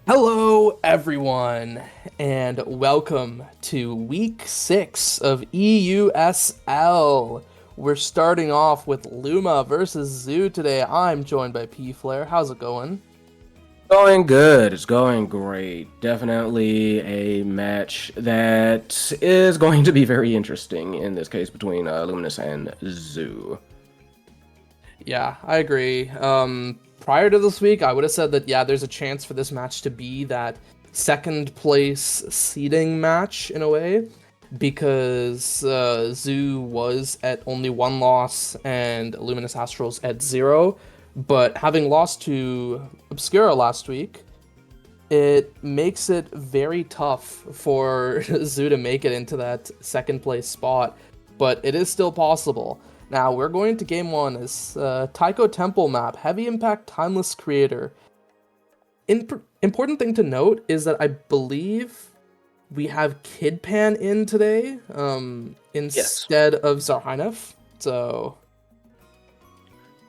Hello, everyone, and welcome to week 6 of EUSL. We're starting off with Luma versus Zoo today. I'm joined by P Flare. How's it going? Going good. It's going great. Definitely a match that is going to be very interesting in this case between Luminous and Zoo. Yeah, I agree. Prior to this week, I would have said that, yeah, there's a chance for this match to be that second place seeding match in a way, because Zoo was at only one loss and Luminous Astrals at zero. But having lost to Obscura last week, it makes it very tough for Zoo to make it into that second place spot. But it is still possible. Now we're going to game one. Is Taiko Temple map, heavy impact, timeless creator. Important thing to note is that I believe we have Kidpan in today, Yes. instead of Zarhinef. So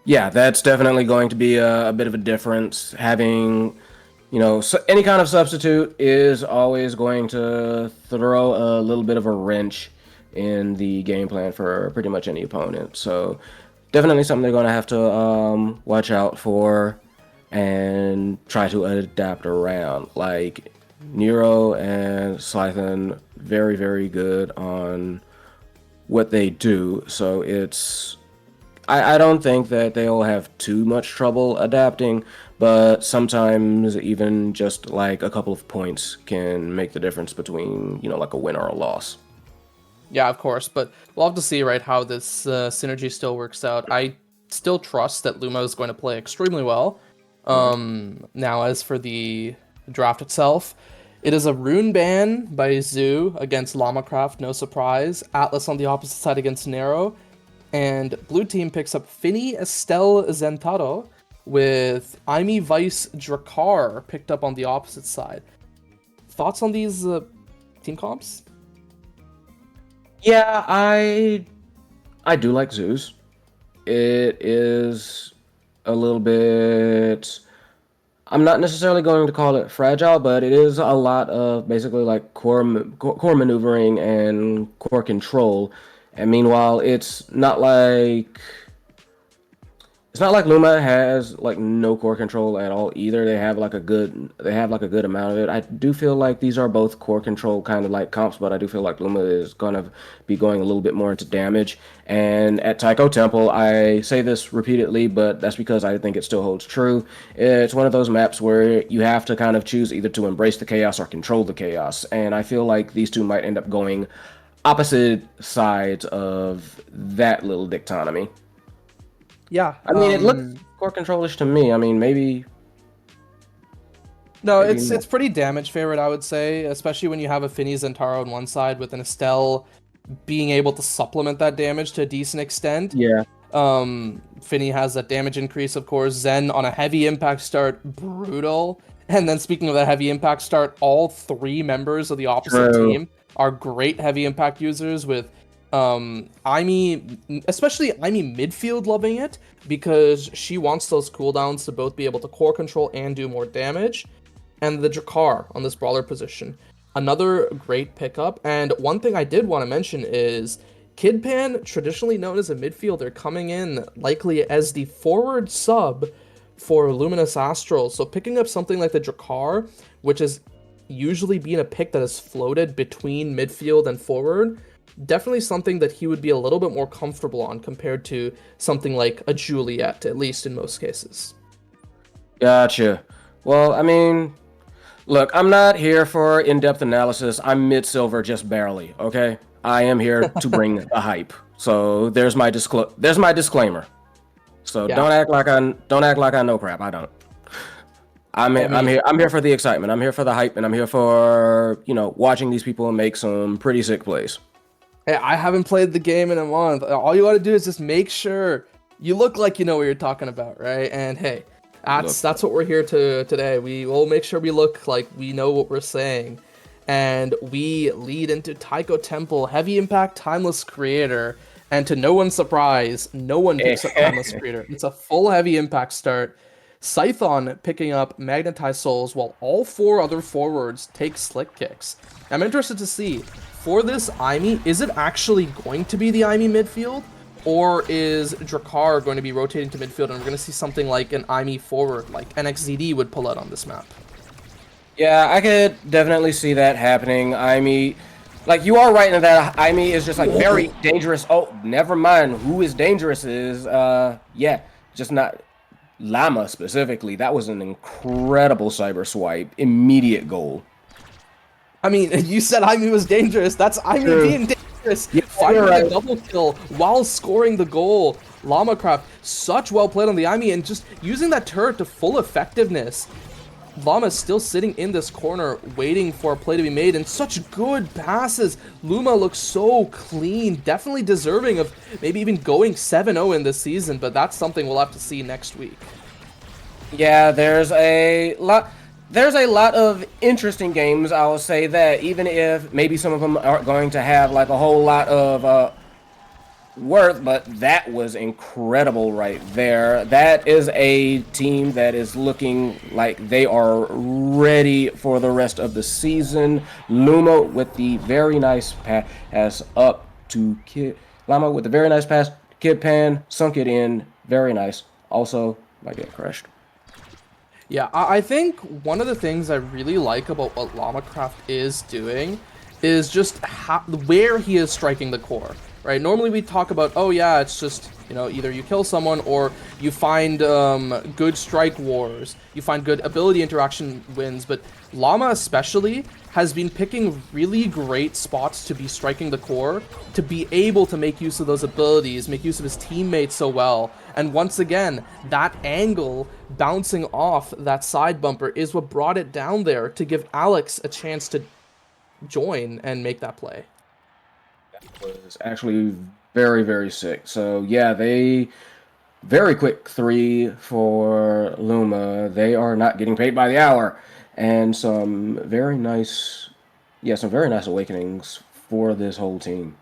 Yeah, that's definitely going to be a bit of a difference. Having, any kind of substitute is always going to throw a little bit of a wrench in the game plan for pretty much any opponent. So definitely something they're going to have to watch out for and try to adapt around. Like Nero and Slythan, very, very good on what they do. So I don't think that they'll have too much trouble adapting, but sometimes even just like a couple of points can make the difference between, like a win or a loss. yeah, of course, but we'll have to see, right, how this synergy still works out. I still trust that Luma is going to play extremely well. Mhm. Now, as for the draft itself, it is a rune ban by Zoo against Lamacraft, no surprise. Atlas on the opposite side against Nero, and blue team picks up Finny Estelle Zentaro with Aimi Vice Drakkar picked up on the opposite side. Thoughts on these team comps? Yeah, I do like Zeus. It is a little bit. I'm not necessarily going to call it fragile, but it is a lot of basically like core maneuvering and core control. And meanwhile, it's not like Luma has like no core control at all either. They have like a good amount of it. I do feel like these are both core control kind of like comps, but I do feel like Luma is gonna be going a little bit more into damage. And at Taiko Temple, I say this repeatedly, but that's because I think it still holds true. It's one of those maps where you have to kind of choose either to embrace the chaos or control the chaos. And I feel like these two might end up going opposite sides of that little dichotomy. Yeah. I mean, it looks core controlish to me. I mean, No, maybe it's not. it's pretty damage favored, I would say, especially when you have a Finny Zentaro on one side with an Estelle being able to supplement that damage to a decent extent. Yeah, Finny has that damage increase, of course. Zen on a heavy impact start, brutal. And then speaking of that heavy impact start, all three members of the opposite true. team are great heavy impact users with Aimi, especially Aimi midfield loving it because she wants those cooldowns to both be able to core control and do more damage. And the Drakkar on this brawler position. Another great pickup. And one thing I did want to mention is Kidpan, traditionally known as a midfielder, coming in likely as the forward sub for Luminous Astral. So picking up something like the Drakkar, which has usually been a pick that has floated between midfield and forward, definitely something that he would be a little bit more comfortable on compared to something like a Juliet, at least in most cases. Gotcha. Well, I mean, look, I'm not here for in-depth analysis. I'm mid-silver just barely, okay? I am here to bring the hype. So there's my disclaimer. So Yeah, don't act like I know crap. I don't. I'm I I'm mean, here I'm here for the excitement. I'm here for the hype, and I'm here for watching these people make some pretty sick plays. hey, I haven't played the game in a month. All you gotta do is just make sure you look like you know what you're talking about, right? And hey, Look, that's what we're here to today. We will make sure we look like we know what we're saying. And we lead into Taiko Temple, heavy impact, timeless creator. And to no one's surprise, no one picks up timeless creator. It's a full heavy impact start. Scython picking up Magnetized Souls while all 4 other forwards take Slick Kicks. I'm interested to see, for this Aimee, is it actually going to be the Aimee midfield? Or is Drakkar going to be rotating to midfield and we're going to see something like an Aimee forward, like NXZD would pull out on this map? Yeah, I could definitely see that happening. Aimee, like you are right in that Aimee is just like very dangerous. Oh, never mind who is dangerous is, yeah, just not Llama specifically. That was an incredible cyber swipe. Immediate goal. I mean, you said Aimee was dangerous. That's Aimee being dangerous. Yeah, Finding right. a double kill while scoring the goal. Llama such well played on the Aimee and just using that turret to full effectiveness. Llama's still sitting in this corner waiting for a play to be made, and such good passes. Luma looks so clean, definitely deserving of maybe even going 7-0 in this season, but that's something we'll have to see next week. Yeah, there's a lot of interesting games, I'll say that, even if maybe some of them aren't going to have like a whole lot of worth, but that was incredible right there. That is a team that is looking like they are ready for the rest of the season. Luma with the very nice pass up to Kid. Llama with the very nice pass. Kid Pan sunk it in. Very nice. Also, might get crushed. Yeah, I think one of the things I really like about what Llama is doing is just where he is striking the core, right? Normally we talk about, oh yeah, it's just, you know, either you kill someone or you find good strike wars, you find good ability interaction wins, but Llama especially has been picking really great spots to be striking the core, to be able to make use of those abilities, make use of his teammates so well. And once again, that angle bouncing off that side bumper is what brought it down there to give Alex a chance to join and make that play. That was actually very, very sick. So yeah, they very quick 3 for Luma. They are not getting paid by the hour. And some very nice, yeah, some very nice awakenings for this whole team.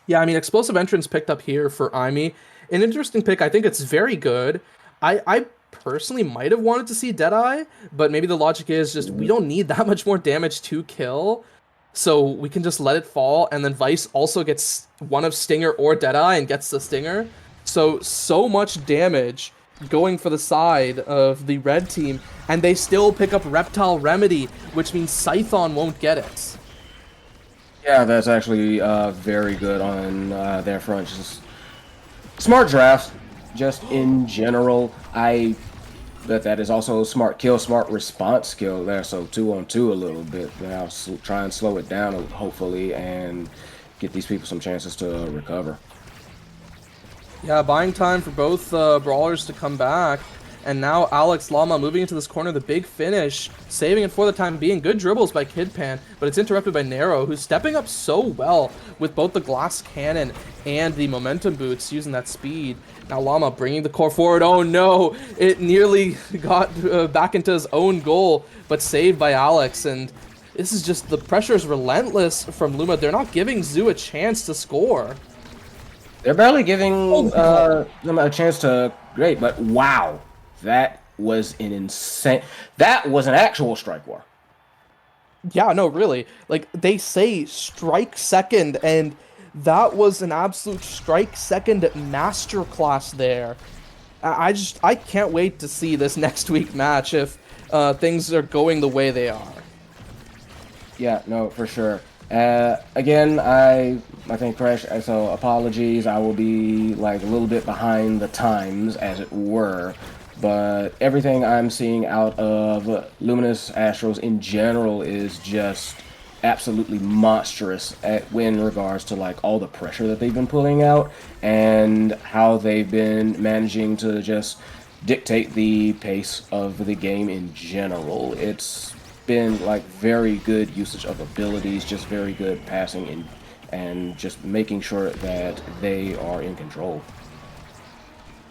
Yeah, I mean, explosive entrance picked up here for Aimee. An interesting pick. I think it's very good. I personally might have wanted to see Deadeye, but maybe the logic is just we don't need that much more damage to kill, so we can just let it fall, and then Vice also gets one of Stinger or Deadeye and gets the Stinger. So much damage going for the side of the red team, and they still pick up Reptile Remedy, which means Scython won't get it. Yeah, that's actually very good on their front. Just smart draft, just in general. I bet that is also smart kill, smart response skill there. So 2-on-2 a little bit. Now try and slow it down, hopefully, and get these people some chances to recover. Yeah, buying time for both brawlers to come back. And now Alex Llama moving into this corner, the big finish, saving it for the time being. Good dribbles by Kidpan, but it's interrupted by Nero, who's stepping up so well with both the glass cannon and the momentum boots, using that speed. Now Llama bringing the core forward. Oh no, it nearly got back into his own goal, but saved by Alex. And this is just, the pressure is relentless from Luma. They're not giving Zoo a chance to score. They're barely giving them a chance to great, but wow. That was an insane... That was an actual strike war. Yeah, no, really. Like, they say strike second, and that was an absolute strike second masterclass there. I can't wait to see this next week match if things are going the way they are. Yeah, no, for sure. Again, I think Crash, so apologies. I will be like a little bit behind the times, as it were. But everything I'm seeing out of Luminous Astros in general is just absolutely monstrous in regards to like all the pressure that they've been pulling out and how they've been managing to just dictate the pace of the game in general. It's been like very good usage of abilities, just very good passing and just making sure that they are in control.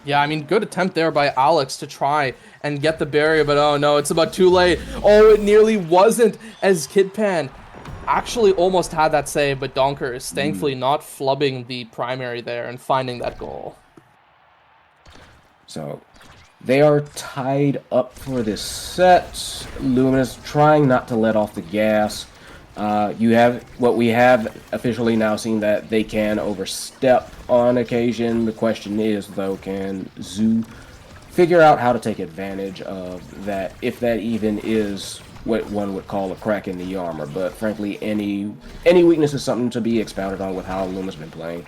Yeah, I mean, good attempt there by Alex to try and get the barrier, but oh no, it's about too late. Oh, it nearly wasn't, as Kidpan actually almost had that save, but Donker is thankfully not flubbing the primary there and finding that goal. So, They are tied up for this set. Luminous trying not to let off the gas. We have officially now seen that they can overstep on occasion. The question is, though, can Zoo figure out how to take advantage of that, if that even is what one would call a crack in the armor? But frankly, any weakness is something to be expounded on with how Luma's been playing.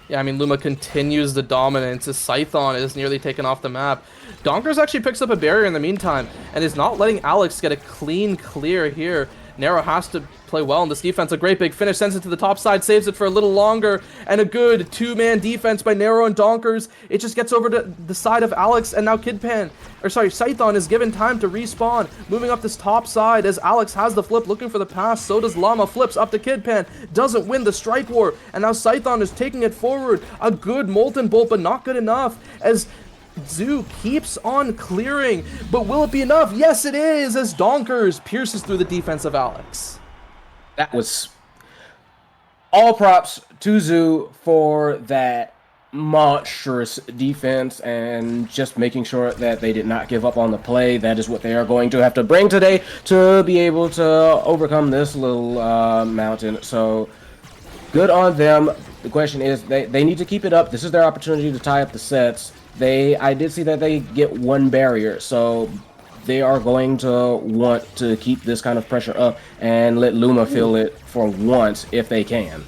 Yeah, I mean, Luma continues the dominance as Scython is nearly taken off the map. Donkers actually picks up a barrier in the meantime and is not letting Alex get a clean clear here. Nero has to play well in this defense. A great big finish, sends it to the top side, saves it for a little longer, and a good two-man defense by Nero and Donkers. It just gets over to the side of Alex, and now Scython is given time to respawn, moving up this top side as Alex has the flip, looking for the pass. So does Llama, flips up to Kidpan, doesn't win the strike war, and now Scython is taking it forward. A good Molten Bolt, but not good enough as Zoo keeps on clearing, but will it be enough? Yes, it is, as Donkers pierces through the defense of Alex. That was all props to Zoo for that monstrous defense and just making sure that they did not give up on the play. That is what they are going to have to bring today to be able to overcome this little mountain. So good on them. The question is, they need to keep it up. This is their opportunity to tie up the sets. I did see that they get one barrier, so they are going to want to keep this kind of pressure up and let Luma feel it for once if they can.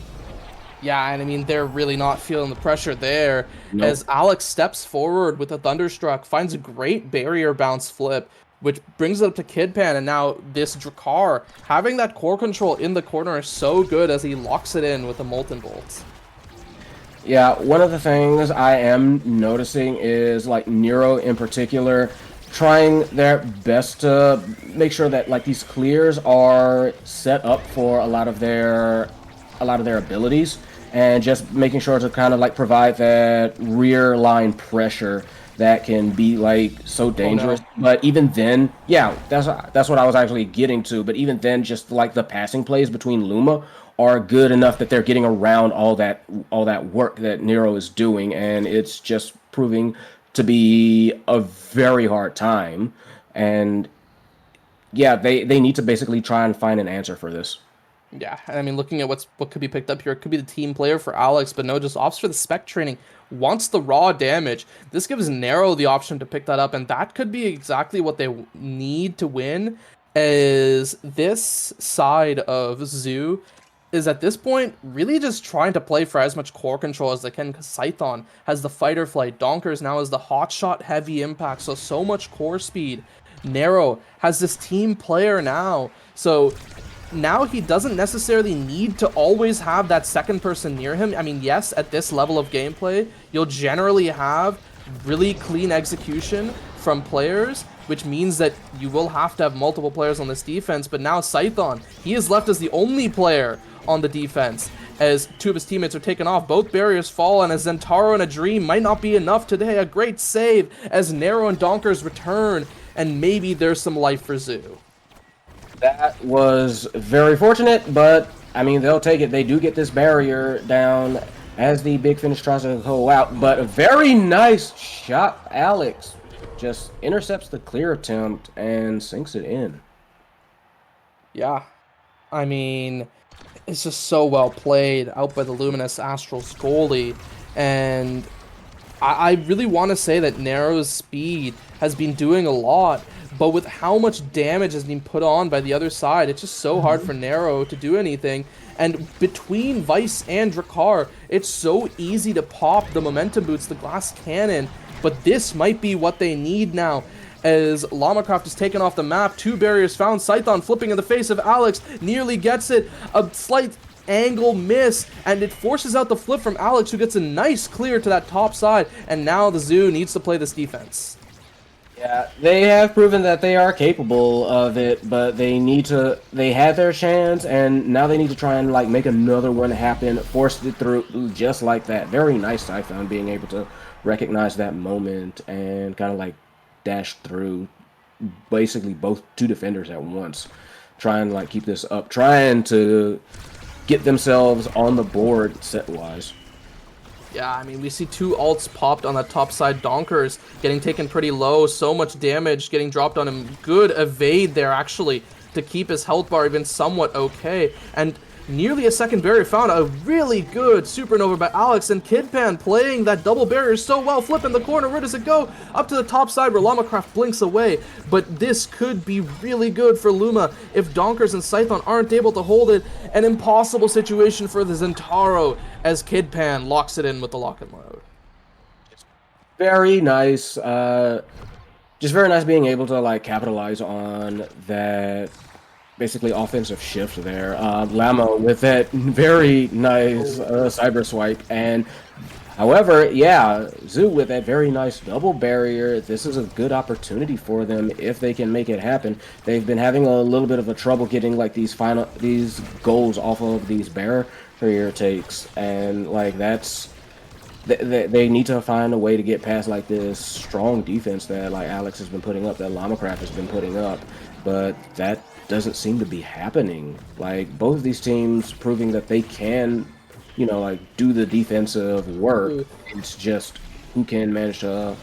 Yeah, and I mean, they're really not feeling the pressure there. Nope. As Alex steps forward with a Thunderstruck, finds a great barrier bounce flip, which brings it up to Kidpan, and now this Drakkar, having that core control in the corner is so good as he locks it in with a Molten Bolt. Yeah, one of the things I am noticing is, like, Nero in particular trying their best to make sure that, like, these clears are set up for a lot of their abilities, and just making sure to kind of like provide that rear line pressure that can be like so dangerous. Oh, no. But even then, yeah, that's what I was actually getting to. But even then, just like the passing plays between Luma are good enough that they're getting around all that work that Nero is doing, and it's just proving to be a very hard time. And yeah, they need to basically try and find an answer for this. Yeah, I mean, looking at what could be picked up here, it could be the team player for Alex, but no, just opts for the spec training. Wants the raw damage. This gives Nero the option to pick that up, and that could be exactly what they need to win. Is this side of Zoo is at this point really just trying to play for as much core control as they can, because Scython has the fight or flight. Donkers now has the hotshot heavy impact, so much core speed. Nero has this team player now, so now he doesn't necessarily need to always have that second person near him. I mean, yes, at this level of gameplay, you'll generally have really clean execution from players, which means that you will have to have multiple players on this defense. But now Scython, he is left as the only player on the defense, as two of his teammates are taken off. Both barriers fall, and as Zentaro and a Dream might not be enough today. A great save as Nero and Donkers return, and maybe there's some life for Zoo. That was very fortunate, but I mean, they'll take it. They do get this barrier down as the big finish tries to go out, but a very nice shot. Alex just intercepts the clear attempt and sinks it in. Yeah, I mean, it's just so well played out by the Luminous Astral's goalie, and I really want to say that Nero's speed has been doing a lot, but with how much damage has been put on by the other side, it's just so hard for Nero to do anything. And between Vice and Drakkar, it's so easy to pop the momentum boots, the glass cannon, but this might be what they need now. As Lamacraft is taken off the map, two barriers found, Scython flipping in the face of Alex, nearly gets it, a slight angle miss, and it forces out the flip from Alex, who gets a nice clear to that top side, and now the Zoo needs to play this defense. Yeah, they have proven that they are capable of it, but they had their chance, and now they need to try and like make another one happen, force it through just like that. Very nice, I found, being able to recognize that moment and kind of like dash through basically both two defenders at once, trying to like keep this up, trying to get themselves on the board set-wise. Yeah, I mean, we see 2 ults popped on that top side. Donkers getting taken pretty low. So much damage getting dropped on him. Good evade there, actually, to keep his health bar even somewhat okay. And nearly a second barrier found. A really good supernova by Alex. And Kidpan playing that double barrier so well. Flipping the corner. Where does it go? Up to the top side where Lamacraft blinks away. But this could be really good for Luma if Donkers and Scython aren't able to hold it. An impossible situation for the Zentaro as Kidpan locks it in with the lock and load. Very nice. Just very nice being able to like capitalize on that basically offensive shift there. Lamo with that very nice cyber swipe, and however, yeah, Zoo with that very nice double barrier. This is a good opportunity for them if they can make it happen. They've been having a little bit of a trouble getting like these goals off of these barrier takes, and like they need to find a way to get past like this strong defense that like Alex has been putting up, that Lamacraft has been putting up, but that doesn't seem to be happening. Like both of these teams proving that they can, you know, like do the defensive work. It's just who can manage to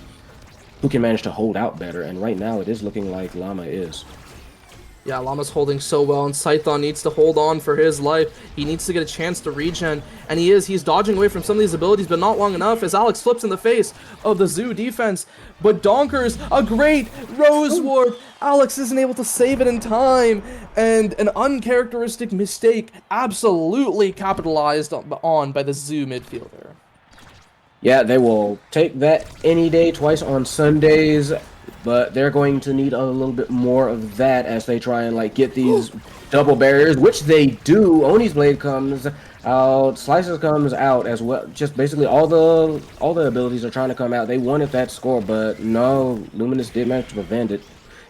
hold out better. And right now it is looking like Llama is. Yeah, Llama's holding so well, and Scython needs to hold on for his life. He needs to get a chance to regen, and he's dodging away from some of these abilities, but not long enough as Alex flips in the face of the Zoo defense. But Donkers, a great Rose Warp. Alex isn't able to save it in time, and an uncharacteristic mistake absolutely capitalized on by the Zoo midfielder. Yeah, they will take that any day, twice on Sundays. But they're going to need a little bit more of that as they try and like get these double barriers, which they do. Oni's Blade comes out, Slices comes out as well. Just basically all the abilities are trying to come out. They wanted that score, but no, Luminous did manage to prevent it,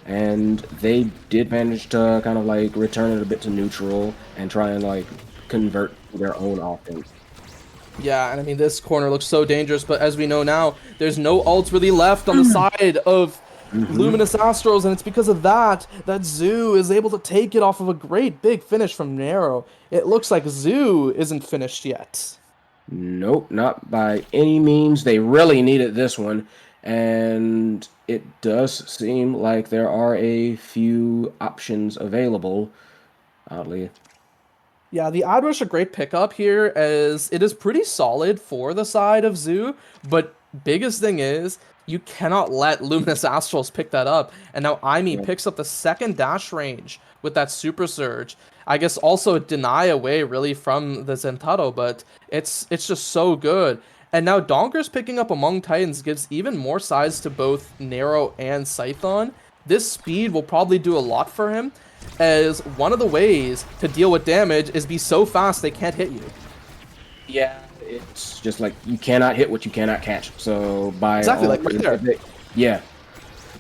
and they did manage to kind of like return it a bit to neutral and try and like convert their own offense. Yeah, and I mean, this corner looks so dangerous, but as we know now, there's no ults really left on the side of Luminous Astros, and it's because of that Zoo is able to take it off of a great big finish from Nero. It looks like Zoo isn't finished yet. Nope, not by any means. They really needed this one, and it does seem like there are a few options available, oddly. Yeah, the ad rush a great pickup here, as it is pretty solid for the side of Zoo, but biggest thing is you cannot let Luminous Astrals pick that up. And now Aimee picks up the second dash range with that Super Surge. I guess also deny away really from the Zentaro, but it's just so good. And now Donker's picking up Among Titans gives even more size to both Nero and Scython. This speed will probably do a lot for him, as one of the ways to deal with damage is be so fast they can't hit you. Yeah, it's just like you cannot hit what you cannot catch. So by exactly like right there.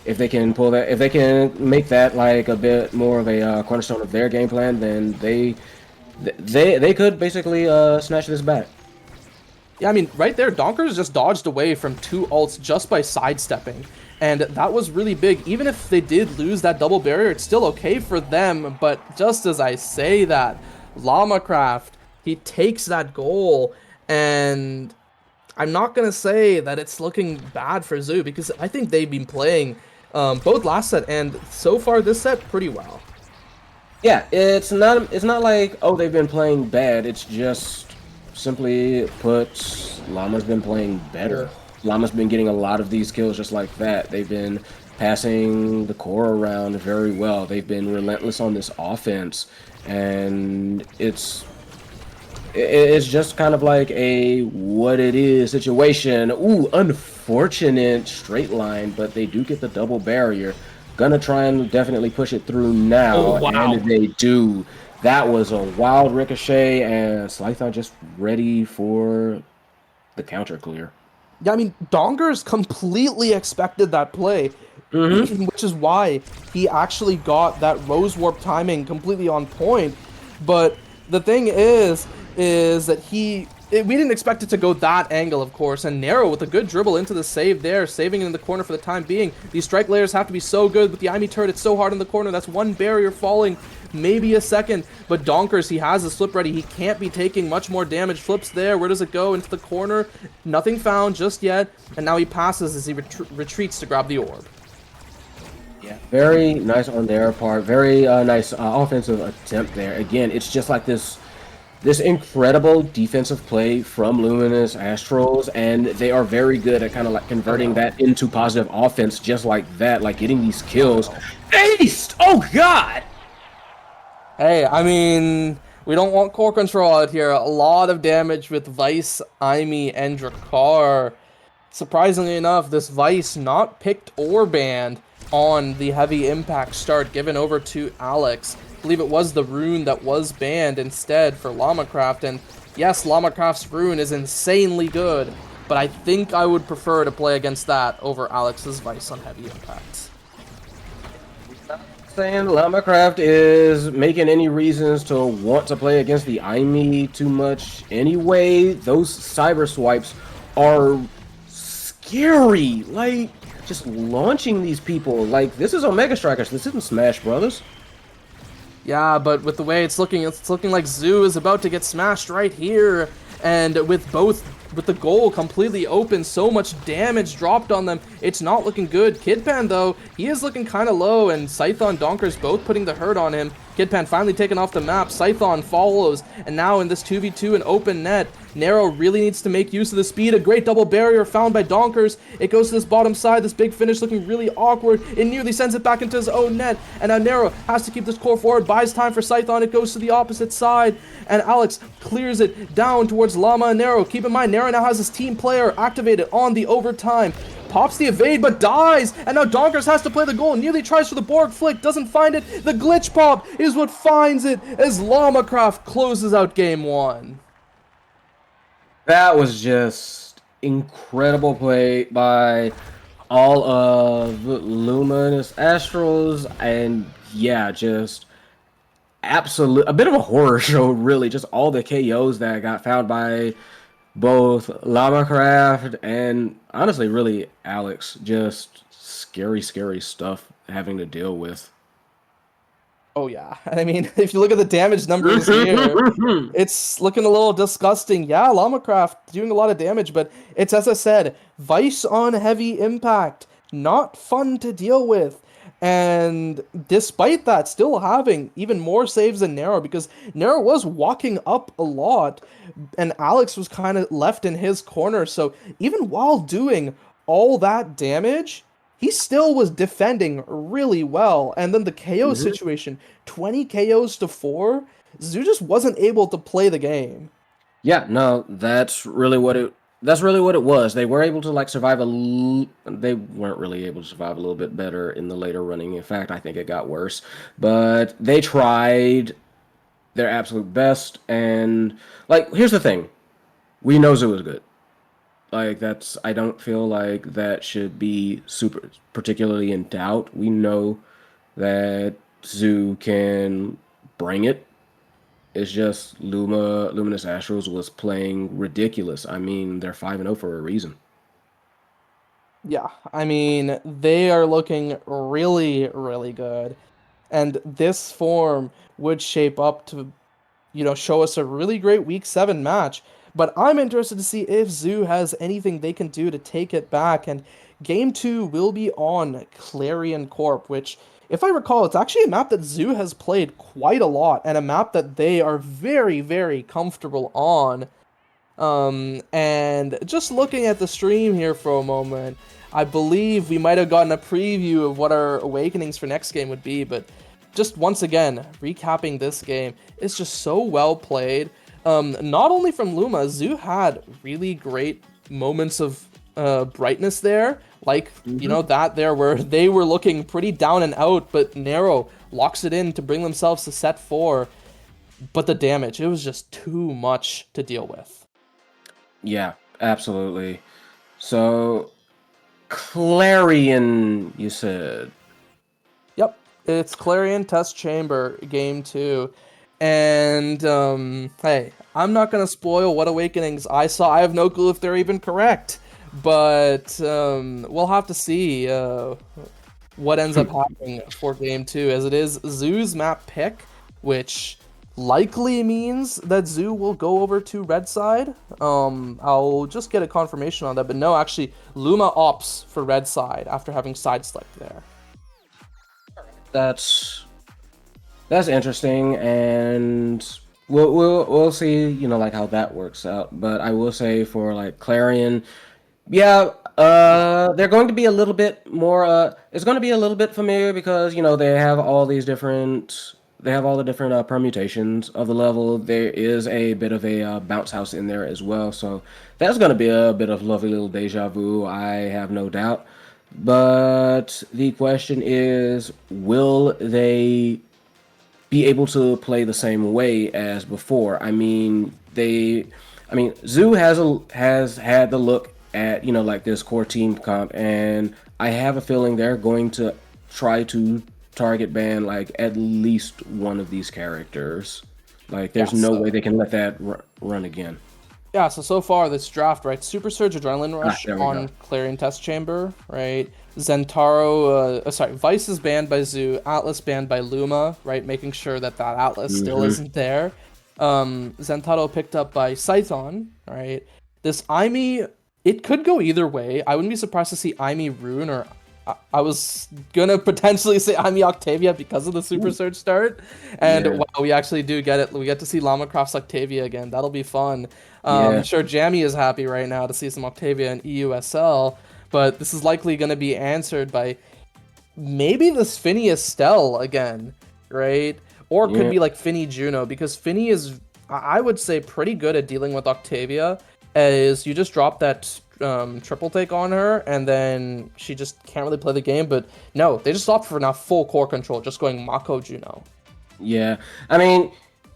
If they can pull that, if they can make that like a bit more of a cornerstone of their game plan, then they could basically snatch this back. Yeah, I mean, right there, Donkers just dodged away from 2 ults just by sidestepping. And that was really big. Even if they did lose that double barrier, it's still okay for them. But just as I say that, Lamacraft, he takes that goal. And I'm not going to say that it's looking bad for Zoo, because I think they've been playing both last set and so far this set pretty well. Yeah, it's not like, oh, they've been playing bad. It's just simply put, Llama's been playing better. Llama's been getting a lot of these kills just like that. They've been passing the core around very well. They've been relentless on this offense, and it's just kind of like a what it is situation. Ooh, unfortunate straight line, but they do get the double barrier. Gonna try and definitely push it through now, and they do. That was a wild ricochet, and Slython just ready for the counter clear. Yeah, I mean, Dongers completely expected that play, which is why he actually got that Rose Warp timing completely on point. But the thing is that he we didn't expect it to go that angle, of course, and Narrow with a good dribble into the save there, saving it in the corner for the time being. These strike layers have to be so good with the Imi turret. It's so hard in the corner. That's one barrier falling, maybe a second, but Donkers, he has his flip ready. He can't be taking much more damage. Flips there. Where does it go? Into the corner. Nothing found just yet, and now he passes as he retreats to grab the orb. Yeah, very nice on their part. Very nice offensive attempt there. Again, it's just like this incredible defensive play from Luminous Astrals, and they are very good at kind of like converting that into positive offense just like that, like getting these kills. Aced! Oh, God! Hey, I mean, we don't want core control out here. A lot of damage with Vice, Imi, and Drakkar. Surprisingly enough, this Vice not picked or banned on the heavy impact start, given over to Alex. I believe it was the rune that was banned instead for Llama-Craft, and yes, Llama-Craft's rune is insanely good, but I think I would prefer to play against that over Alex's Vice on heavy impacts. Saying Llama-Craft is making any reasons to want to play against the Imi too much anyway. Those cyber swipes are scary. Like, just launching these people. Like, this is Omega Strikers. This isn't Smash Brothers. Yeah, but with the way it's looking like Zoo is about to get smashed right here. And with the goal completely open, so much damage dropped on them, it's not looking good. Kidpan, though, he is looking kind of low, and Scython, Donkers both putting the hurt on him. Kidpan finally taken off the map. Scython follows, and now in this 2v2 and open net, Narrow really needs to make use of the speed. A great double barrier found by Donkers. It goes to this bottom side. This big finish looking really awkward. It nearly sends it back into his own net, and now Narrow has to keep this core forward. Buys time for Scython. It goes to the opposite side, and Alex clears it down towards Llama and Narrow. Keep in mind, Narrow now has his team player activated on the overtime. Pops the evade, but dies, and now Donkers has to play the goal. Nearly tries for the Borg flick, doesn't find it. The glitch pop is what finds it as Llama-Craft closes out game one. That was just incredible play by all of Luminous Astrals, and yeah, just a bit of a horror show, really. Just all the KOs that got found by both Llama-Craft and honestly, really Alex. Just scary, scary stuff having to deal with. Oh yeah, I mean, if you look at the damage numbers here, it's looking a little disgusting. Yeah, Llama-Craft doing a lot of damage, but it's, as I said, Vice on heavy impact. Not fun to deal with. And despite that, still having even more saves than Narrow, because Narrow was walking up a lot, and Alex was kind of left in his corner. So even while doing all that damage, he still was defending really well. And then the KO situation, 20 KOs to 4, Zoo just wasn't able to play the game. Yeah, no, that's really what it was. They were able to like survive they weren't really able to survive a little bit better in the later running. In fact, I think it got worse. But they tried their absolute best, and like here's the thing. We know Zoo is good. Like I don't feel like that should be super particularly in doubt. We know that Zoo can bring it. It's just Luminous Astrals was playing ridiculous. I mean, they're 5-0 for a reason. Yeah, I mean, they are looking really, really good. And this form would shape up to, show us a really great Week 7 match. But I'm interested to see if Zoo has anything they can do to take it back. And Game 2 will be on Clarion Corp, which, if I recall, it's actually a map that Zoo has played quite a lot, and a map that they are very, very comfortable on. And just looking at the stream here for a moment, I believe we might have gotten a preview of what our awakenings for next game would be, but just once again, recapping this game, it's just so well played. Not only from Luma, Zoo had really great moments of brightness there, like, that there where they were looking pretty down and out, but Narrow locks it in to bring themselves to set 4. But the damage, it was just too much to deal with. Yeah, absolutely. So, Clarion, you said? Yep, it's Clarion Test Chamber, Game 2. And hey, I'm not gonna spoil what awakenings I saw. I have no clue if they're even correct, but we'll have to see what ends up happening for game two, as it is Zoo's map pick, which likely means that Zoo will go over to red side. I'll just get a confirmation on that, but no, actually, Luma opts for red side after having side select there. That's interesting, and we'll see, you know, like how that works out. But I will say for like Clarion, yeah, they're going to be a little bit more. It's going to be a little bit familiar because you know they have all the different permutations of the level. There is a bit of a bounce house in there as well, so that's going to be a bit of lovely little deja vu. I have no doubt. But the question is, will they be able to play the same way as before? Zoo has had the look at, you know, like this core team comp, and I have a feeling they're going to try to target ban like at least one of these characters. Like, there's no way they can let that run again. Yeah, so far this draft, right? Super Surge Adrenaline Rush there we on go. Clarion Test Chamber, right? Zentaro, sorry, Vice is banned by Zoo, Atlas banned by Luma, right? Making sure that Atlas still isn't there. Zentaro picked up by Scython, right? This Aimi, it could go either way. I wouldn't be surprised to see Aimi Rune, or I was gonna potentially say Aimi Octavia because of the Super Surge start. And Yeah. wow, we actually do get it. We get to see Llama Croft's Octavia again. That'll be fun. Yeah. I'm sure Jammy is happy right now to see some Octavia in EUSL, but this is likely going to be answered by maybe this Finny Estelle again, right? Or it could Yeah. be like Finny Juno, because Finny is, I would say, pretty good at dealing with Octavia, as you just drop that triple take on her, and then she just can't really play the game. But no, they just opt for now full core control, just going Mako Juno. Yeah, I mean,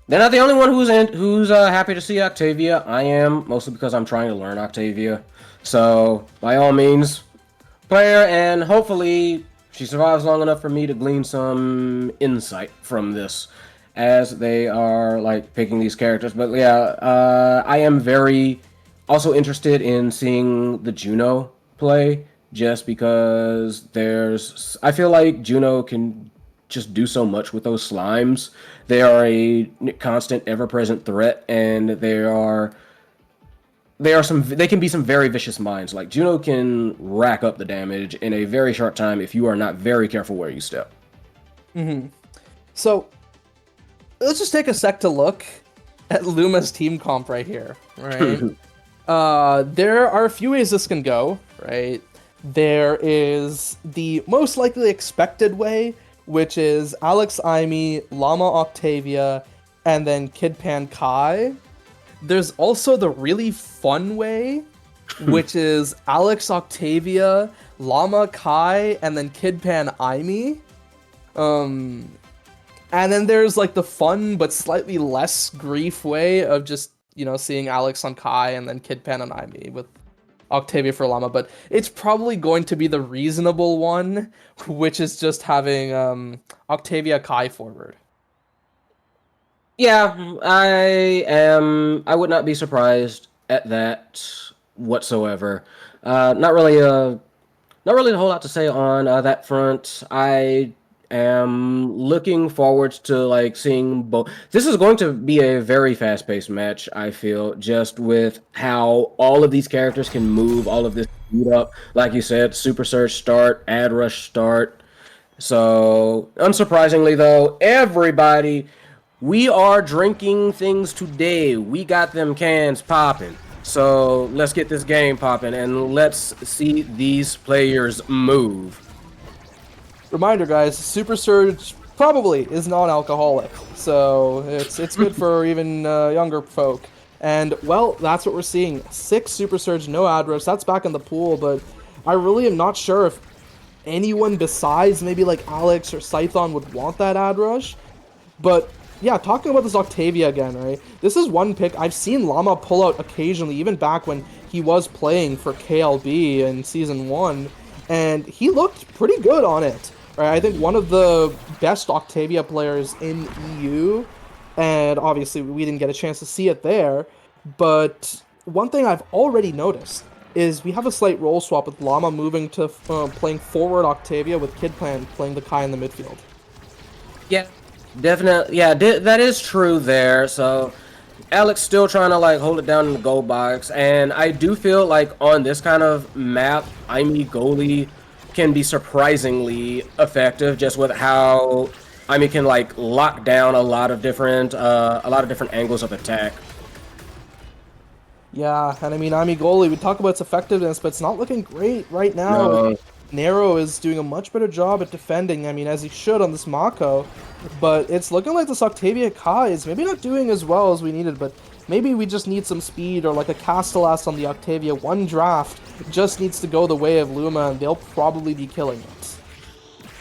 they're not the only one who's happy to see Octavia. I am, mostly because I'm trying to learn Octavia. So by all means, play her, and hopefully she survives long enough for me to glean some insight from this, as they are like picking these characters. But yeah, I am very also interested in seeing the Juno play, just because I feel like Juno can just do so much with those slimes. They are a constant, ever-present threat, and they can be some very vicious minds. Like, Juno can rack up the damage in a very short time if you are not very careful where you step. So let's just take a sec to look at Luma's team comp right here, right? There are a few ways this can go, right? There is the most likely expected way, which is Alex Aimi, Llama Octavia, and then Kid Pan Kai. There's also the really fun way, which is Alex Octavia, Llama Kai, and then Kid Pan Aimi. And then there's like the fun but slightly less grief way of just, you know, seeing Alex on Kai and then Kid Pan on Aimi with Octavia for Llama. But it's probably going to be the reasonable one, which is just having Octavia Kai forward. Yeah, I would not be surprised at that whatsoever. Not really a whole lot to say on that front. I am looking forward to like seeing both. This is going to be a very fast-paced match, I feel, just with how all of these characters can move, all of this speed up. Like you said, Super Surge start, Ad Rush start. So, unsurprisingly though, everybody, we are drinking things today. We got them cans popping. So let's get this game popping and let's see these players move. Reminder, guys, Super Surge probably is non-alcoholic, so it's good for even younger folk. And, well, that's what we're seeing. 6 Super Surge, no Ad Rush. That's back in the pool, but I really am not sure if anyone besides maybe like Alex or Scython would want that Ad Rush. But yeah, talking about this Octavia again, right? This is one pick I've seen Llama pull out occasionally, even back when he was playing for KLB in Season 1, and he looked pretty good on it. Right? I think one of the best Octavia players in EU, and obviously we didn't get a chance to see it there. But one thing I've already noticed is we have a slight role swap with Llama moving to playing forward Octavia with Kidpan playing the Kai in the midfield. Yeah, definitely. Yeah, that is true there. So Alex still trying to like hold it down in the goal box, and I do feel like on this kind of map, Aimee goalie can be surprisingly effective just with how Aimee can like lock down a lot of different angles of attack. Yeah, and I mean, Aimee goalie, we talk about its effectiveness, but it's not looking great right now. No. Nero is doing a much better job at defending, I mean, as he should on this Mako, but it's looking like this Octavia Kai is maybe not doing as well as we needed, but maybe we just need some speed or like a Castellas on the Octavia. One draft just needs to go the way of Luma, and they'll probably be killing it.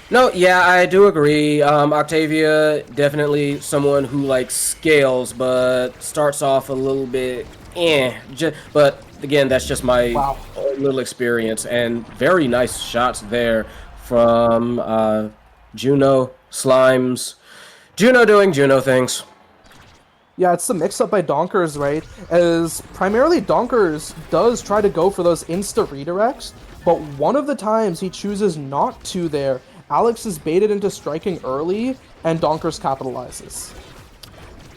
No, yeah, I do agree. Octavia, definitely someone who like scales, but starts off a little bit but again, that's just my Wow. little experience, and very nice shots there from Juno, Slimes. Juno doing Juno things. Yeah, it's the mix-up by Donkers, right? As primarily Donkers does try to go for those insta redirects, but one of the times he chooses not to there, Alex is baited into striking early, and Donkers capitalizes.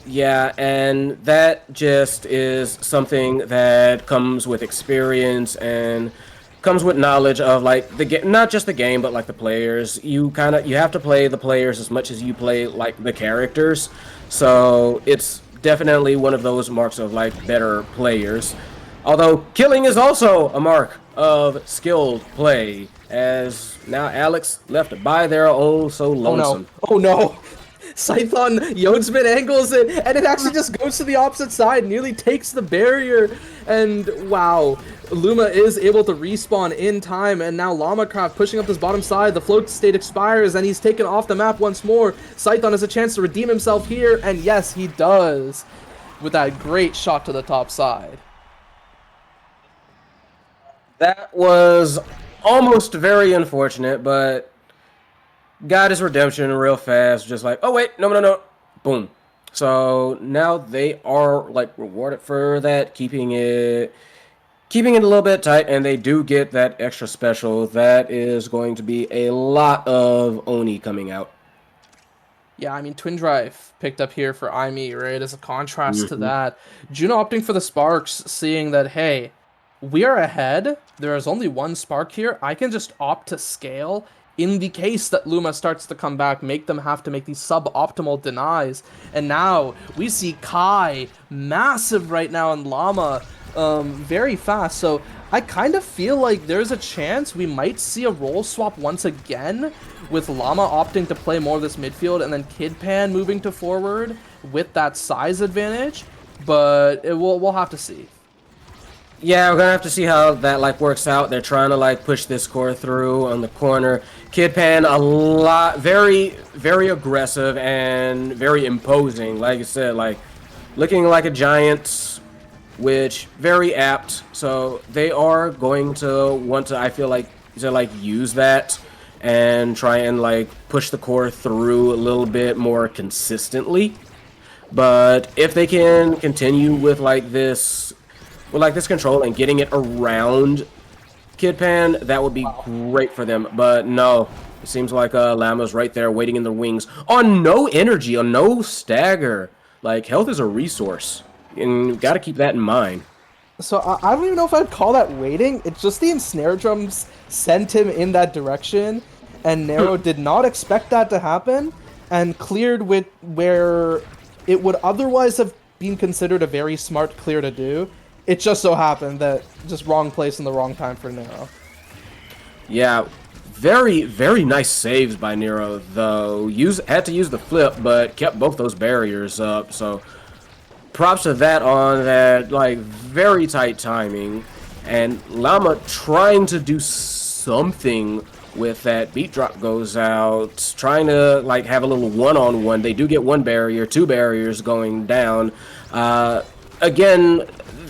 Yeah, and that just is something that comes with experience and comes with knowledge of like the game, not just the game, but like the players. You have to play the players as much as you play like the characters. So it's definitely one of those marks of like better players. Although killing is also a mark of skilled play, as now Alex left by their own so lonesome. Oh no! Oh no! Scython Yodsman angles it, and it actually just goes to the opposite side, nearly takes the barrier, and wow, Luma is able to respawn in time, and now Llama-Craft pushing up this bottom side, the float state expires, and he's taken off the map once more. Scython has a chance to redeem himself here, and yes, he does, with that great shot to the top side. That was almost very unfortunate, but got his redemption real fast, just like, oh wait, no, boom. So now they are like rewarded for that, keeping it a little bit tight, and they do get that extra special. That is going to be a lot of Oni coming out. Yeah, I mean, Twin Drive picked up here for Aimee, right, as a contrast to that. Juno opting for the Sparks, seeing that, hey, we are ahead, there is only one Spark here, I can just opt to scale in the case that Luma starts to come back, make them have to make these suboptimal denies. And now we see Kai, massive right now, and Llama, very fast. So I kind of feel like there's a chance we might see a role swap once again, with Llama opting to play more of this midfield and then Kidpan moving to forward with that size advantage. But we'll have to see. Yeah, we're gonna have to see how that like works out. They're trying to like push this core through on the corner. Kidpan very aggressive and very imposing. Like I said, like looking like a giant, which very apt. So they are going to want to, I feel like, use that and try and like push the core through a little bit more consistently. But if they can continue with like this control and getting it around Kidpan, that would be great for them. But no, it seems like Llama's right there waiting in the wings on no energy, on no stagger. Like, health is a resource, and you got to keep that in mind. So I don't even know if I'd call that waiting. It's just the ensnare drums sent him in that direction, and Nero did not expect that to happen, and cleared with where it would otherwise have been considered a very smart clear to do. It just so happened that just wrong place in the wrong time for Nero. Yeah, very nice saves by Nero, though. Had to use the flip, but kept both those barriers up. So props to that on that, like, very tight timing. And Llama trying to do something with that. Beat drop goes out, trying to like have a little one-on-one. They do get one barrier, two barriers going down. Again,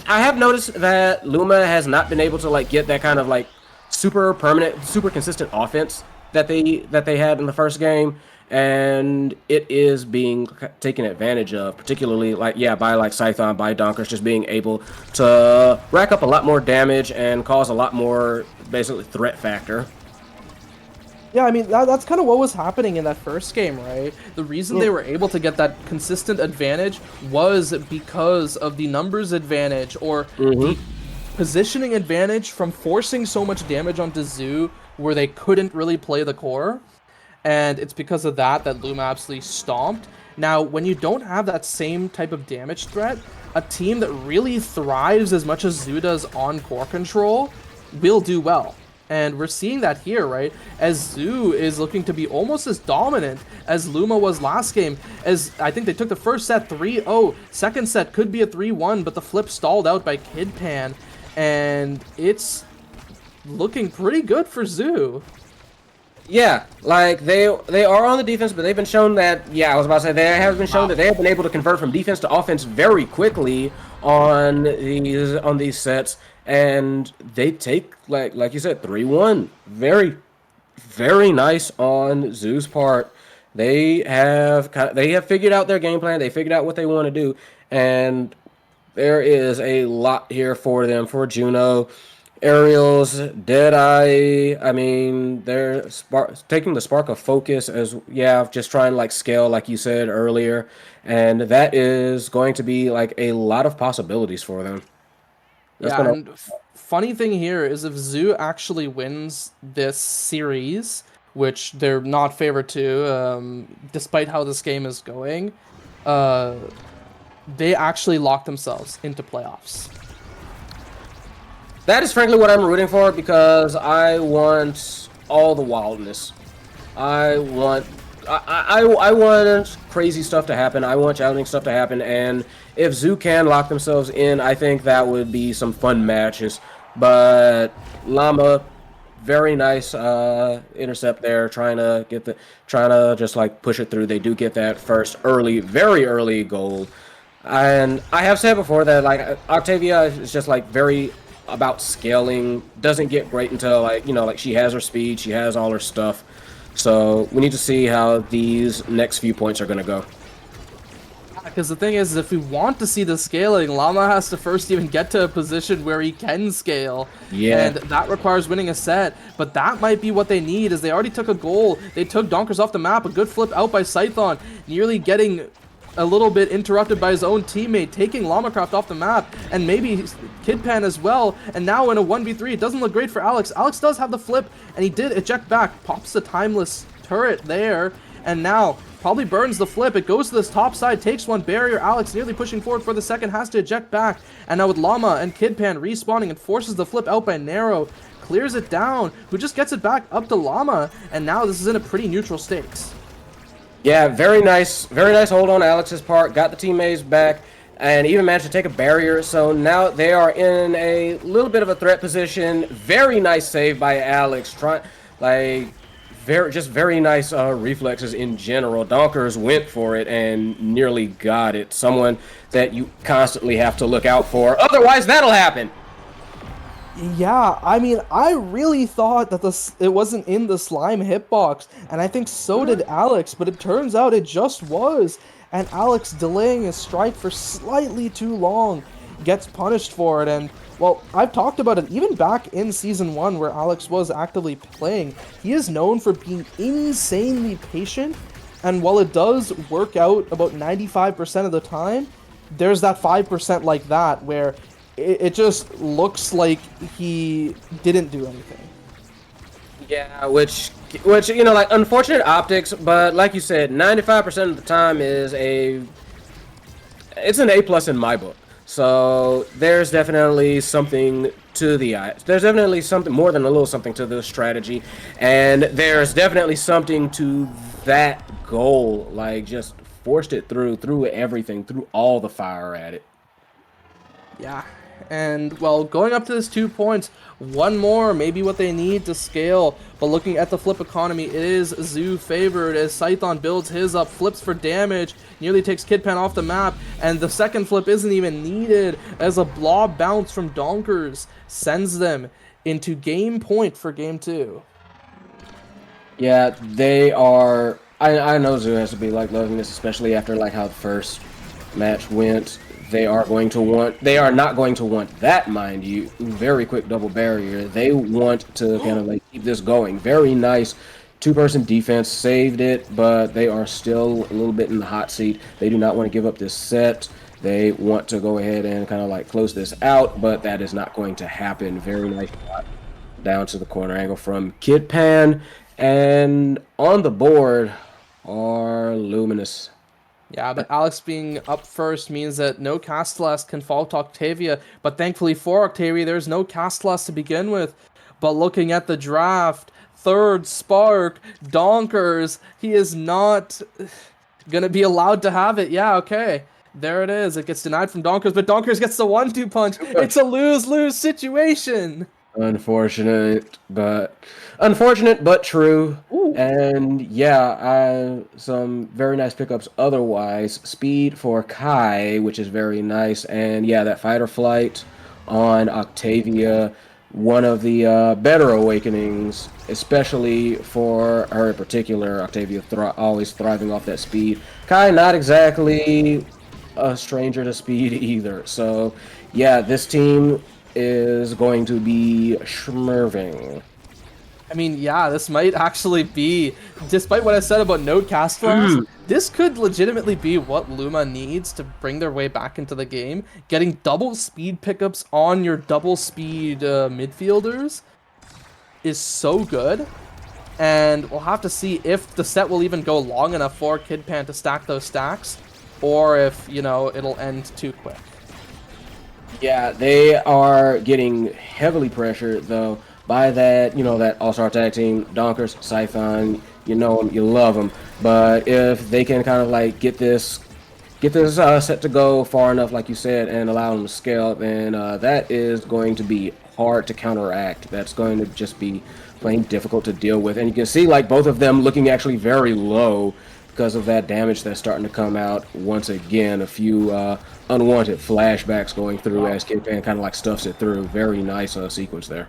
I have noticed that Luma has not been able to like get that kind of like super permanent, super consistent offense that they had in the first game, and it is being taken advantage of, particularly like by like Scython, by Donkers, just being able to rack up a lot more damage and cause a lot more basically threat factor. Yeah, I mean, that's kind of what was happening in that first game, right? The reason they were able to get that consistent advantage was because of the numbers advantage or the positioning advantage from forcing so much damage onto Zoo where they couldn't really play the core. And it's because of that that Luma absolutely stomped. Now, when you don't have that same type of damage threat, a team that really thrives as much as Zoo does on core control will do well. And we're seeing that here, right? As Zoo is looking to be almost as dominant as Luma was last game. As I think they took the first set 3-0. Second set could be a 3-1, but the flip stalled out by Kidpan. And it's looking pretty good for Zoo. Yeah, like they are on the defense, but they've been shown that, I was about to say, they have been shown that they have been able to convert from defense to offense very quickly on these sets, and they take like you said 3-1. Very, very nice on Zoo's part. They have figured out their game plan. They figured out what they want to do, and there is a lot here for them, for Juno. Aerials, Deadeye, I mean, they're taking the spark of focus as, just trying to like scale like you said earlier, and that is going to be like a lot of possibilities for them. And funny thing here is if Zoo actually wins this series, which they're not favored to, despite how this game is going, they actually lock themselves into playoffs. That is frankly what I'm rooting for, because I want all the wildness. I want crazy stuff to happen. I want challenging stuff to happen, and if Zoo can lock themselves in, I think that would be some fun matches. But Llama, very nice intercept there, trying to just like push it through. They do get that first very early goal. And I have said before that like Octavia is just like very about scaling, doesn't get great until like she has her speed, she has all her stuff. So we need to see how these next few points are going to go. Because the thing is, if we want to see the scaling, Llama has to first even get to a position where he can scale. Yeah. And that requires winning a set. But that might be what they need, as they already took a goal. They took Donkers off the map. A good flip out by Scython, nearly getting a little bit interrupted by his own teammate, taking Lamacraft off the map, and maybe Kidpan as well. And now in a 1v3, it doesn't look great for Alex. Alex does have the flip, and he did eject back, pops the timeless turret there, and now probably burns the flip. It goes to this top side, takes one barrier. Alex nearly pushing forward for the second, has to eject back. And now with Llama and Kidpan respawning and forces the flip out by Narrow, clears it down, who just gets it back up to Llama, and now this is in a pretty neutral stakes. Yeah, very nice hold on Alex's part. Got the teammates back, and even managed to take a barrier. So now they are in a little bit of a threat position. Very nice save by Alex. Very nice reflexes in general. Donkers went for it and nearly got it. Someone that you constantly have to look out for. Otherwise, that'll happen. Yeah, I mean, I really thought that it wasn't in the slime hitbox, and I think so did Alex, but it turns out it just was. And Alex, delaying his strike for slightly too long, gets punished for it. And, well, I've talked about it even back in Season 1 where Alex was actively playing. He is known for being insanely patient, and while it does work out about 95% of the time, there's that 5% like that where it just looks like he didn't do anything. Yeah, which like unfortunate optics, but like you said, 95% of the time it's an A+ in my book. So there's definitely something to the eye. There's definitely something more than a little something to the strategy, and there's definitely something to that goal. Like just forced it through everything, through all the fire at it. Yeah. And, well, going up to this 2 points, one more, maybe what they need to scale. But looking at the flip economy, it is Zoo favored as Scython builds his up, flips for damage, nearly takes Kidpan off the map, and the second flip isn't even needed as a blob bounce from Donkers sends them into game point for game 2. Yeah, they are I know Zoo has to be like loving this, especially after like how the first match went. They are going to want. They are not going to want that, mind you. Very quick double barrier. They want to kind of like keep this going. Very nice two-person defense saved it, but they are still a little bit in the hot seat. They do not want to give up this set. They want to go ahead and kind of like close this out, but that is not going to happen. Very nice shot down to the corner angle from Kid Pan, and on the board are Luminous. Yeah, but Alex being up first means that no Castellas can fall to Octavia, but thankfully for Octavia, there's no Castellas to begin with. But looking at the draft, third Spark, Donkers, he is not gonna be allowed to have it. Yeah, okay. There it is. It gets denied from Donkers, but Donkers gets the 1-2 punch. It's a lose-lose situation. Unfortunate but true. Ooh. And yeah, some very nice pickups otherwise. Speed for Kai, which is very nice. And yeah, that fight or flight on Octavia, one of the better awakenings, especially for her in particular. Octavia always thriving off that speed. Kai, not exactly a stranger to speed either. So yeah, this team is going to be schmerving. I mean, yeah, this might actually be, despite what I said about no Castellans, this could legitimately be what Luma needs to bring their way back into the game. Getting double speed pickups on your double speed midfielders is so good. And we'll have to see if the set will even go long enough for Kid Pan to stack those stacks, or if, you know, it'll end too quick. Yeah, they are getting heavily pressured, though, by that, that all-star tag team, Donkers, Scython, you know them, you love them. But if they can kind of like get this set to go far enough, like you said, and allow them to scale, then that is going to be hard to counteract. That's going to just be plain difficult to deal with. And you can see like both of them looking actually very low because of that damage that's starting to come out once again. A few unwanted flashbacks going through as Kid Pan kind of like stuffs it through. Very nice sequence there.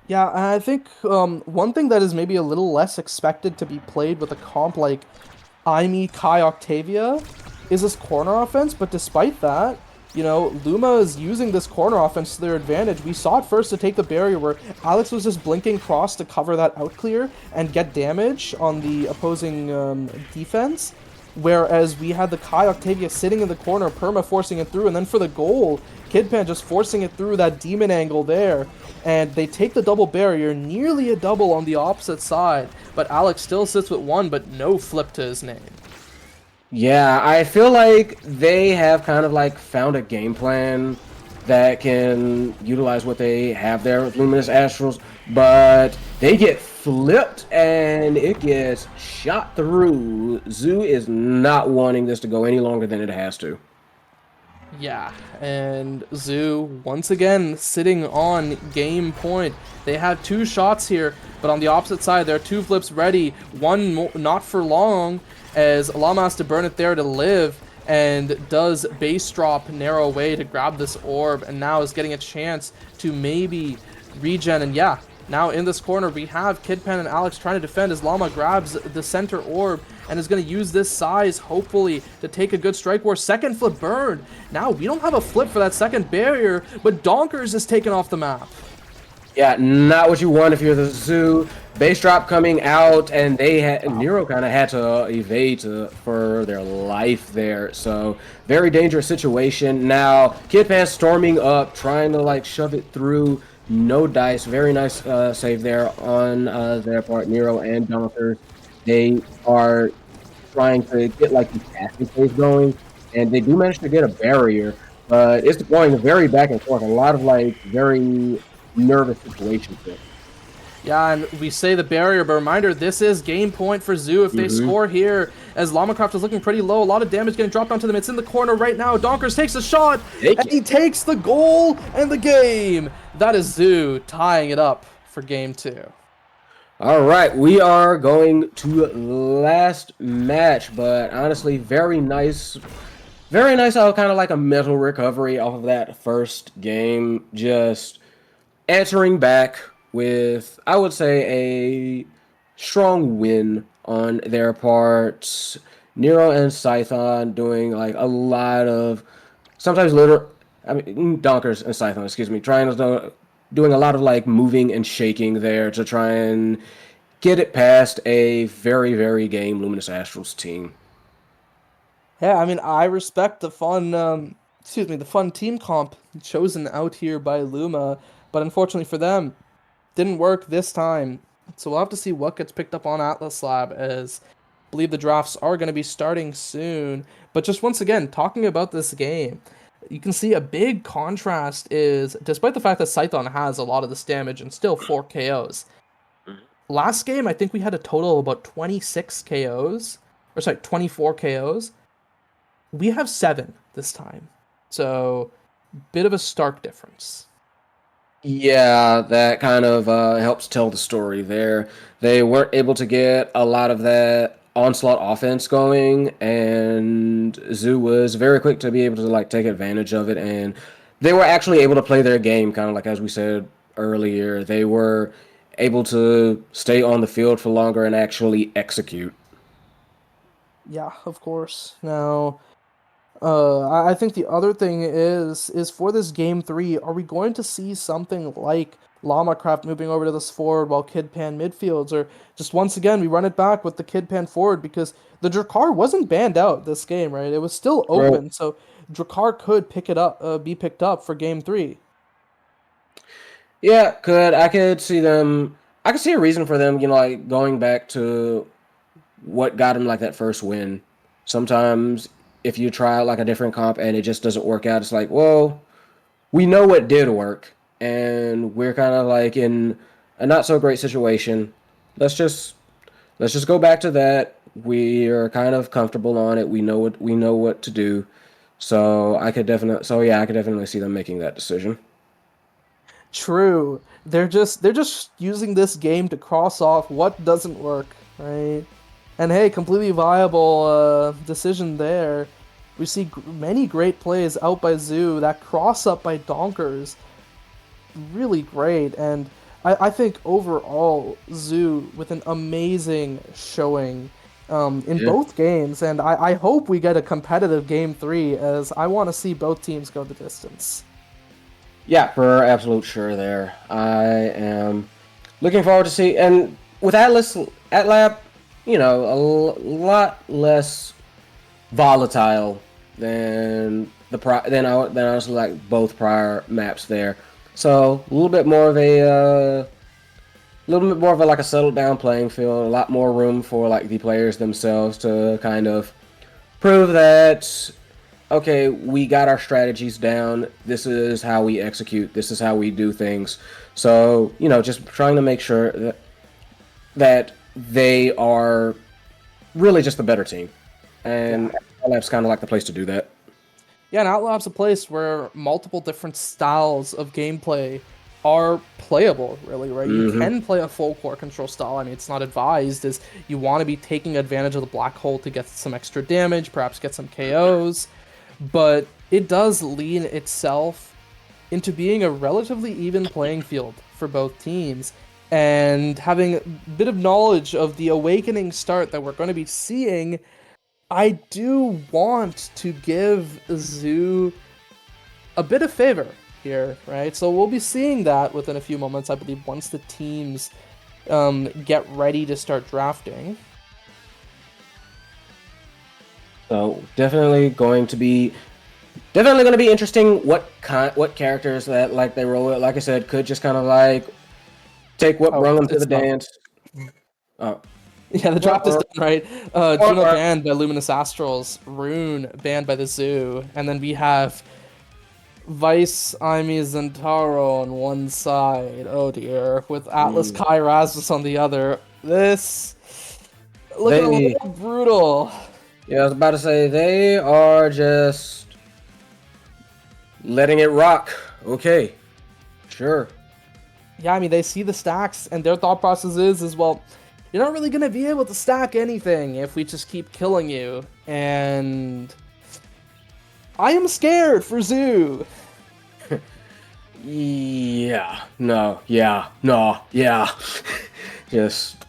Yeah, and I think one thing that is maybe a little less expected to be played with a comp like Aimee, Kai, Octavia is this corner offense, but despite that, you know, Luma is using this corner offense to their advantage. We saw it first to take the barrier where Alex was just blinking cross to cover that out clear and get damage on the opposing defense. Whereas we had the Kai Octavia sitting in the corner, perma forcing it through, and then for the goal, Kidpan just forcing it through that demon angle there. And they take the double barrier, nearly a double on the opposite side, but Alex still sits with one, but no flip to his name. Yeah, I feel like they have kind of like found a game plan that can utilize what they have there with Luminous Astrals, but they get flipped and it gets shot through. Zoo is not wanting this to go any longer than it has to. Yeah, and Zoo, once again, sitting on game point. They have two shots here, but on the opposite side, there are two flips ready. One not for long, as Llama has to burn it there to live, and does base drop narrow away to grab this orb, and now is getting a chance to maybe regen. And yeah, now in this corner, we have Kidpan and Alex trying to defend as Llama grabs the center orb and is going to use this size, hopefully, to take a good strike war. Second flip burned. Now, we don't have a flip for that second barrier, but Donkers is taken off the map. Yeah, not what you want if you're the Zoo. Base drop coming out, and they had Nero kind of had to evade for their life there. So very dangerous situation. Now Kidpan storming up, trying to like shove it through. No dice. Very nice save there on their part. Nero and Donkers. They are trying to get like the casting phase going, and they do manage to get a barrier, but it's going very back and forth. A lot of like very nervous situations there. Yeah, and we say the barrier, but reminder, this is game point for Zoo if they score here, as Lamacraft is looking pretty low. A lot of damage getting dropped onto them. It's in the corner right now. Donkers takes a shot, and he takes the goal and the game. That is Zoo tying it up for game 2. All right, we are going to last match, but honestly, very nice. Very nice how kind of like a mental recovery off of that first game. Just answering back with, I would say, a strong win on their parts. Nero and Scython doing like a lot of sometimes Donkers and Scython, excuse me, doing a lot of like moving and shaking there to try and get it past a very, very game Luminous Astrals team. Yeah, I mean, I respect the fun, the fun team comp chosen out here by Luma, but unfortunately for them, didn't work this time. So we'll have to see what gets picked up on Atlas Lab, as I believe the drafts are going to be starting soon. But just once again, talking about this game, you can see a big contrast is, despite the fact that Scython has a lot of this damage and still 4 KOs, last game I think we had a total of about 26 KOs, or sorry, 24 KOs. We have 7 this time. So, bit of a stark difference. Yeah, that kind of helps tell the story there. They weren't able to get a lot of that onslaught offense going, and Zoo was very quick to be able to like take advantage of it, and they were actually able to play their game, kind of like as we said earlier. They were able to stay on the field for longer and actually execute. Yeah, of course. Now, I think the other thing is for this game 3, are we going to see something like Llama moving over to this forward while Kidpan midfields, or just once again we run it back with the Kidpan forward, because the Drakkar wasn't banned out this game, right? It was still Right. open, so Drakkar could be picked up for game 3. Yeah, I could see them. I could see a reason for them, like going back to what got him like that first win. Sometimes if you try like a different comp and it just doesn't work out, it's like, well, we know what did work, and we're kind of like in a not so great situation. Let's just go back to that. We are kind of comfortable on it. We know what to do. So yeah, I could definitely see them making that decision. True. They're just using this game to cross off what doesn't work, right? And hey, completely viable decision there. We see many great plays out by Zoo. That cross up by Donkers, really great. And I think overall, Zoo with an amazing showing in Yeah. both games. And I hope we get a competitive game 3, as I want to see both teams go the distance. Yeah, for absolute sure there. I am looking forward to see, and with Atlab, lot less volatile than than honestly like both prior maps there. So a little bit more of a like a settled down playing field, a lot more room for like the players themselves to kind of prove that okay, we got our strategies down. This is how we execute. This is how we do things. So, just trying to make sure that they are really just the better team. And Lab's kind of like the place to do that. Yeah, and Outlab's a place where multiple different styles of gameplay are playable, really, right? You Hmm. can play a full core control style. I mean, it's not advised, as you want to be taking advantage of the black hole to get some extra damage, perhaps get some KOs, but it does lean itself into being a relatively even playing field for both teams. And having a bit of knowledge of the awakening start that we're going to be seeing, I do want to give Zoo a bit of favor here, right? So we'll be seeing that within a few moments, I believe, once the teams get ready to start drafting. So definitely going to be interesting what characters that like they roll with. Like I said, could just kind of like take what Oh, brung them to the it's not. dance. Oh, Yeah, the draft is or, done, right? Juno or banned by Luminous Astrals, Rune banned by the Zoo, and then we have Vice, Aimi, Zentaro on one side. Oh dear, with Atlas mm, Kai Rasmus on the other. This looking a they little brutal. Yeah, I was about to say they are just letting it rock. Okay, sure. Yeah, I mean, they see the stacks, and their thought process is, well, you're not really gonna be able to stack anything if we just keep killing you. And I am scared for Zoo. Yeah, no, yeah, no, yeah. Just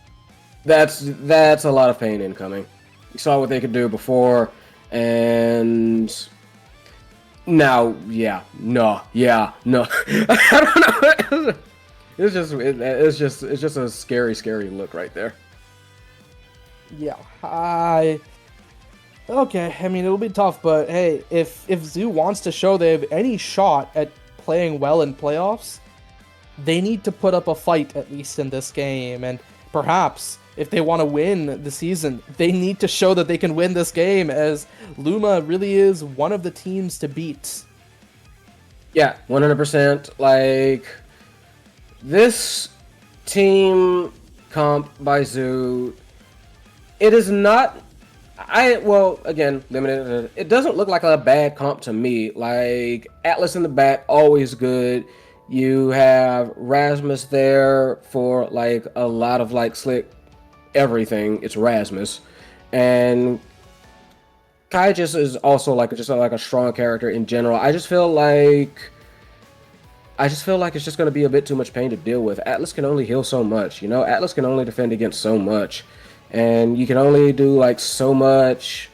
That's a lot of pain incoming. You saw what they could do before, and now, yeah, no. I don't know. It's just a scary look right there. Yeah, okay, I mean, it'll be tough, but hey, if Zoo wants to show they have any shot at playing well in playoffs, they need to put up a fight at least in this game, and perhaps if they want to win the season, they need to show that they can win this game, as Luma really is one of the teams to beat. Yeah, 100%. Like, this team comp by Zoo, it is not. Well, again, limited. It doesn't look like a bad comp to me. Like, Atlas in the back, always good. You have Rasmus there for like a lot of like slick everything. It's Rasmus, and Kai just is also like just like a strong character in general. I just feel like it's just going to be a bit too much pain to deal with. Atlas can only heal so much, you know? Atlas can only defend against so much. And you can only do like so much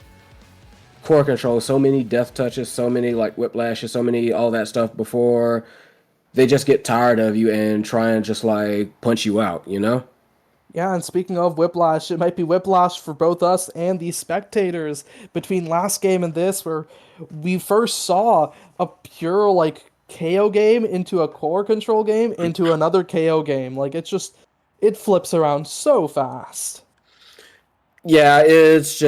core control, so many death touches, so many like whiplashes, so many all that stuff before they just get tired of you and try and just like punch you out, you know? Yeah, and speaking of whiplash, it might be whiplash for both us and the spectators between last game and this, where we first saw a pure like KO game into a core control game into another KO game. Like it flips around so fast. Yeah, it's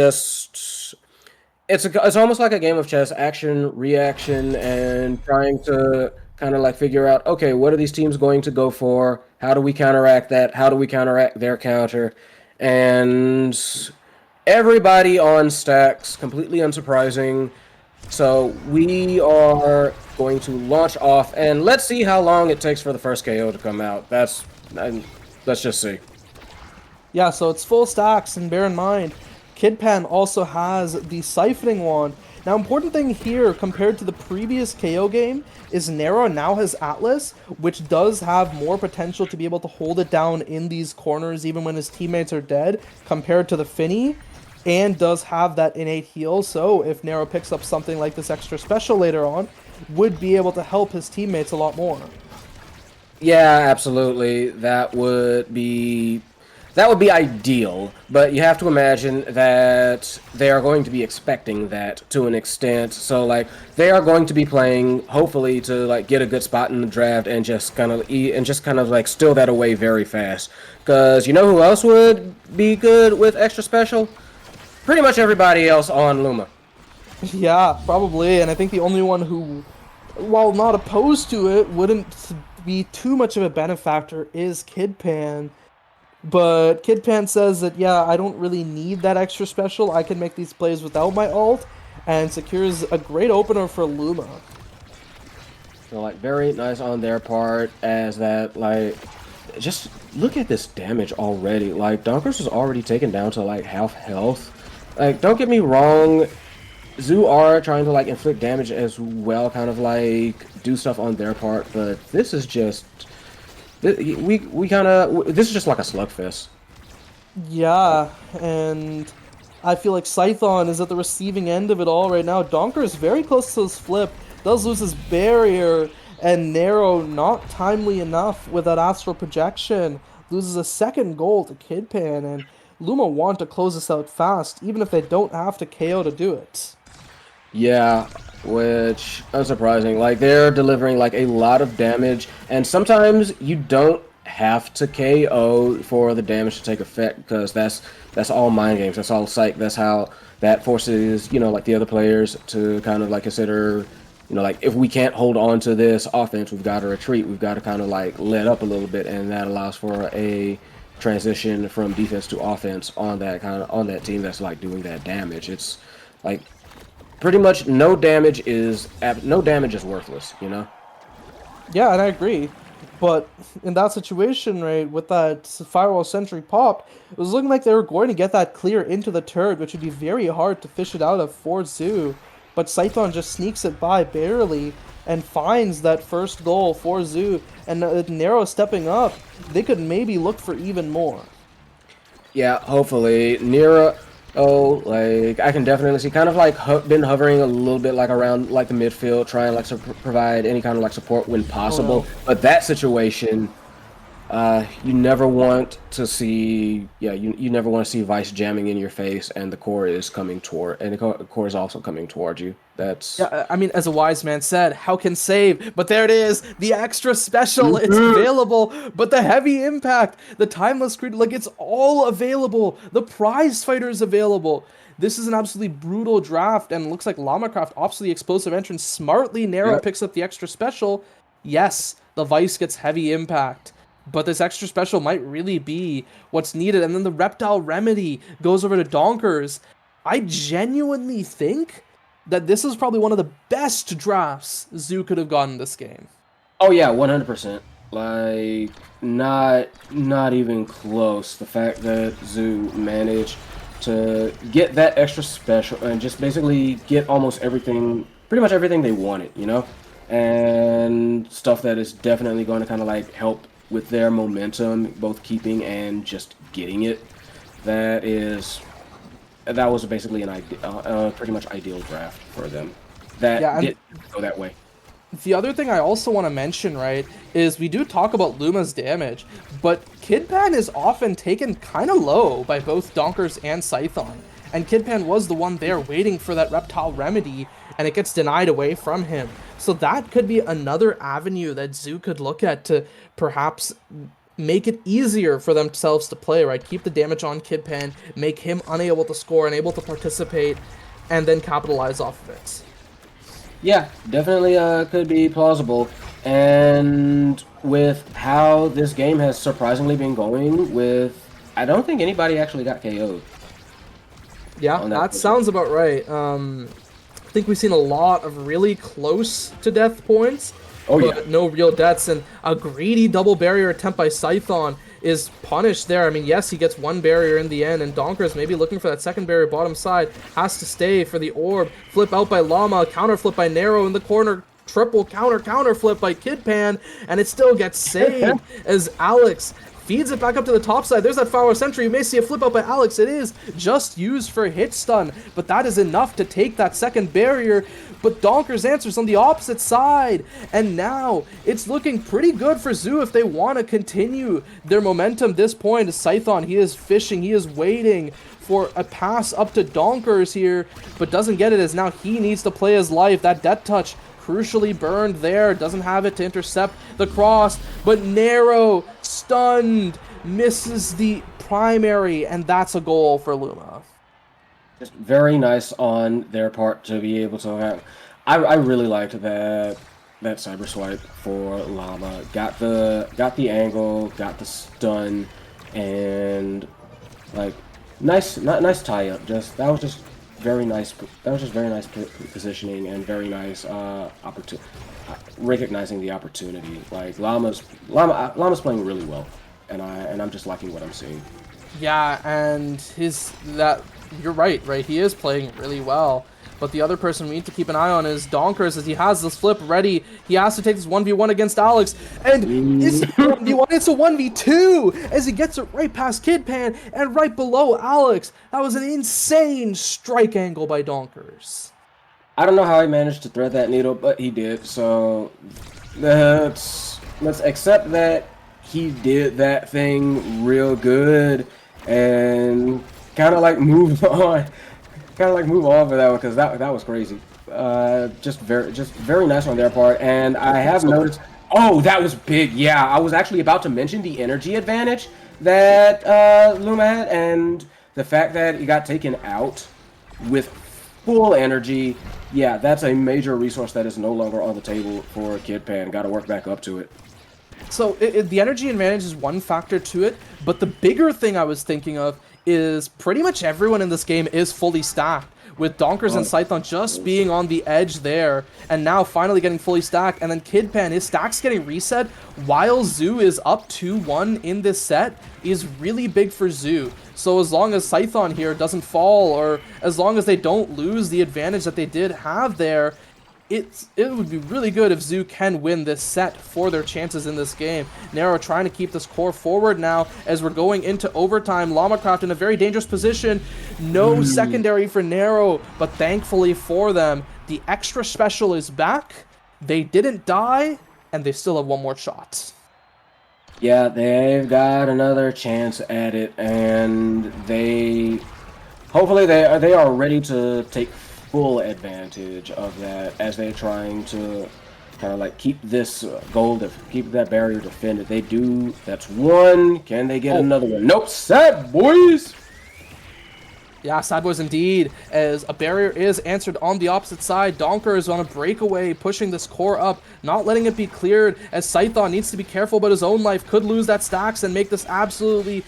almost like a game of chess, action, reaction, and trying to kind of like figure out, okay, what are these teams going to go for? How do we counteract that? How do we counteract their counter? And everybody on stacks, completely unsurprising. So we are going to launch off, and let's see how long it takes for the first KO to come out. Let's just see. Yeah, so it's full stacks, and bear in mind, Kidpan also has the siphoning wand. Now, important thing here, compared to the previous KO game, is Nero now has Atlas, which does have more potential to be able to hold it down in these corners even when his teammates are dead, compared to the Finny, and does have that innate heal, so if Nero picks up something like this extra special later on, would be able to help his teammates a lot more. Yeah, absolutely. That would be ideal, but you have to imagine that they are going to be expecting that to an extent. So like they are going to be playing hopefully to like get a good spot in the draft and just kind of like steal that away very fast. Cuz you know who else would be good with extra special? Pretty much everybody else on Luma. Yeah, probably, and I think the only one who, while not opposed to it, wouldn't be too much of a benefactor is Kidpan. But Kidpan says that, yeah, I don't really need that extra special. I can make these plays without my ult, and secures a great opener for Luma. So like very nice on their part as that like just look at this damage already. Like Donkers is already taken down to like half health. Like don't get me wrong, Zoo are trying to like inflict damage as well, kind of like do stuff on their part, but this is just we kind of this is just like a slugfest. Yeah, and I feel like Scython is at the receiving end of it all right now. Donker is very close to his flip, does lose his barrier, and Nero not timely enough with that astral projection. Loses a second goal to Kidpan, and Luma want to close this out fast, even if they don't have to KO to do it. Yeah, which unsurprising. Like they're delivering like a lot of damage, and sometimes you don't have to KO for the damage to take effect because that's all mind games. That's all psych. That's how that forces like the other players to kind of like consider like if we can't hold on to this offense, we've got to retreat. We've got to kind of like let up a little bit, and that allows for a transition from defense to offense on that team that's like doing that damage. It's like pretty much no damage is worthless, you know? Yeah, and I agree. But in that situation, right, with that firewall sentry popped, it was looking like they were going to get that clear into the turret, which would be very hard to fish it out of for Zoo. But Scython just sneaks it by barely and finds that first goal for Zoo. And Nero stepping up, they could maybe look for even more. Yeah, hopefully. Nero, oh, like, I can definitely see kind of like been hovering a little bit like around like the midfield, trying like to provide any kind of like support when Oh possible. no. But that situation, you never want to see, yeah, you never want to see Vice jamming in your face and the core is coming toward, and the core is also coming towards you. That's. Yeah, I mean, as a wise man said, how can save? But there it is, the extra special, it's Mhm. available. But the heavy impact, the timeless creed, like it's all available. The prize fighter is available. This is an absolutely brutal draft, and looks like Lamacraft opts for the explosive entrance. Smartly, Nero Yep. picks up the extra special. Yes, the Vice gets heavy impact. But this extra special might really be what's needed. And then the Reptile Remedy goes over to Donkers. I genuinely think that this is probably one of the best drafts Zoo could have gotten this game. Oh yeah, 100%. Like not even close. The fact that Zoo managed to get that extra special and just basically get almost everything, pretty much everything they wanted, you know? And stuff that is definitely going to kind of like help with their momentum, both keeping and just getting it. That is that was basically an pretty much ideal draft for them. That Yeah, and did go that way. the other thing I also want to mention, right, is we do talk about Luma's damage, but Kidpan is often taken kind of low by both Donkers and Scython. And Kidpan was the one there waiting for that Reptile Remedy, and it gets denied away from him. So that could be another avenue that Zoo could look at to perhaps make it easier for themselves to play, right? Keep the damage on Kidpan, make him unable to score, unable to participate, and then capitalize off of it. Yeah, definitely could be plausible. And with how this game has surprisingly been going with, I don't think anybody actually got KO'd Yeah, on that that position. sounds about right. I think we've seen a lot of really close to death points, Oh yeah. but no real deaths. And a greedy double barrier attempt by Scython is punished there. I mean, yes, he gets one barrier in the end, and Donkers maybe looking for that second barrier bottom side, has to stay for the orb. Flip out by Llama, counter flip by Narrow in the corner. Triple counter flip by Kidpan, and it still gets saved as Alex feeds it back up to the top side. There's that Flower Sentry. You may see a flip out by Alex. It is just used for hit stun, but that is enough to take that second barrier. But Donkers answers on the opposite side, and now it's looking pretty good for Zoo if they want to continue their momentum. This point, Scython, he is fishing, he is waiting for a pass up to Donkers here, but doesn't get it as now he needs to play his life. That Death Touch crucially burned there, doesn't have it to intercept the cross, but Narrow, stunned, misses the primary, and that's a goal for Luma. Just very nice on their part to be able to have. I really liked that cyber swipe for Llama. Got the angle, got the stun, and like nice tie up. That was just very nice. That was just very nice positioning and very nice recognizing the opportunity. Like Llama's playing really well, and I'm just liking what I'm seeing. Yeah, and you're right, He is playing really well. But the other person we need to keep an eye on is Donkers, as he has this flip ready. He has to take this 1v1 against Alex. And it's not a 1v1, it's a 1v2! As he gets it right past Kidpan and right below Alex. That was an insane strike angle by Donkers. I don't know how he managed to thread that needle, but he did. So let's accept that he did that thing real good and kind of like move on. Kind of like move on for that one because that was crazy. Just very nice on their part. And I have noticed. Oh, that was big. Yeah, I was actually about to mention the energy advantage that Luma had, and the fact that he got taken out with full energy. Yeah, that's a major resource that is no longer on the table for Kidpan. Got to work back up to it. So the energy advantage is one factor to it, but the bigger thing I was thinking of is pretty much everyone in this game is fully stacked, with Donkers and Scython just being on the edge there, and now finally getting fully stacked, and then Kidpan, his stack's getting reset, while Zoo is up 2-1 in this set, is really big for Zoo. So as long as Scython here doesn't fall, or as long as they don't lose the advantage that they did have there, it would be really good if Zoo can win this set for their chances in this game. Nero trying to keep this core forward now as we're going into overtime. Llama in a very dangerous position. No secondary for Nero, but thankfully for them, the extra special is back. They didn't die, and they still have one more shot. Yeah, they've got another chance at it, and hopefully they are ready to take full advantage of that as they're trying to kind of like keep this keep that barrier defended. They do. That's one. Can they get another one? Nope. Sad boys. Yeah, sad boys indeed, as a barrier is answered on the opposite side. Donker is on a breakaway, pushing this core up, not letting it be cleared, as Scython needs to be careful about his own life, could lose that stacks and make this absolutely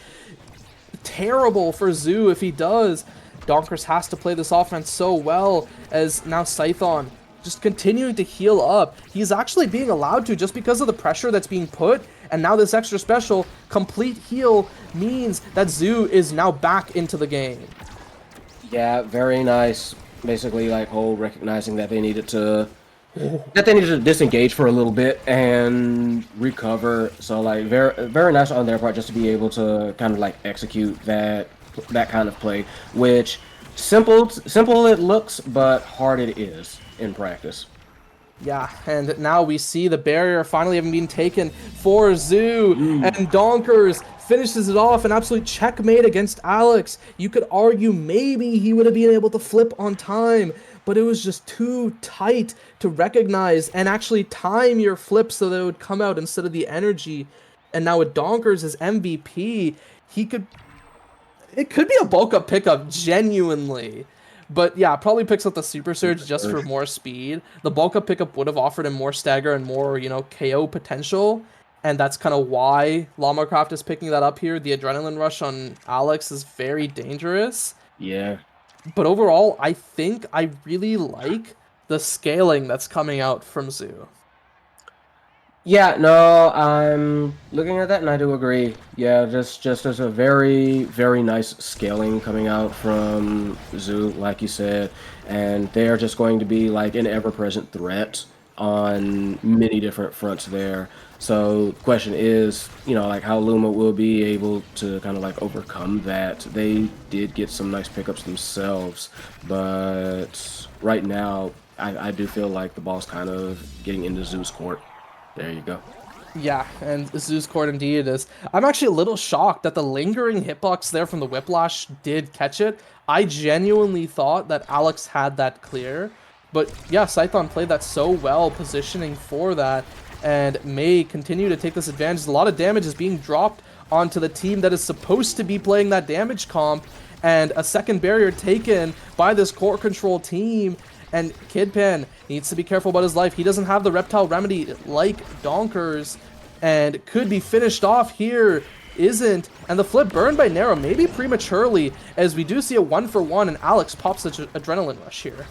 terrible for Zoo if he does. Donkers has to play this offense so well, as now Scython just continuing to heal up. He's actually being allowed to just because of the pressure that's being put, and now this extra special complete heal means that Zoo is now back into the game. Yeah, very nice. Basically, like recognizing that they needed to disengage for a little bit and recover. So like very nice on their part just to be able to kind of like execute that kind of play, which simple it looks, but hard it is in practice. Yeah, and now we see the barrier finally having been taken for Zoo, and Donkers finishes it off, an absolute checkmate against Alex. You could argue maybe he would have been able to flip on time, but it was just too tight to recognize and actually time your flip so that it would come out instead of the energy. And now with Donkers as MVP, it could be a bulk up pickup, genuinely. But yeah, probably picks up the Super Surge just for more speed. The bulk up pickup would have offered him more stagger and more, KO potential. And that's kind of why Llama is picking that up here. The adrenaline rush on Alex is very dangerous. Yeah. But overall, I think I really like the scaling that's coming out from Zoo. Yeah, no, I'm looking at that and I do agree. Yeah, just as a very, very nice scaling coming out from Zoo, like you said. And they are just going to be like an ever-present threat on many different fronts there. So the question is, like how Luma will be able to kind of like overcome that. They did get some nice pickups themselves, but right now I do feel like the ball's kind of getting into Zoo's court. There you go. Yeah, and Zoo's court indeed it is. I'm actually a little shocked that the lingering hitbox there from the Whiplash did catch it. I genuinely thought that Alex had that clear. But yeah, Scython played that so well, positioning for that, and may continue to take this advantage. A lot of damage is being dropped onto the team that is supposed to be playing that damage comp, and a second barrier taken by this core control team. And Kidpan needs to be careful about his life. He doesn't have the reptile remedy like Donkers, and could be finished off here. Isn't, and the flip burned by Nero, maybe prematurely, as we do see a 1-for-1, and Alex pops the adrenaline rush here.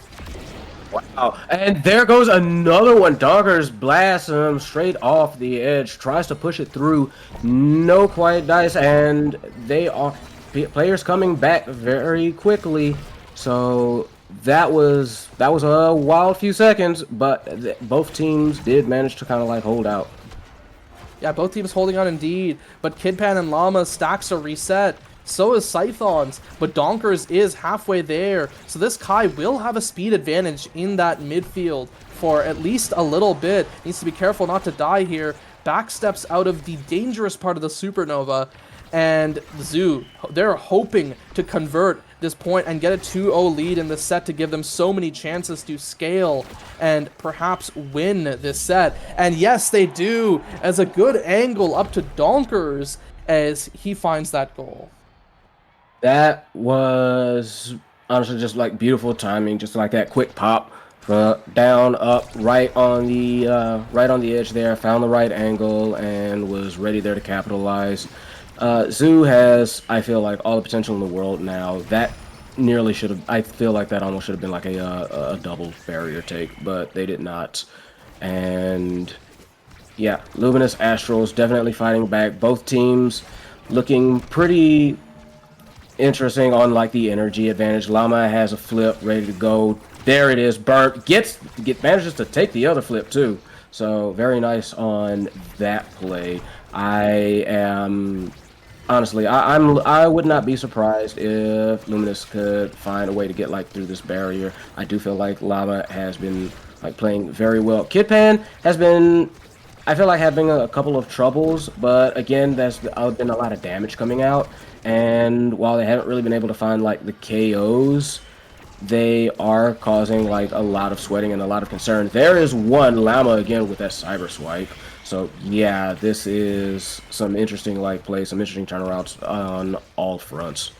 Wow, and there goes another one. Donkers blasts him straight off the edge, tries to push it through. No quite dice, and they are players coming back very quickly. So that was a wild few seconds, but both teams did manage to kind of like hold out. Yeah, both teams holding on indeed, but Kidpan and Llama's stacks are reset. So is Scython's, but Donkers is halfway there. So this Kai will have a speed advantage in that midfield for at least a little bit. Needs to be careful not to die here. Backsteps out of the dangerous part of the Supernova. And Zoo, they're hoping to convert this point and get a 2-0 lead in the set to give them so many chances to scale and perhaps win this set. And yes, they do, as a good angle up to Donkers as he finds that goal. That was honestly just like beautiful timing, just like that quick pop, down, up, right on the edge there, found the right angle and was ready there to capitalize. Zoo has, I feel like, all the potential in the world now. That nearly should have, I feel like that almost should have been like a double barrier take, but they did not. And yeah, Luminous Astrals definitely fighting back. Both teams looking pretty interesting on like the energy advantage. Llama has a flip ready to go. There it is, burnt. Manages to take the other flip too. So very nice on that play. I am honestly, I would not be surprised if Luminous could find a way to get like through this barrier. I do feel like Llama has been like playing very well. Kidpan has been, I feel like, having a couple of troubles, but again, there's been a lot of damage coming out, and while they haven't really been able to find like the KOs, they are causing like a lot of sweating and a lot of concern. There is one Llama again with that cyber swipe. So yeah, this is some interesting like play, some interesting turnarounds on all fronts.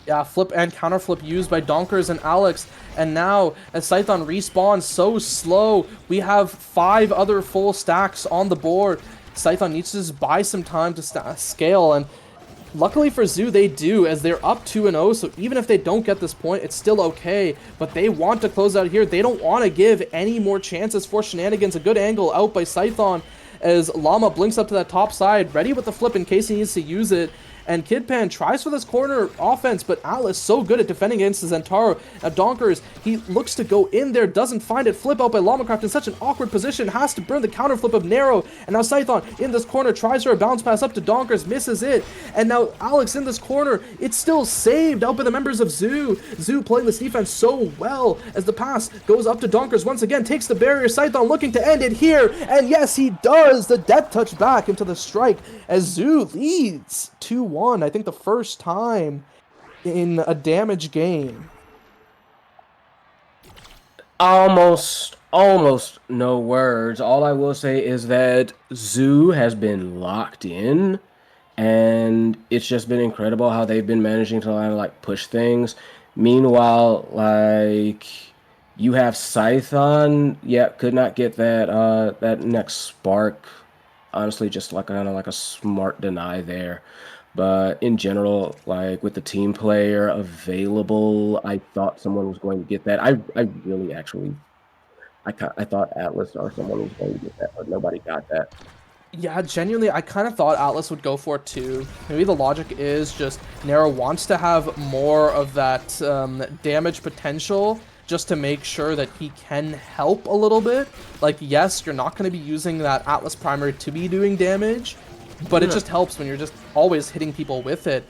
Yeah, flip and counter flip used by Donkers and Alex. And now, as Scython respawns so slow, we have 5 other full stacks on the board. Scython needs to just buy some time to scale, and luckily for Zoo, they do, as they're up 2-0, so even if they don't get this point, it's still okay. But they want to close out here. They don't want to give any more chances for shenanigans. A good angle out by Scython as Llama blinks up to that top side, ready with the flip in case he needs to use it. And Kidpan tries for this corner offense, but Atlas so good at defending against the Zentaro. Donkers, he looks to go in there, doesn't find it. Flip out by Lamacraft in such an awkward position, has to burn the counter flip of Narrow. And now Scython in this corner tries for a bounce pass up to Donkers, misses it. And now Alex in this corner, it's still saved out by the members of Zoo. Zoo playing this defense so well as the pass goes up to Donkers once again, takes the barrier. Scython looking to end it here, and yes, he does. The death touch back into the strike as Zoo leads 2-1. I think the first time in a damage game. Almost no words. All I will say is that Zoo has been locked in, and it's just been incredible how they've been managing to kind of like push things. Meanwhile, like, you have Scython, yeah, could not get that that next spark. Honestly, just like kind of like a smart deny there. But in general, like with the team player available, I thought someone was going to get that. I really actually, I thought Atlas or someone was going to get that, but nobody got that. Yeah, genuinely, I kind of thought Atlas would go for it too. Maybe the logic is just Nero wants to have more of that damage potential just to make sure that he can help a little bit. Like, yes, you're not going to be using that Atlas primary to be doing damage, but it just helps when you're just always hitting people with it.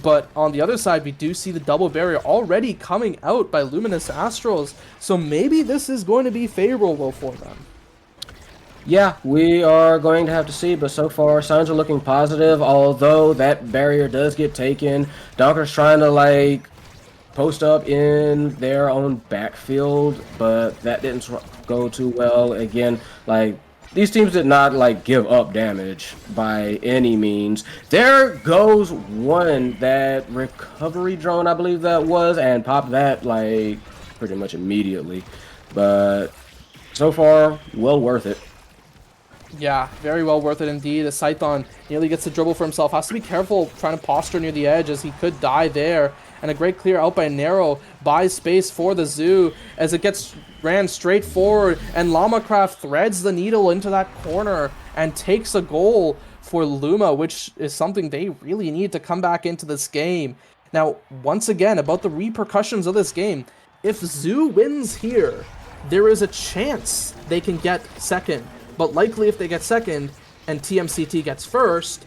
But on the other side, we do see the double barrier already coming out by Luminous Astrals, so maybe this is going to be favorable for them. Yeah, we are going to have to see, but so far signs are looking positive, although that barrier does get taken. Donker's trying to like post up in their own backfield, but that didn't go too well. Again, like, these teams did not like give up damage by any means. There goes one, that recovery drone, I believe that was, and popped that like pretty much immediately. But so far, well worth it. Yeah, very well worth it indeed. As Scython nearly gets the dribble for himself. Has to be careful trying to posture near the edge as he could die there. And a great clear out by Narrow. Buys space for the Zoo as it gets ran straight forward. And Lamacraft threads the needle into that corner and takes a goal for Luma, which is something they really need to come back into this game. Now, once again, about the repercussions of this game. If Zoo wins here, there is a chance they can get second. But likely if they get second and TMCT gets first,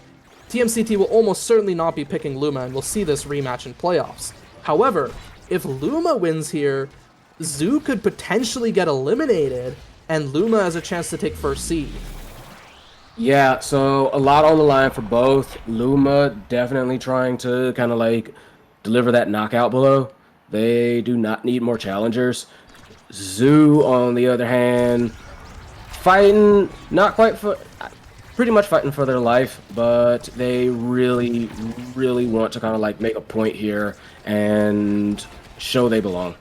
TMCT will almost certainly not be picking Luma, and we'll see this rematch in playoffs. However, if Luma wins here, Zoo could potentially get eliminated, and Luma has a chance to take first seed. Yeah, so a lot on the line for both. Luma definitely trying to kind of like deliver that knockout blow. They do not need more challengers. Zoo, on the other hand, fighting, not quite for, pretty much fighting for their life, but they really, really want to kind of like make a point here and show they belong.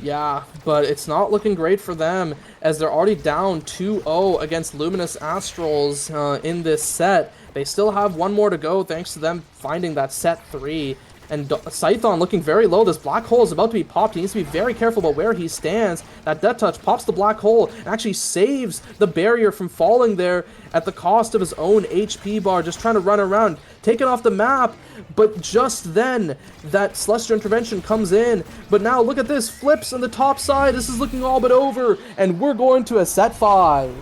Yeah, but it's not looking great for them as they're already down 2-0 against Luminous Astrals in this set. They still have one more to go thanks to them finding that set 3. And Scython looking very low. This black hole is about to be popped. He needs to be very careful about where he stands. That Death Touch pops the black hole and actually saves the barrier from falling there at the cost of his own HP bar. Just trying to run around, taken off the map. But just then, that Celestial Intervention comes in. But now look at this, flips on the top side. This is looking all but over. And we're going to a set 5.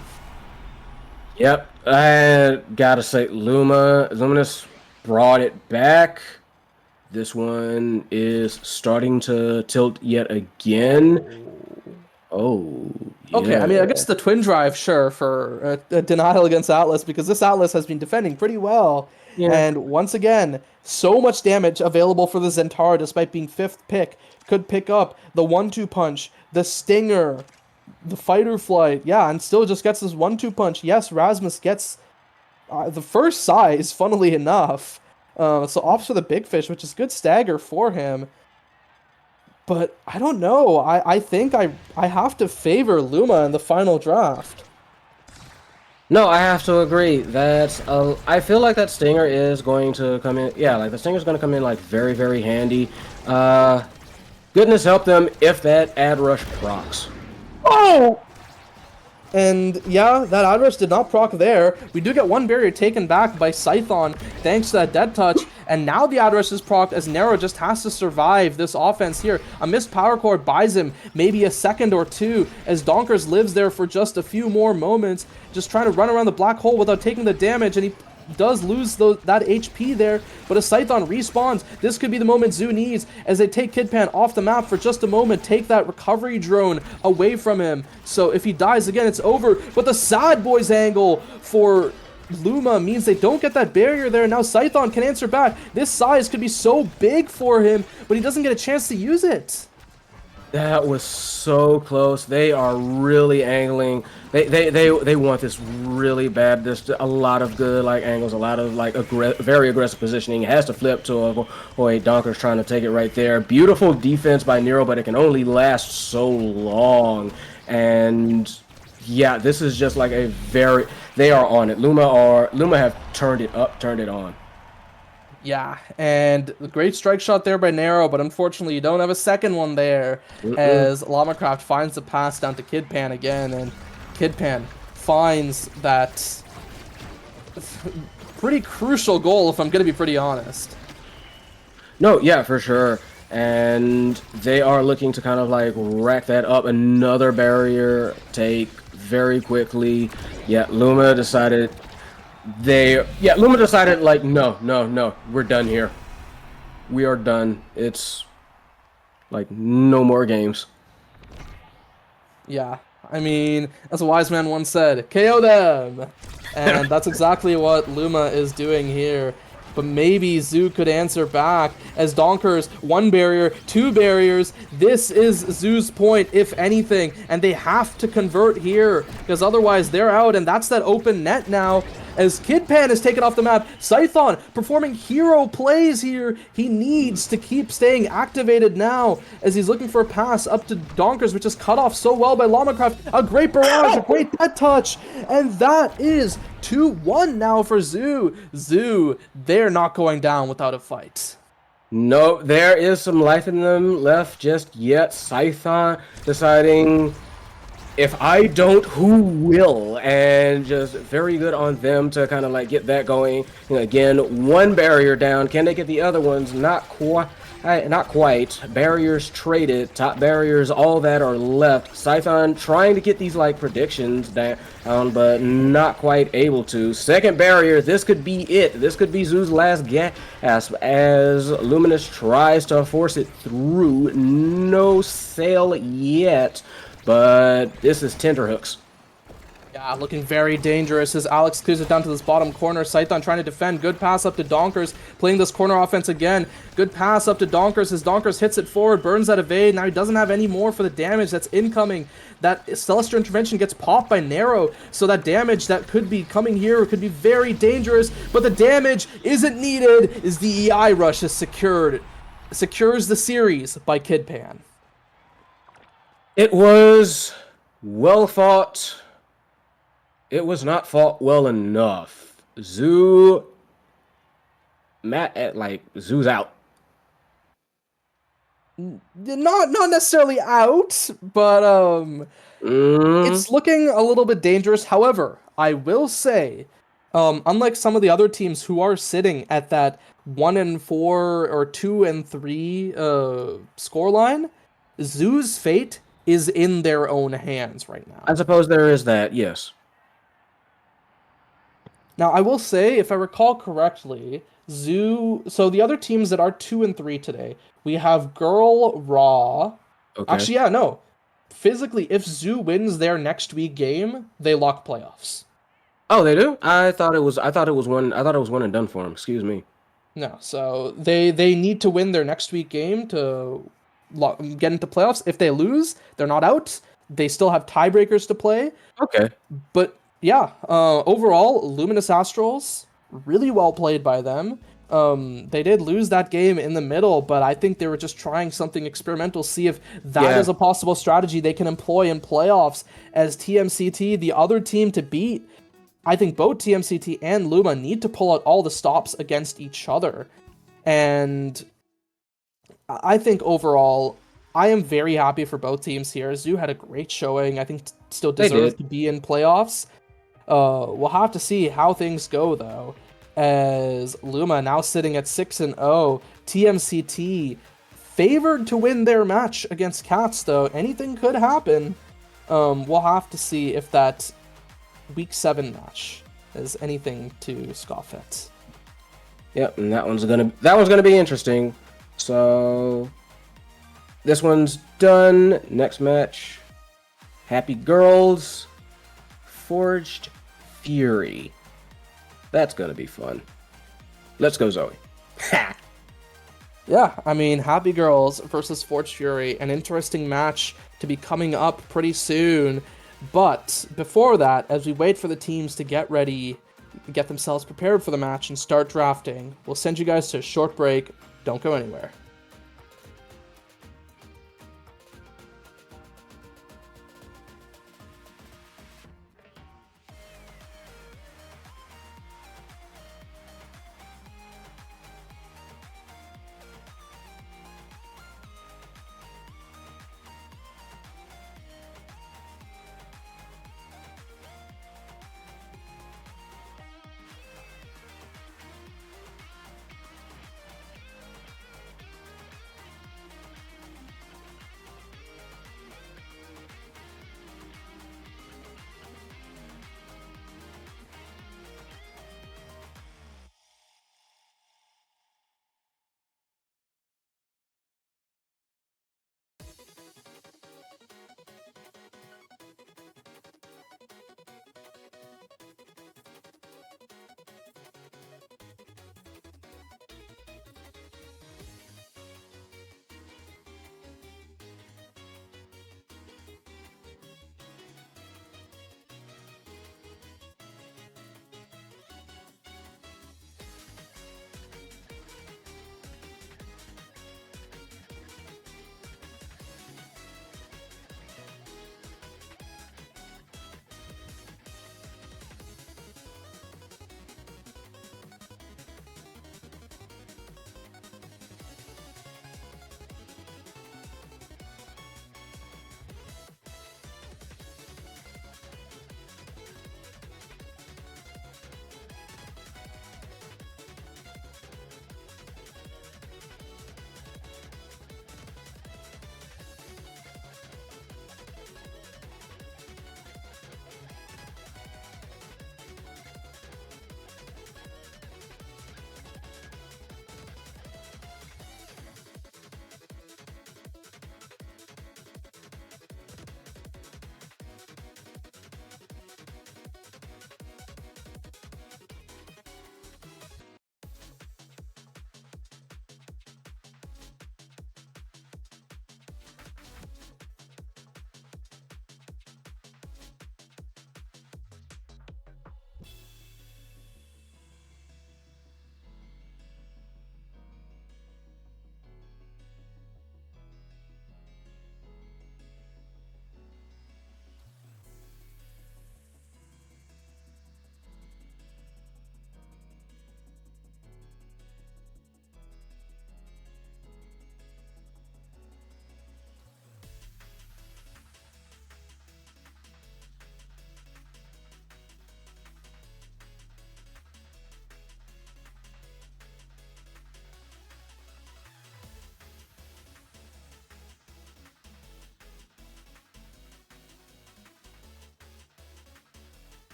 Yep, I gotta say, Luminous brought it back. This one is starting to tilt yet again. Oh, yeah. Okay, I mean, I guess the Twin Drive, sure, for a denial against Atlas, because this Atlas has been defending pretty well. Yeah. And once again, so much damage available for the Zentara, despite being 5th pick. Could pick up the 1-2 punch, the Stinger, the Fighter Flight, yeah, and still just gets this 1-2 punch. Yes, Rasmus gets the first size, funnily enough. So opts for the Big Fish, which is good stagger for him. But I don't know. I think I have to favor Luma in the final draft. No, I have to agree. I feel like that Stinger is going to come in. Yeah, like the Stinger's going to come in like very, very handy. Goodness help them if that ad rush procs. Oh! And yeah, that ad rush did not proc there. We do get one barrier taken back by Scython thanks to that Dead Touch. And now the ad rush is procced as Nero just has to survive this offense here. A missed power chord buys him maybe a second or two as Donkers lives there for just a few more moments. Just trying to run around the black hole without taking the damage. And he does lose that HP there, but as Scython respawns, this could be the moment Zoo needs as they take Kidpan off the map for just a moment, take that recovery drone away from him. So if he dies again, it's over. But the Sad Boys angle for Luma means they don't get that barrier there. Now Scython can answer back. This size could be so big for him, but he doesn't get a chance to use it. That was so close. They are really angling. They want this really bad. There's a lot of good like angles, a lot of like very aggressive positioning. It has to flip to Donker's trying to take it right there. Beautiful defense by Nero, but it can only last so long. And yeah, this is just like a very. They are on it. Luma have turned it up, turned it on. Yeah, and a great strike shot there by Nero, but unfortunately you don't have a second one there as Lamacraft finds the pass down to Kidpan again, and Kidpan finds that pretty crucial goal, if I'm going to be pretty honest. No, yeah, for sure. And they are looking to kind of like rack that up. Another barrier take very quickly. Yeah, Luma decided like, no, we're done here. We are done. It's like no more games. Yeah, I mean, as a wise man once said, KO them! And that's exactly what Luma is doing here. But maybe Zoo could answer back as Donkers, 1 barrier, 2 barriers. This is Zoo's point, if anything, and they have to convert here because otherwise they're out, and that's that open net now. As Kidpan is taken off the map, Scython performing hero plays here. He needs to keep staying activated now as he's looking for a pass up to Donkers, which is cut off so well by Lamacraft. A great barrage, a great Dead Touch, and that is 2-1 now for Zoo. Zoo, they're not going down without a fight. No, there is some life in them left just yet. Scython deciding, if I don't, who will? And just very good on them to kind of like get that going. And again, 1 barrier down. Can they get the other ones? Not quite. Not quite. Barriers traded. Top barriers, all that are left. Scython trying to get these like predictions down, but not quite able to. Second barrier. This could be it. This could be Zoo's last gasp as Luminous tries to force it through. No sail yet. But this is tenterhooks. Yeah, looking very dangerous as Alex clears it down to this bottom corner. Scython trying to defend. Good pass up to Donkers, playing this corner offense again. Good pass up to Donkers as Donkers hits it forward, burns that evade. Now he doesn't have any more for the damage that's incoming. That Celestial Intervention gets popped by Nero, so that damage that could be coming here could be very dangerous. But the damage isn't needed as the EI rush is secured. Secures the series by Kidpan. It was well fought. It was not fought well enough. Zoo's out. Not necessarily out, but Mm, it's looking a little bit dangerous. However, I will say, unlike some of the other teams who are sitting at that 1-4 or 2-3 score line, Zoo's fate is in their own hands right I now. suppose there is that. Yes. Now, I will say, if I recall correctly, Zoo. So the other teams that are 2-3 today, we have Girl Raw. Okay. Actually, yeah, no. Physically, if Zoo wins their next week game, they lock playoffs. Oh, they do. I thought it was. I thought it was one. I thought it was one and done for them. Excuse me. No, so they need to win their next week game to get into playoffs. If they lose, they're not out. They still have tiebreakers to play. Okay. But yeah, overall, Luminous Astrals really well played by them. They did lose that game in the middle, but I think they were just trying something experimental, see if that is Yeah. a possible strategy they can employ in playoffs as TMCT, the other team to beat. I think both TMCT and Luma need to pull out all the stops against each other. And I think overall, I am very happy for both teams here. Zoo had a great showing. I think still They deserved did. to be in playoffs. We'll have to see how things go though, as Luma now sitting at 6-0, TMCT favored to win their match against Cats though. Anything could happen. We'll have to see if that week 7 match is anything to scoff at. Yep. And that one's gonna be interesting. So this one's done. Next match. Happy Girls. Forged Fury. That's gonna be fun. Let's go, Zoe. Ha! Yeah, I mean, Happy Girls versus Forged Fury, an interesting match to be coming up pretty soon. But before that, as we wait for the teams to get ready, get themselves prepared for the match, and start drafting, we'll send you guys to a short break. Don't go anywhere.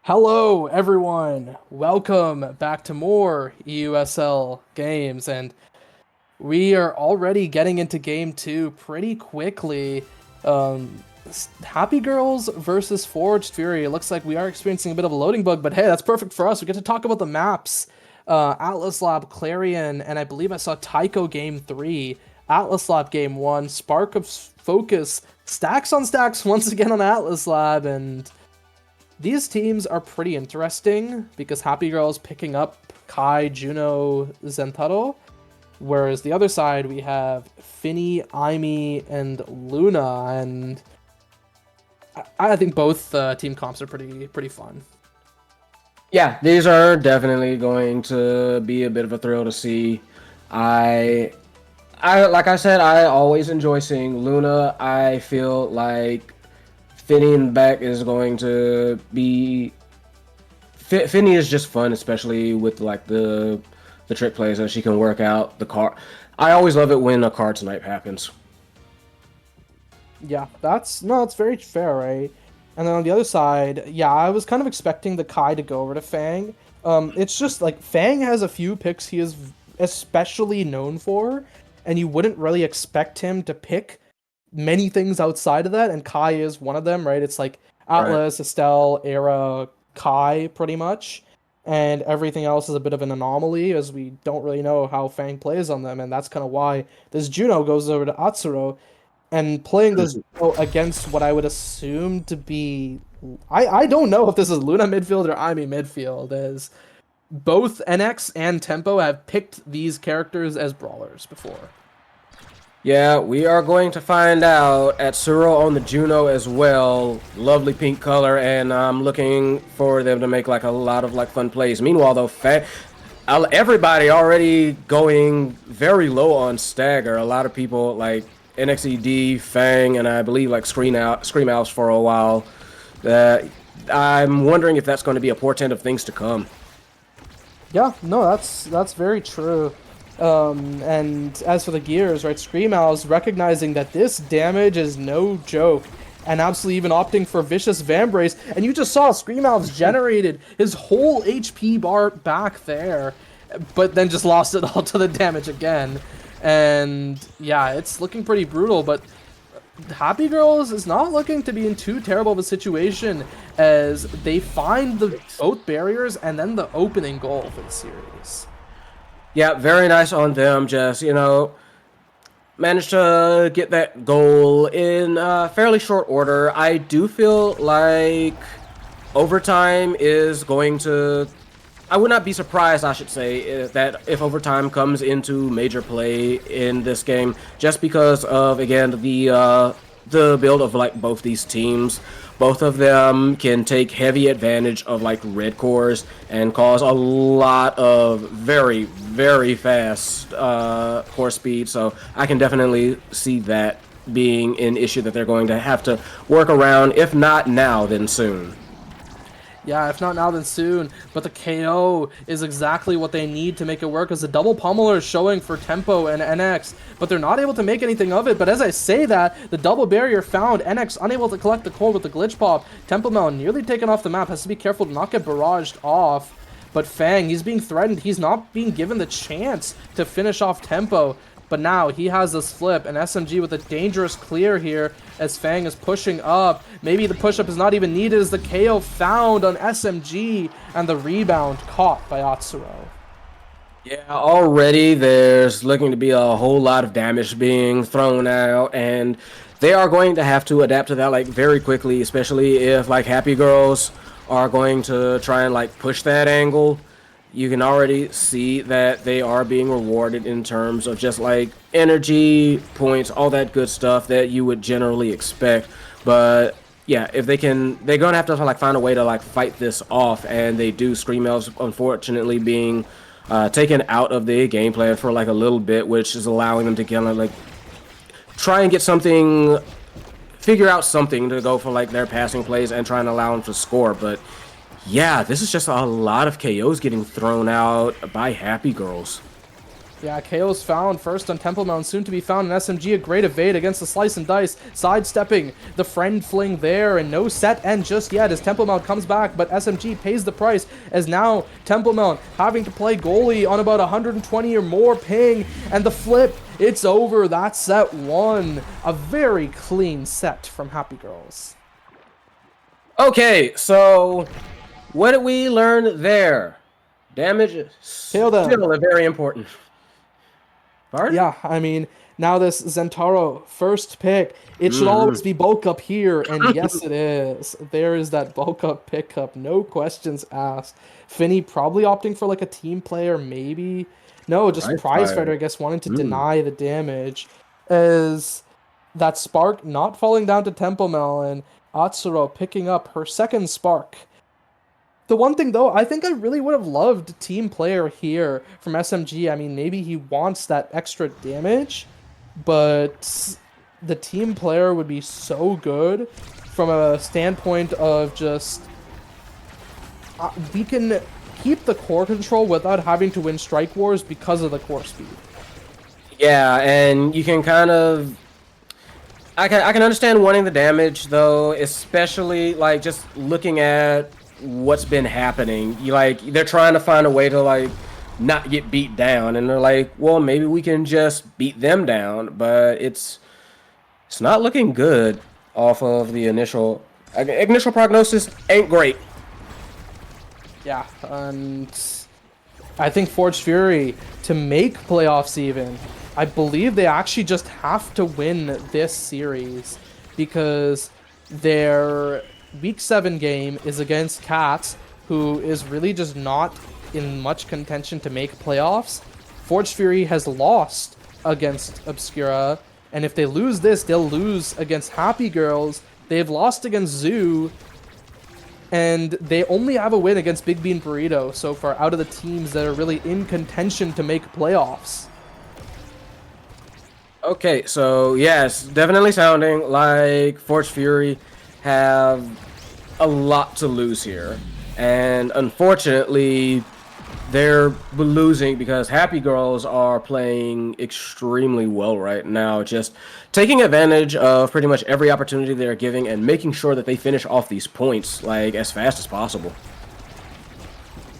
Hello, everyone. Welcome back to more EUSL games, and we are already getting into game two pretty quickly. Happy Girls versus Forged Fury. It looks like we are experiencing a bit of a loading bug, but hey, that's perfect for us. We get to talk about the maps. Atlas Lab, Clarion, and I believe I saw Tycho game three. Atlas Lab game one. Spark of Focus. Stacks on stacks once again on Atlas Lab, and these teams are pretty interesting because Happy Girl's picking up Kai, Juno, Zentaro, whereas the other side we have Finny, Aimee, and Luna, and I think both team comps are pretty fun. Yeah, these are definitely going to be a bit of a thrill to see. I like I said, I always enjoy seeing Luna. I feel like Finny in the back is going to be. Finny is just fun, especially with like the trick plays that she can work out. The card, I always love it when a card snipe happens. Yeah, that's very fair, right? And then on the other side, yeah, I was kind of expecting the Kai to go over to Fang. It's just like Fang has a few picks he is especially known for, and you wouldn't really expect him to pick many things outside of that, and Kai is one of them, right? It's like Right. Atlas, Estelle, Era, Kai, pretty much, and everything else is a bit of an anomaly, as we don't really know how Fang plays on them, and that's kind of why this Juno goes over to Atsuro, and playing this Juno against what I would assume to be... I don't know if this is Luna midfield or Aimee midfield, as both NX and Tempo have picked these characters as brawlers before. Yeah, we are going to find out at Suro on the Juno as well. Lovely pink color, and I'm looking for them to make like a lot of like fun plays. Meanwhile, though, everybody already going very low on Stagger. A lot of people like NXED, Fang, and I believe like Scream Owls for a while. I'm wondering if that's going to be a portent of things to come. Yeah, no, that's very true. And as for the gears, right, Scream Owls recognizing that this damage is no joke, and absolutely even opting for Vicious Vambrace, and you just saw Scream Owls generated his whole HP bar back there, but then just lost it all to the damage again. And yeah, it's looking pretty brutal, but Happy Girls is not looking to be in too terrible of a situation as they find the both barriers and then the opening goal for the series. Yeah, very nice on them. Just, managed to get that goal in fairly short order. I do feel like overtime is going to... I would not be surprised, I should say, if overtime comes into major play in this game, just because of, again, the build of like both these teams. Both of them can take heavy advantage of like red cores and cause a lot of very fast core speed. So I can definitely see that being an issue that they're going to have to work around. If not now, then soon. Yeah, if not now, then soon. But the KO is exactly what they need to make it work, as the double pummeler is showing for Tempo and NX, but they're not able to make anything of it. But as I say that, the double barrier found, NX unable to collect the core with the glitch pop. Tempo now nearly taken off the map, has to be careful to not get barraged off. But Fang, he's being threatened. He's not being given the chance to finish off Tempo. But now he has this flip, and SMG with a dangerous clear here as Fang is pushing up. Maybe the push-up is not even needed as the KO found on SMG and the rebound caught by Atsuro. Yeah, already there's looking to be a whole lot of damage being thrown out, and they are going to have to adapt to that like very quickly, especially if like Happy Girls are going to try and like push that angle. You can already see that they are being rewarded in terms of just like energy points, all that good stuff that you would generally expect. But yeah, if they can, they're gonna have to like find a way to like fight this off, and they do. Scream Elves unfortunately being taken out of the game plan for like a little bit, which is allowing them to kind of like try and get something, figure out something to go for like their passing plays and try and allow them to score. But yeah, this is just a lot of KOs getting thrown out by Happy Girls. Yeah, KO's found first on Temple Mountain, soon to be found in SMG. A great evade against the Slice and Dice, sidestepping the friend fling there, and no set end just yet as Temple Mountain comes back, but SMG pays the price as now Temple Mountain having to play goalie on about 120 or more ping, and the flip, it's over. That's set 1. A very clean set from Happy Girls. Okay, so what did we learn there? Damage is still a very important. Pardon? Yeah, I mean, now this Zentaro first pick, it should always be bulk up here, and yes it is. There is that bulk up pickup, no questions asked. Finny probably opting for like a team player, maybe. No, just prize fighter, I guess, wanting to deny the damage. As that spark not falling down to Temple Melon, Atsuro picking up her second spark. The one thing, though, I think I really would have loved team player here from SMG. I mean, maybe he wants that extra damage, but the team player would be so good from a standpoint of just... we can keep the core control without having to win strike wars because of the core speed. Yeah, and you can kind of... I can understand wanting the damage, though, especially, like, just looking at what's been happening. They're trying to find a way to, like, not get beat down, and they're like, well, maybe we can just beat them down, but it's not looking good off of the initial prognosis. Ain't great. Yeah, and I think Forged Fury, to make playoffs even, I believe they actually just have to win this series because their Week 7 game is against Cats, who is really just not in much contention to make playoffs. Forged Fury has lost against Obscura, and if they lose this, they'll lose against Happy Girls. They've lost against Zoo, and they only have a win against Big Bean Burrito so far out of the teams that are really in contention to make playoffs. Okay, so yes, definitely sounding like Forged Fury have a lot to lose here, and unfortunately they're losing because Happy Girls are playing extremely well right now, just taking advantage of pretty much every opportunity they're giving and making sure that they finish off these points like as fast as possible.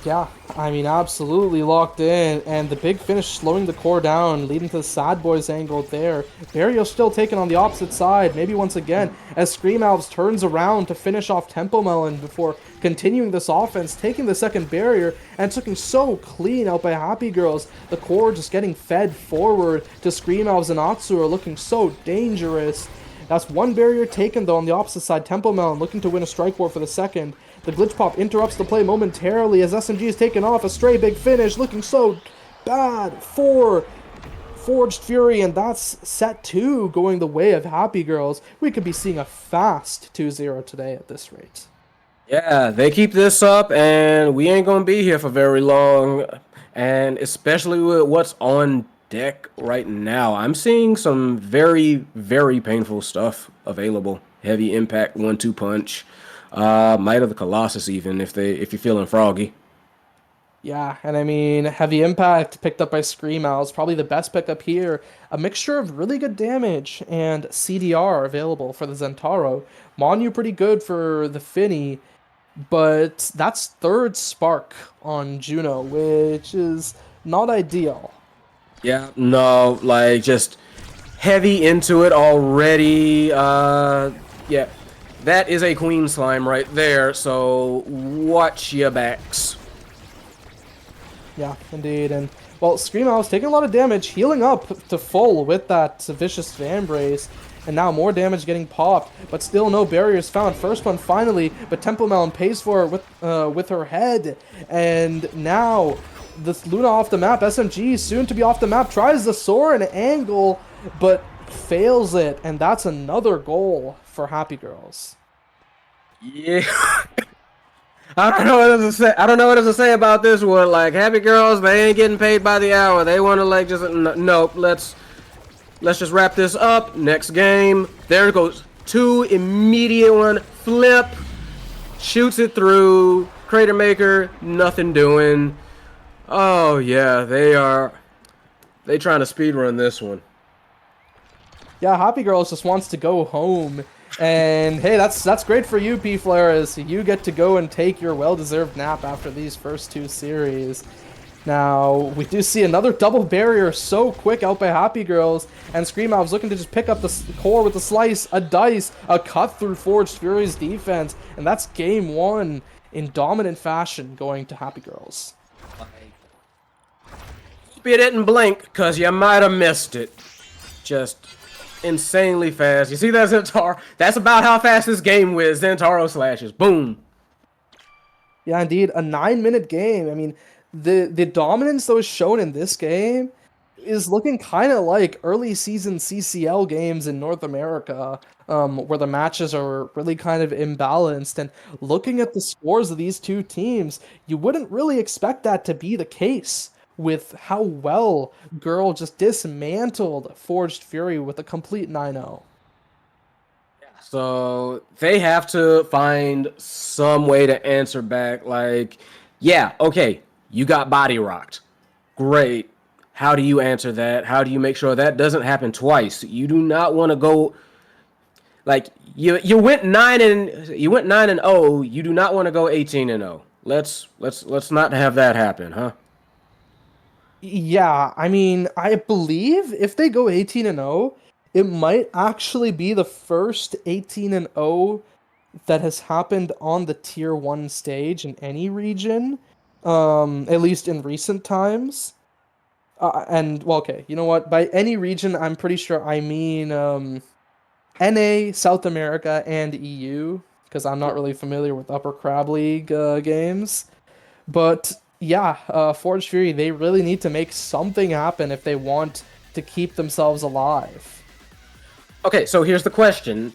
Yeah, I mean, absolutely locked in, and the big finish slowing the core down, leading to the Sad Boys angle there. Barrio still taken on the opposite side, maybe once again, as Scream Alves turns around to finish off Tempo Melon before continuing this offense, taking the second barrier, and it's looking so clean out by Happy Girls. The core just getting fed forward to Scream Alves and Atsura, looking so dangerous. That's one barrier taken, though, on the opposite side. Tempo Melon looking to win a strike war for the second. The glitch pop interrupts the play momentarily as SMG is taken off. A stray big finish, looking so bad for Forged Fury, and that's set 2 going the way of Happy Girls. We could be seeing a fast 2-0 today at this rate. Yeah, they keep this up, and we ain't gonna be here for very long, and especially with what's on deck right now. I'm seeing some very, very painful stuff available. Heavy impact 1-2 punch. Might of the Colossus even if you're feeling froggy. Yeah, and I mean, Heavy Impact picked up by Scream Owls, probably the best pickup here. A mixture of really good damage and CDR available for the Zentaro. Monu pretty good for the Finny, but that's third spark on Juno, which is not ideal. Yeah, no, like just heavy into it already. Yeah. That is a queen slime right there, so watch your backs. Yeah, indeed. And, well, Scream Owl's taking a lot of damage, healing up to full with that vicious fan brace. And now more damage getting popped, but still no barriers found. First one finally, but Temple Melon pays for it with her head. And now, this Luna off the map, SMG soon to be off the map, tries the soar and angle, but fails it. And that's another goal for Happy Girls. Yeah. I don't know what else to say. I don't know what else to say about this one. Like, Happy Girls, they ain't getting paid by the hour. They want to like just nope. Let's just wrap this up. Next game. There goes 2 immediate one flip. Shoots it through. Crater Maker, nothing doing. Oh yeah, they are. They trying to speed run this one. Yeah, Happy Girls just wants to go home. And hey, that's great for you, P Flare, as you get to go and take your well-deserved nap after these first two series. Now, we do see another double barrier so quick out by Happy Girls, and Scream Elves looking to just pick up the core with a slice, a dice, a cut through Forged Fury's defense, and that's game one in dominant fashion going to Happy Girls. It didn't blink, because you might have missed it. Just insanely fast. You see that, Zentaro? That's about how fast this game was. Zentaro slashes. Boom. Yeah, indeed. A 9-minute game. I mean, the dominance that was shown in this game is looking kind of like early season CCL games in North America, where the matches are really kind of imbalanced. And looking at the scores of these two teams, you wouldn't really expect that to be the case with how well Girl just dismantled Forged Fury with a complete 9-0. So they have to find some way to answer back. Like, yeah, okay, you got body rocked. Great. How do you answer that? How do you make sure that doesn't happen twice? You do not want to go like you went 9-0. You do not want to go 18-0. Let's not have that happen, huh? Yeah, I mean, I believe if they go 18-0, it might actually be the first 18-0 that has happened on the tier 1 stage in any region, at least in recent times. And well, okay, you know what? By any region, I'm pretty sure I mean NA, South America, and EU, because I'm not really familiar with Upper Crab League games. But yeah, Forged Fury, they really need to make something happen if they want to keep themselves alive. Okay, so here's the question.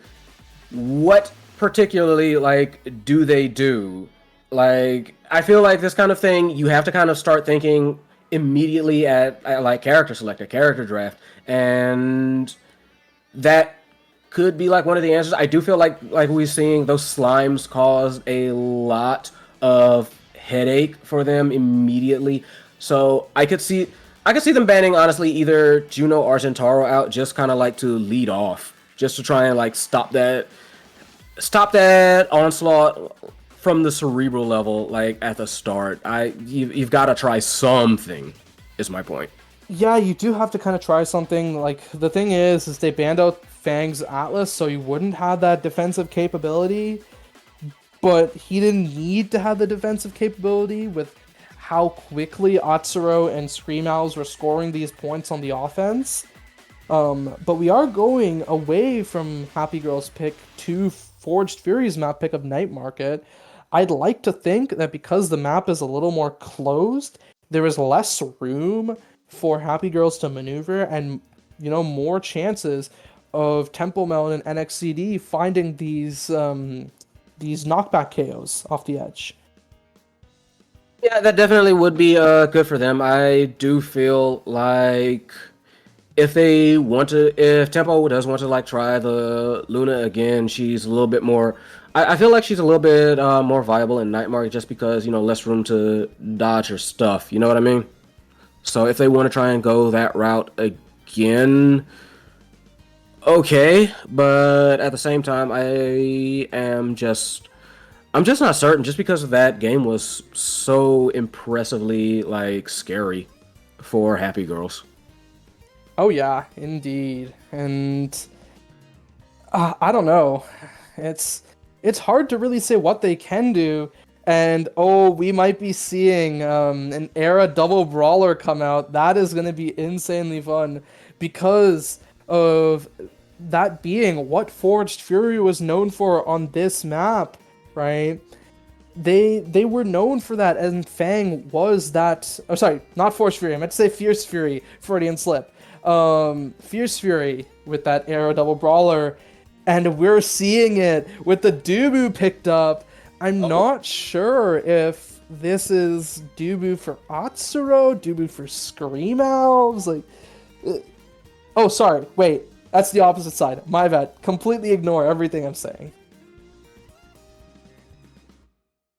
What particularly, like, do they do? Like, I feel like this kind of thing, you have to kind of start thinking immediately at like, character select, a character draft. And that could be, like, one of the answers. I do feel like we're seeing those slimes cause a lot of headache for them immediately. So I could see them banning, honestly, either Juno or Zentaro out, just kind of like to lead off, just to try and like stop that onslaught from the cerebral level, like at the start. You've got to try something, is my point. Yeah, you do have to kind of try something. Like, the thing is they banned out Fang's Atlas, so you wouldn't have that defensive capability. But he didn't need to have the defensive capability with how quickly Atsuro and Scream Owls were scoring these points on the offense. But we are going away from Happy Girl's pick to Forged Fury's map pick of Night Market. I'd like to think that because the map is a little more closed, there is less room for Happy Girls to maneuver and, more chances of Temple Melon and NXCD finding these knockback KOs off the edge. Yeah, that definitely would be good for them. I do feel like if Tempo does want to like try the Luna again, she's a little bit more. I feel like she's a little bit more viable in Night Market just because less room to dodge her stuff. You know what I mean? So if they want to try and go that route again, okay. But at the same time, I'm just not certain, just because that game was so impressively like scary for Happy Girls. Oh yeah, indeed. And I don't know. It's hard to really say what they can do. And we might be seeing an Era double brawler come out. That is going to be insanely fun because of that being what Forged Fury was known for on this map, right? They were known for that, and Fang was that. Oh, sorry, not Forged Fury. I meant to say Fierce Fury. Freudian slip. Fierce Fury with that Arrow double brawler, and we're seeing it with the Dubu picked up. I'm not sure if this is Dubu for Atsuro, Dubu for Scream Owls. Oh, sorry. Wait, that's the opposite side. My bad. Completely ignore everything I'm saying.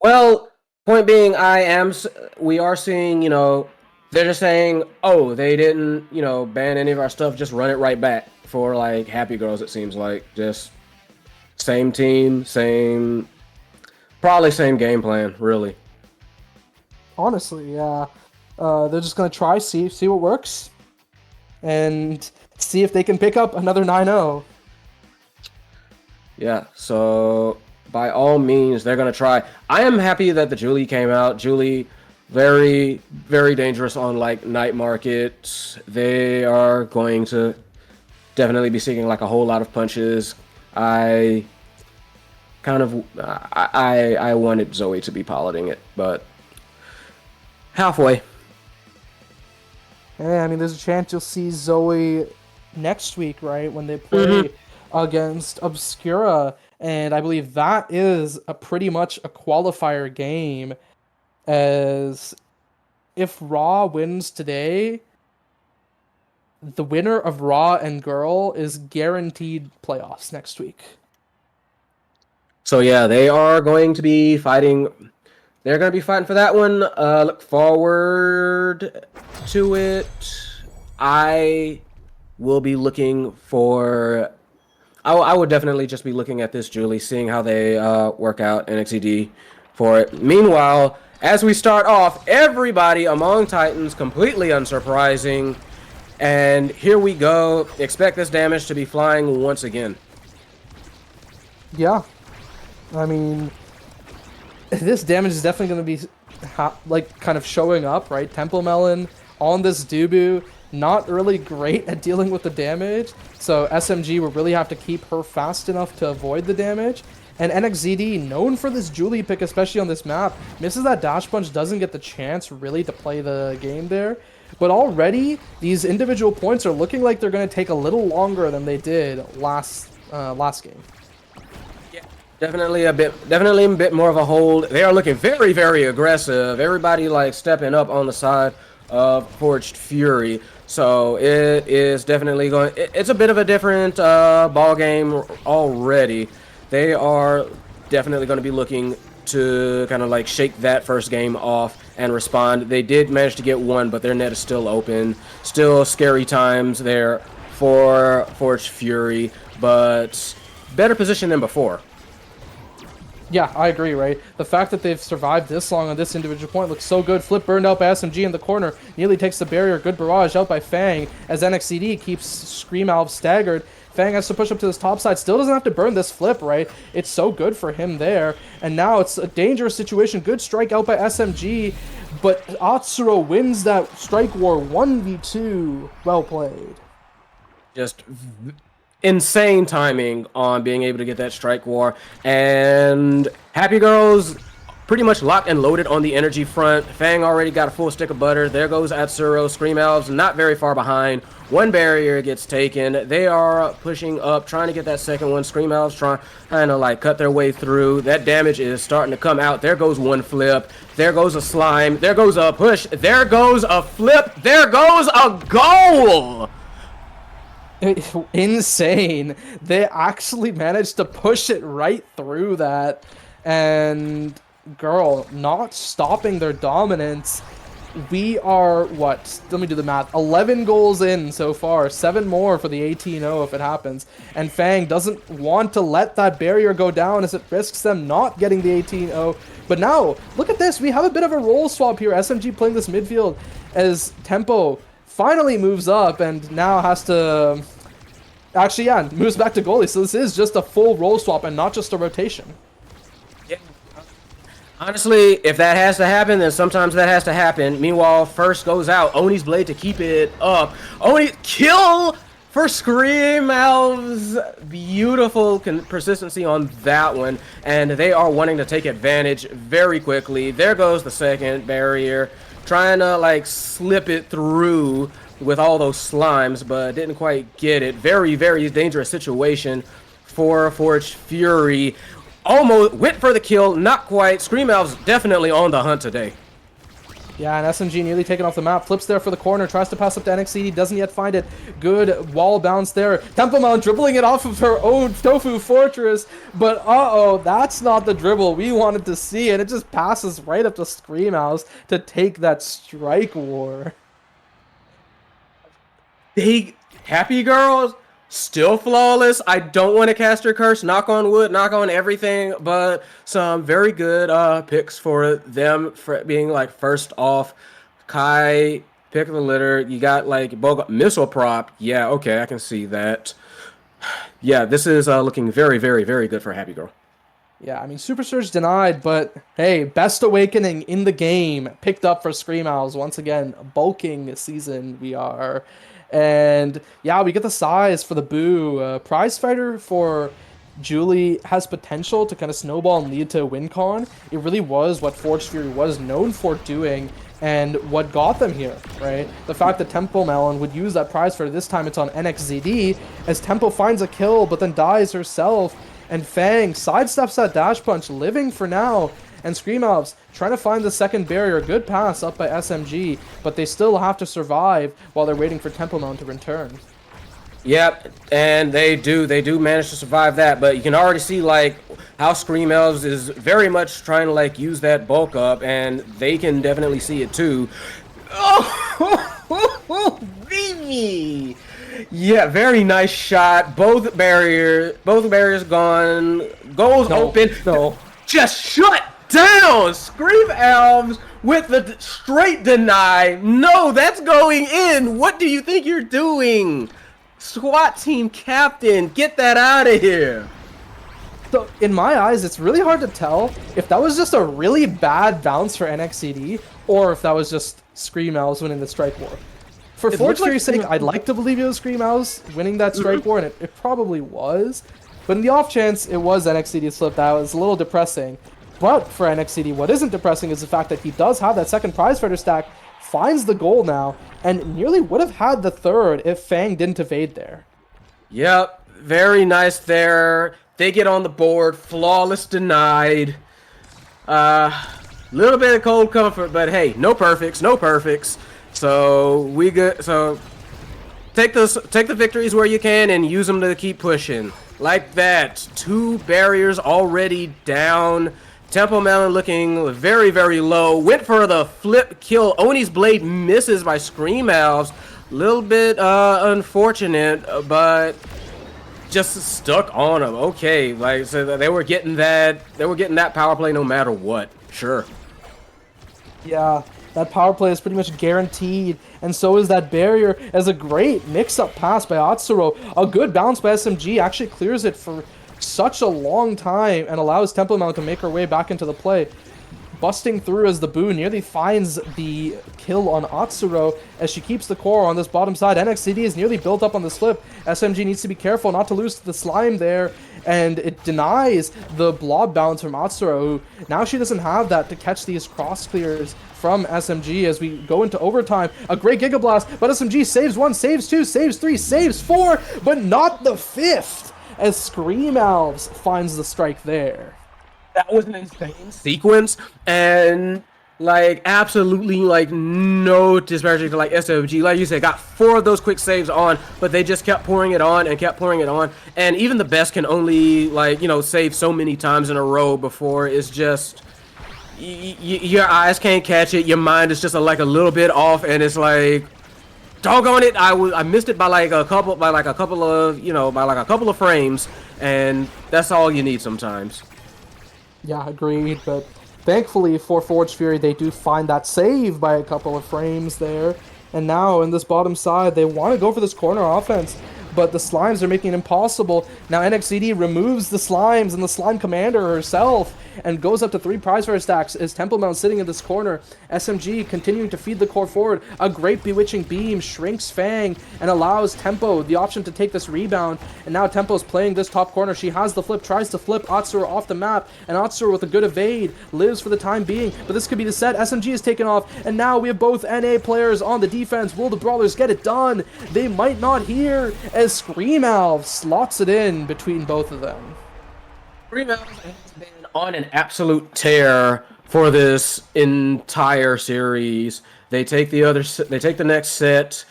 Well, point being, we are seeing, They're just saying, oh, they didn't, ban any of our stuff. Just run it right back for like Happy Girls. It seems like just same team, probably same game plan, really. Honestly, yeah. They're just gonna try, see what works, and see if they can pick up another 9-0. Yeah, so by all means, they're gonna try. I am happy that the Julie came out. Julie, very, very dangerous on like night markets. They are going to definitely be seeking like a whole lot of punches. I wanted Zoe to be piloting it, but halfway. Yeah, I mean, there's a chance you'll see Zoe next week, right, when they play against Obscura, and I believe that is pretty much a qualifier game, as if Raw wins today, the winner of Raw and Girl is guaranteed playoffs next week. So yeah, they are going to be fighting. They're going to be fighting for that one. Look forward to it. I will be looking for. I would definitely just be looking at this, Julie, seeing how they work out NXED for it. Meanwhile, as we start off, everybody among Titans, completely unsurprising. And here we go. Expect this damage to be flying once again. Yeah. I mean, this damage is definitely going to be kind of showing up, right? Temple Melon on this Dubu, not really great at dealing with the damage, so SMG will really have to keep her fast enough to avoid the damage. And NXZD, known for this Julie pick, especially on this map, misses that dash punch, doesn't get the chance really to play the game there. But already, these individual points are looking like they're going to take a little longer than they did last game. Definitely a bit more of a hold. They are looking very, very aggressive. Everybody like stepping up on the side of Forged Fury. So it is definitely going. It's a bit of a different ball game already. They are definitely going to be looking to kind of like shake that first game off and respond. They did manage to get one, but their net is still open. Still scary times there for Forged Fury, but better position than before. Yeah, I agree, right? The fact that they've survived this long on this individual point looks so good. Flip burned out by SMG in the corner. Nearly takes the barrier. Good barrage out by Fang as NXCD keeps Scream Alv staggered. Fang has to push up to this top side. Still doesn't have to burn this flip, right? It's so good for him there. And now it's a dangerous situation. Good strike out by SMG. But Atsuro wins that strike war 1v2. Well played. Just insane timing on being able to get that strike war, and Happy Girls pretty much locked and loaded on the energy front. Fang already got a full stick of butter. There goes Atsuro. Scream Elves not very far behind. One barrier gets taken. They are pushing up, trying to get that second one. Scream Elves trying to like cut their way through. That damage is starting to come out. There goes one flip. There goes a slime. There goes a push. There goes a flip. There goes a goal. Insane. They actually managed to push it right through that, and Girl not stopping their dominance. We are what, let me do the math, 11 goals in so far, 7 more for the 18-0 if it happens, and Fang doesn't want to let that barrier go down as it risks them not getting the 18-0. But now look at this, we have a bit of a role swap here. SMG playing this midfield as Tempo finally moves up and now has to... Actually, yeah, moves back to goalie. So this is just a full role swap and not just a rotation. Yeah. Honestly, if that has to happen, then sometimes that has to happen. Meanwhile, first goes out. Oni's blade to keep it up. Oni kill for Scream Elves. Beautiful persistency on that one. And they are wanting to take advantage very quickly. There goes the second barrier. Trying to like slip it through with all those slimes, but didn't quite get it. Very, very dangerous situation for Forged Fury. Almost went for the kill, not quite. Scream Elves definitely on the hunt today. Yeah, and SMG nearly taken off the map. Flips there for the corner, tries to pass up to NXCD, doesn't yet find it. Good wall bounce there. Temple Mount dribbling it off of her own Tofu Fortress, but uh-oh, that's not the dribble we wanted to see, and it just passes right up to Scream House to take that strike war. They happy girls still flawless. I don't want to cast her curse. Knock on wood, knock on everything, but some very good picks for them for being like first off. Kai, pick of the litter. You got like missile prop. Yeah, okay, I can see that. Yeah, this is looking very, very, very good for Happy Girl. Yeah, I mean, Super Surge denied, but hey, Best Awakening in the game picked up for Scream Owls once again. Bulking season we are. And yeah, we get the size for the Boo. Prize Fighter for Julie has potential to kind of snowball and lead to a win con. It really was what Forge Fury was known for doing and what got them here, right? The fact that Temple Melon would use that prize fighter, this time it's on NXZD, as Temple finds a kill but then dies herself. And Fang sidesteps that dash punch, living for now. And Scream Elves trying to find the second barrier. Good pass up by SMG, but they still have to survive while they're waiting for Templemount to return. Yep, and they do manage to survive that, but you can already see like how Scream Elves is very much trying to like use that bulk up, and they can definitely see it too. Oh, baby! Yeah, very nice shot. Both barriers gone. Goals open. No. Just shut down. Scream Elves with the straight deny. No, that's going in. What do you think you're doing? SWAT team captain, get that out of here. So, in my eyes, it's really hard to tell if that was just a really bad bounce for NXCD or if that was just Scream Owls winning the Strike War. For Forge Fury's sake, I'd like to believe it was Scream Owls winning that Strike War, and it probably was. But in the off chance it was NXCD slipped out, it's a little depressing. But for NXCD, what isn't depressing is the fact that he does have that second prize fighter stack, finds the goal now, and nearly would have had the third if Fang didn't evade there. Yep, very nice there. They get on the board, flawless denied. Little bit of cold comfort, but hey, no perfects, no perfects. So we good. So take the victories where you can and use them to keep pushing. Like that. 2 barriers already down. Temple Melon looking very, very low. Went for the flip kill. Oni's blade misses by Scream Elves. Little bit unfortunate, but just stuck on him. Okay, like so they were getting that power play no matter what. Sure. Yeah, that power play is pretty much guaranteed, and so is that barrier. As a great mix-up pass by Atsuro, a good bounce by SMG actually clears it for such a long time and allows Templemount to make her way back into the play. Busting through as the Boo nearly finds the kill on Atsuro as she keeps the core on this bottom side. NXCD is nearly built up on the slip. SMG needs to be careful not to lose to the slime there, and it denies the blob bounce from Atsuro, who now she doesn't have that to catch these cross clears from SMG as we go into overtime. A great Giga Blast, but SMG saves 1, saves 2, saves 3, saves 4, but not the 5th, as Scream Elves finds the strike there. That was an insane sequence, and like absolutely like no disparaging to like SMG. Like you said, got 4 of those quick saves on, but they just kept pouring it on and kept pouring it on. And even the best can only like, you know, save so many times in a row before it's just your eyes can't catch it. Your mind is just like a little bit off, and it's like, doggone it, I missed it by like a couple of frames, and that's all you need sometimes. Yeah, agreed, but thankfully for Forge Fury, they do find that save by a couple of frames there. And now in this bottom side, they want to go for this corner offense, but the slimes are making it impossible. Now NXCD removes the slimes and the slime commander herself and goes up to 3 prize fire stacks as Templemount sitting in this corner. SMG continuing to feed the core forward. A great bewitching beam shrinks Fang and allows Tempo the option to take this rebound. And now Tempo's playing this top corner. She has the flip, tries to flip Atsuro off the map, and Atsuro with a good evade lives for the time being, but this could be the set. SMG is taken off, and now we have both NA players on the defense. Will the Brawlers get it done? They might not here, as Scream Elves slots it in between both of them. Scream Elves has been on an absolute tear for this entire series. They take the next set,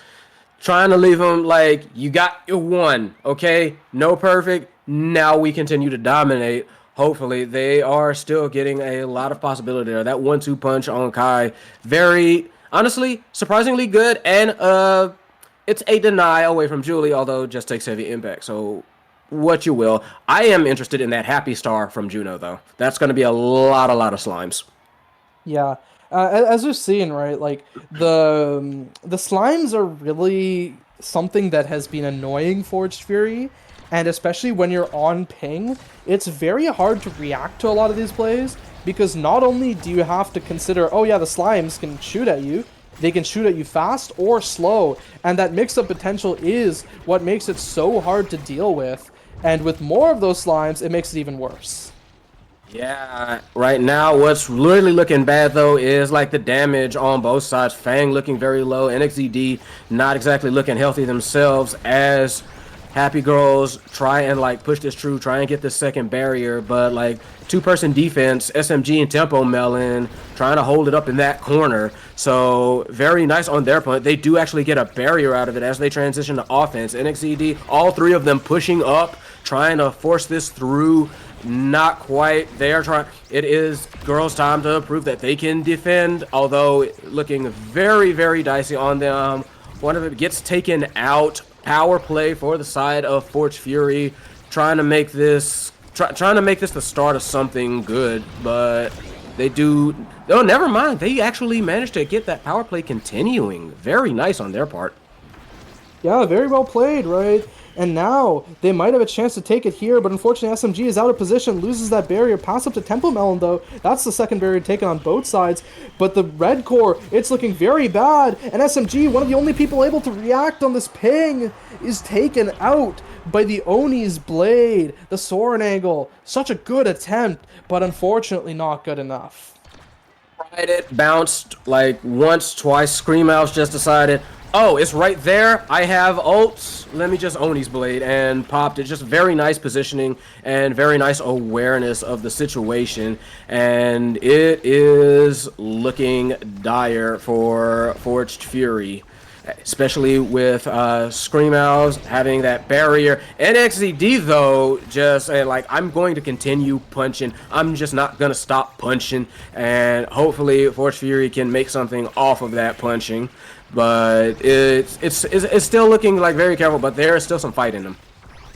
trying to leave them like, you got your 1, okay? No perfect. Now we continue to dominate. Hopefully, they are still getting a lot of possibility there. That 1-2 punch on Kai, very honestly, surprisingly good, and it's a deny away from Julie, although just takes heavy impact. So what you will. I am interested in that Happy Star from Juno, though. That's going to be a lot of slimes. Yeah, as we've seen, right? Like the slimes are really something that has been annoying Forged Fury, and especially when you're on ping, it's very hard to react to a lot of these plays because not only do you have to consider, oh yeah, the slimes can shoot at you, they can shoot at you fast or slow, and that mix-up potential is what makes it so hard to deal with. And with more of those slimes, it makes it even worse. Yeah, right now what's really looking bad though is like the damage on both sides. Fang looking very low, NXED not exactly looking healthy themselves as Happy Girls try and like push this through, try and get this second barrier, but like two-person defense, SMG and Tempo Melon trying to hold it up in that corner. So very nice on their point. They do actually get a barrier out of it as they transition to offense. NXED, all three of them pushing up, trying to force this through. Not quite. They are trying. It is girls' time to prove that they can defend, although looking very dicey on them. One of them gets taken out. Power play for the side of Forged Fury, trying to make this the start of something good, but they do. Oh, never mind. They actually managed to get that power play continuing. Very nice on their part. Yeah, very well played, right? And now they might have a chance to take it here, but unfortunately SMG is out of position, loses that barrier, pass up to Temple Melon though. That's the second barrier taken on both sides. But the red core, it's looking very bad, and SMG, one of the only people able to react on this ping, is taken out by the Oni's blade, the Soren angle. Such a good attempt, but unfortunately not good enough. Tried it, bounced like once, twice. Scream Owls just decided, oh, it's right there. I have ults. Let me just Oni's blade and popped it. Just very nice positioning and very nice awareness of the situation. And it is looking dire for Forged Fury, especially with Scream Owls having that barrier. NXZD though, just like, I'm going to continue punching. I'm just not gonna stop punching, and hopefully Forged Fury can make something off of that punching. But it's still looking like very careful, but there is still some fight in them.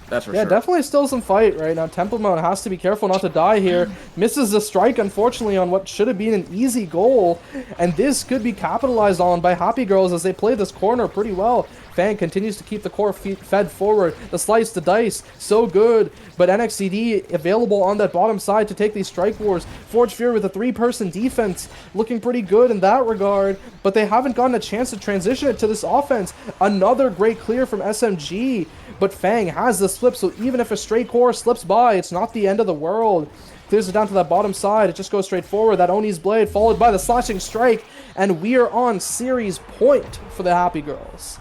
That's for sure. Yeah, definitely still some fight right now. Temple Melon has to be careful not to die here. Misses the strike, unfortunately, on what should have been an easy goal. And this could be capitalized on by Happy Girls as they play this corner pretty well. Fang continues to keep the core fed forward. The slice, the dice, so good. But NXCD available on that bottom side to take these strike wars. Forged Fury with a three-person defense looking pretty good in that regard. But they haven't gotten a chance to transition it to this offense. Another great clear from SMG. But Fang has the slip, so even if a stray core slips by, it's not the end of the world. Clears it down to that bottom side. It just goes straight forward. That Oni's blade followed by the slashing strike. And we are on series point for the Happy Girls.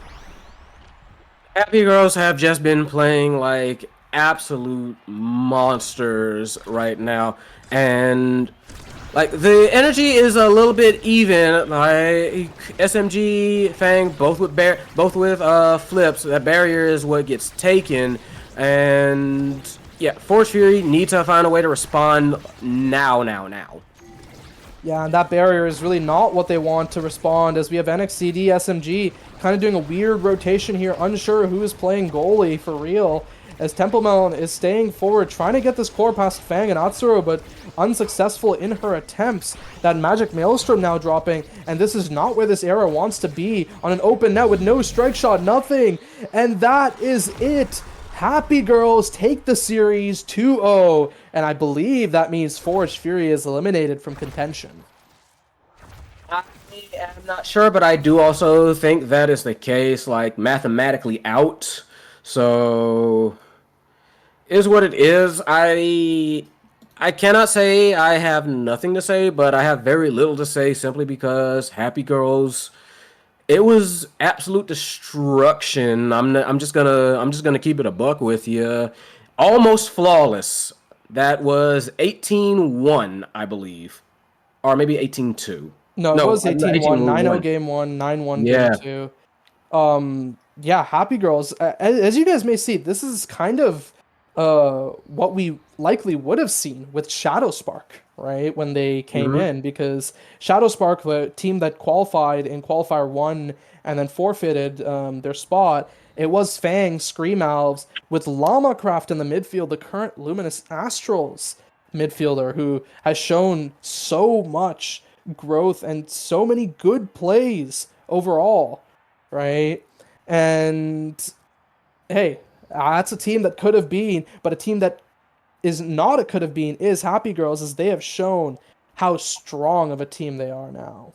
Happy Girls have just been playing like absolute monsters right now, and like the energy is a little bit even. Like SMG, Fang, both with flips. That barrier is what gets taken, and yeah, Force Fury needs to find a way to respond now. Yeah, and that barrier is really not what they want to respond, as we have NXCD, SMG kind of doing a weird rotation here, unsure who is playing goalie for real, as Temple Melon is staying forward, trying to get this core past Fang and Atsuro, but unsuccessful in her attempts. That Magic Maelstrom now dropping, and this is not where this era wants to be, on an open net with no strike shot, nothing, and that is it. Happy Girls take the series 2-0, and I believe that means Forged Fury is eliminated from contention. I am not sure, but I do also think that is the case, like mathematically out. So is what it is. I cannot say I have nothing to say, but I have very little to say simply because Happy Girls, it was absolute destruction. I'm just gonna keep it a buck with you. Almost flawless. That was 18-1, I believe, or maybe 18-2. No, it was 18-1, 9-0 18-1. game 1, 9-1 Yeah. game 2. Yeah, Happy Girls, as you guys may see, this is kind of what we likely would have seen with Shadow Spark, right, when they came Hmm. in, because Shadow Spark, the team that qualified in qualifier one and then forfeited their spot, it was Fang, Scream Elves, with Llama-Craft in the midfield, the current Luminous Astrals midfielder, who has shown so much growth and so many good plays overall, right? And hey, that's a team that could have been, but a team that is not a could have been is Happy Girls, as they have shown how strong of a team they are now.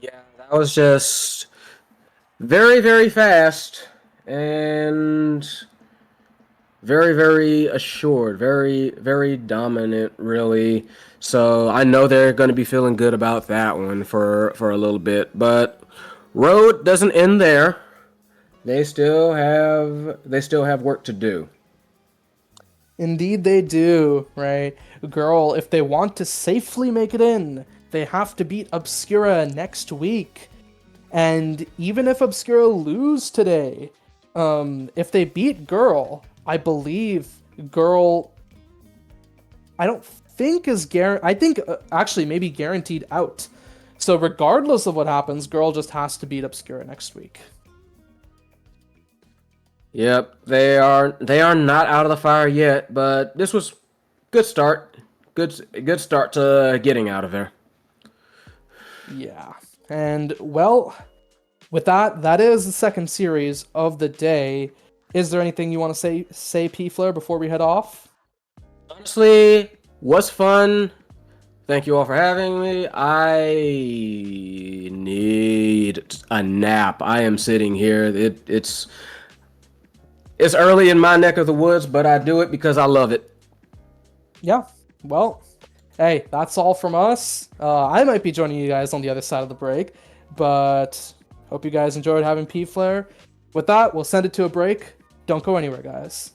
Yeah, that was just very, very fast and very, very assured, very, very dominant, really. So I know they're going to be feeling good about that one for a little bit. But road doesn't end there. They still have work to do. Indeed, they do, right? Girl, if they want to safely make it in, they have to beat Obscura next week. And even if Obscura lose today, if they beat Girl, I believe Girl, I don't think is guaranteed. I think actually maybe guaranteed out. So regardless of what happens, Girl just has to beat Obscura next week. Yep, they are not out of the fire yet, but this was good start. Good start to getting out of there. Yeah. And well, with that, that is the second series of the day. Is there anything you want to say P Flare before we head off? Honestly, was fun. Thank you all for having me. I need a nap. I am sitting here. It's early in my neck of the woods, but I do it because I love it. Yeah. Well, hey, that's all from us. I might be joining you guys on the other side of the break, but hope you guys enjoyed having P Flare. With that, we'll send it to a break. Don't go anywhere, guys.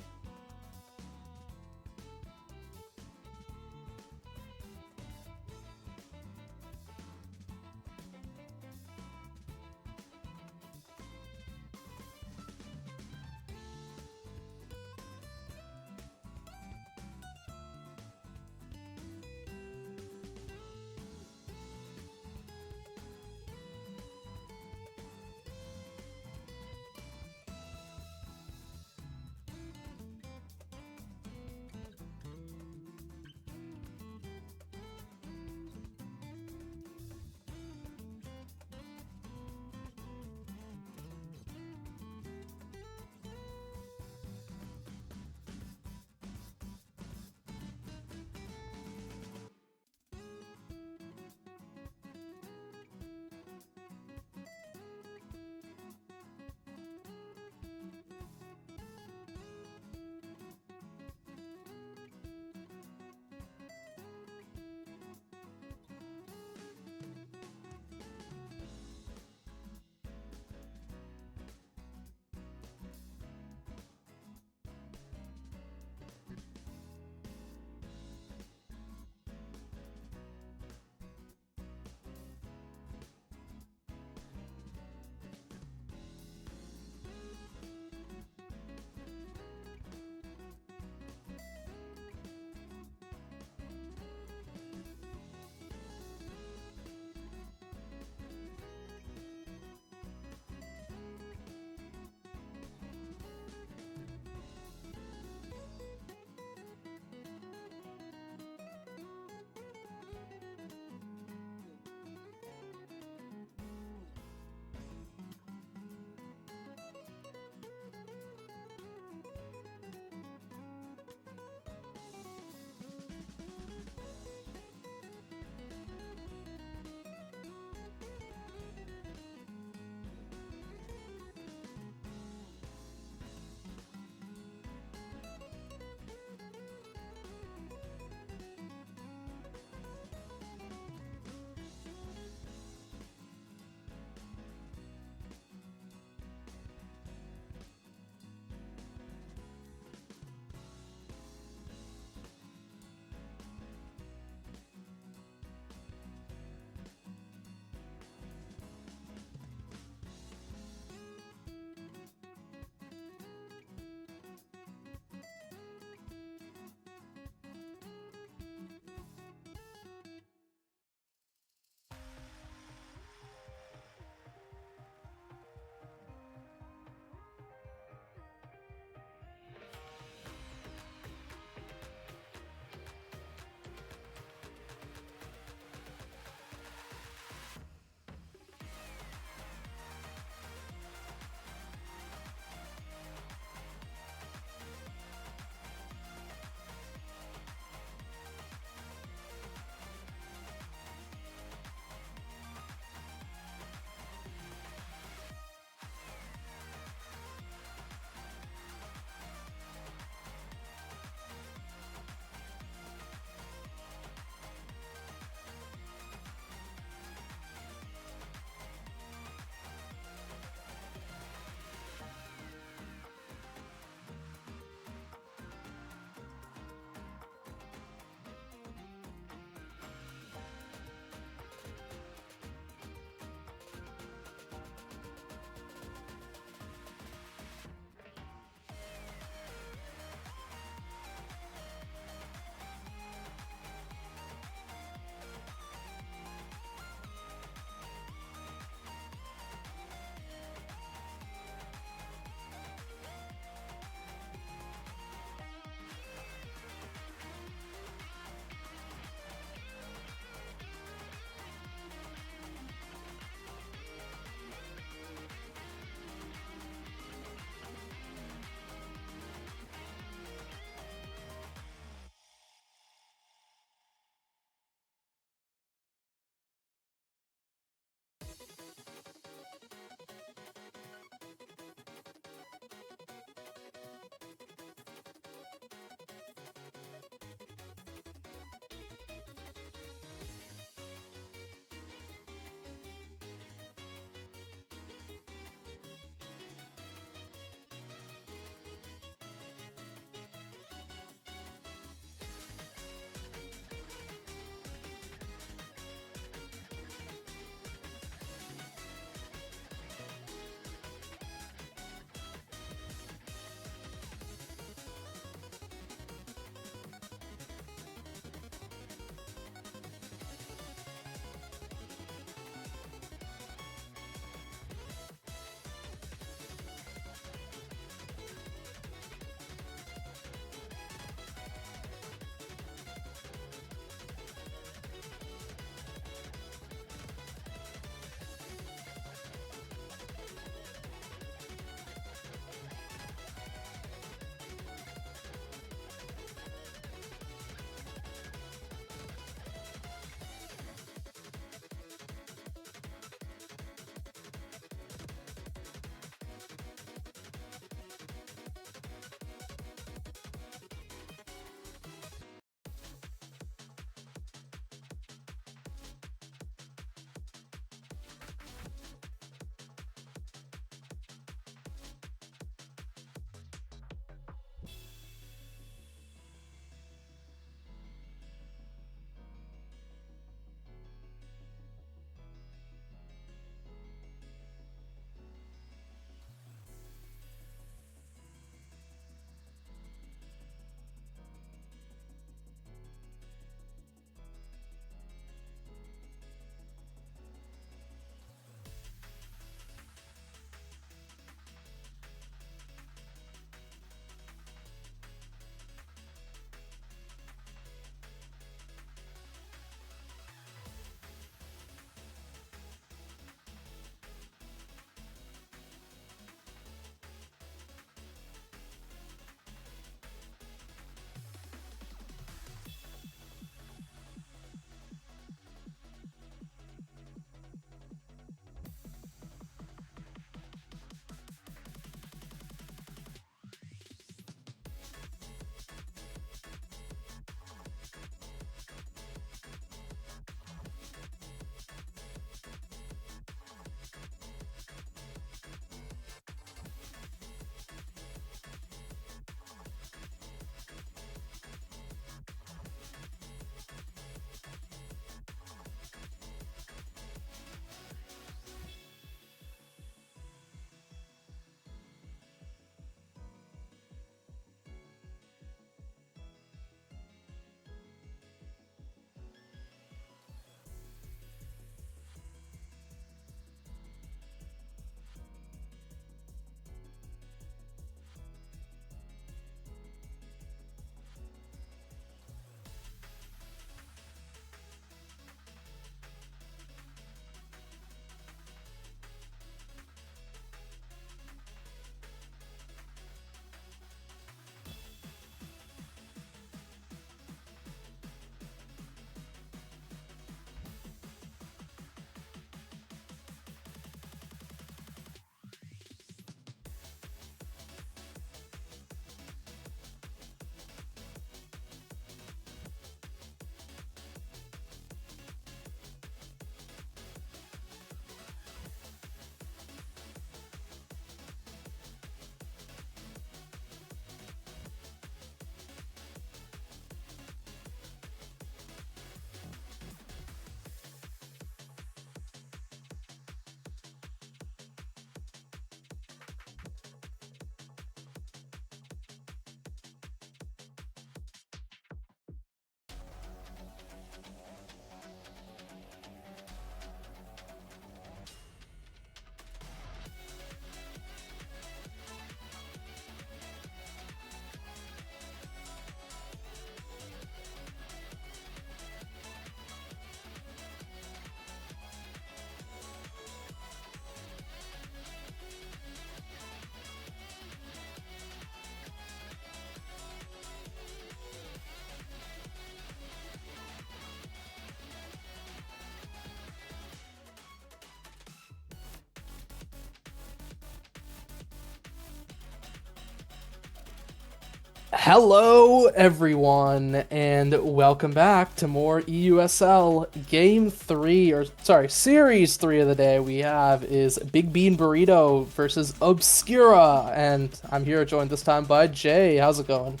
Hello, everyone, and welcome back to more EUSL. Game 3, or sorry, Series 3 of the day we have is Big Bean Burrito versus Obscura, and I'm here joined this time by Jay. How's it going?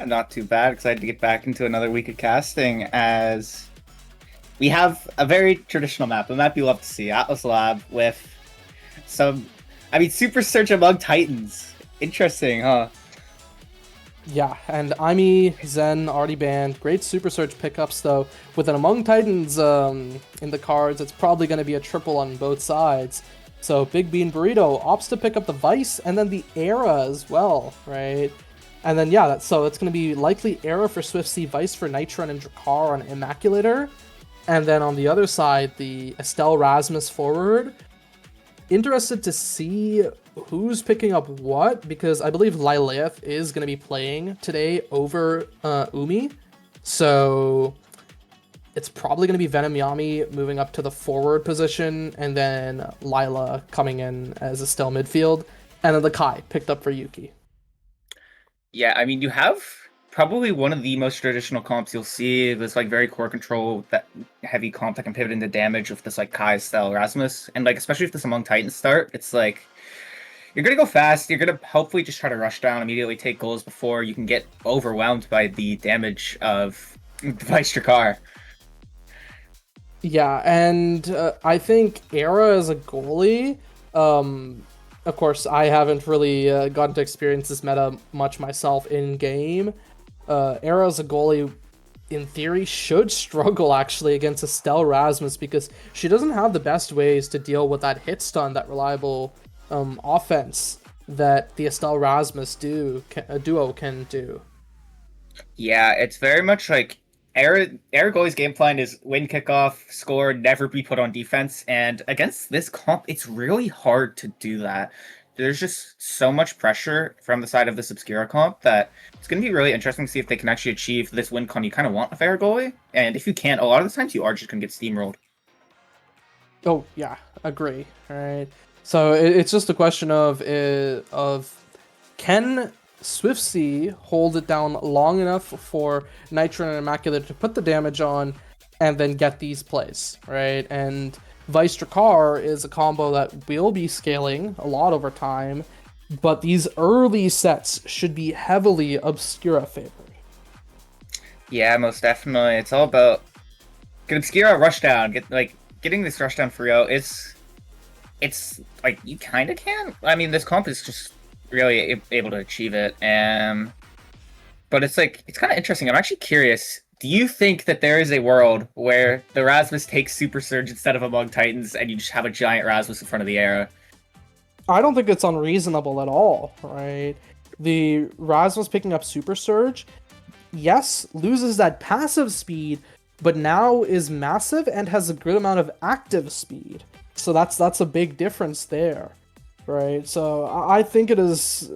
Not too bad. Excited to get back into another week of casting as we have a very traditional map, a map you love to see, Atlas Lab with Super Search Among Titans. Interesting, huh? Yeah, and Aimi, Zen already banned. Great Super Search pickups, though. With an Among Titans in the cards, it's probably going to be a triple on both sides. So Big Bean Burrito opts to pick up the Vice and then the Era as well, right? And then, yeah, that's going to be likely Era for Swift Sea, Vice for Nitron, and Drakkar on Immaculator. And then on the other side, the Estelle Rasmus forward. Interested to see who's picking up what, because I believe Lilith is going to be playing today over Umi. So it's probably going to be Venom Yami moving up to the forward position, and then Lila coming in as a still midfield, and then the Kai picked up for Yuki. Yeah, I mean, you have probably one of the most traditional comps you'll see. This like very core control, that heavy comp that can pivot into damage with this like Kai style Rasmus, and like especially if this Among Titans start, it's like you're gonna go fast. You're gonna hopefully just try to rush down, immediately take goals before you can get overwhelmed by the damage of Vice Drakkar. Yeah, and I think Era as a goalie, of course, I haven't really gotten to experience this meta much myself in game. Era as a goalie, in theory, should struggle actually against Estelle Rasmus because she doesn't have the best ways to deal with that hit stun, that reliable offense that the Estelle Rasmus duo can do. Yeah, it's very much like Eric Goalie's game plan is win kickoff, score, never be put on defense, and against this comp, it's really hard to do that. There's just so much pressure from the side of this Obscura comp that it's going to be really interesting to see if they can actually achieve this win con you kind of want with Eric Goalie, and if you can't, a lot of the times you are just going to get steamrolled. Oh yeah, agree. All right, so it's just a question of can Swiftsea hold it down long enough for Nitro and Immaculate to put the damage on and then get these plays, right? And Vice Drakkar is a combo that will be scaling a lot over time, but these early sets should be heavily Obscura favored. Yeah, most definitely. It's all about get Obscura rush down, getting this rush down for real. It's like you kind of can. I mean, this comp is just really able to achieve it. But it's like, it's kind of interesting. I'm actually curious. Do you think that there is a world where the Rasmus takes Super Surge instead of Among Titans and you just have a giant Rasmus in front of the Era? I don't think it's unreasonable at all, right? The Rasmus picking up Super Surge, yes, loses that passive speed, but now is massive and has a good amount of active speed. So that's a big difference there, right? So I think it is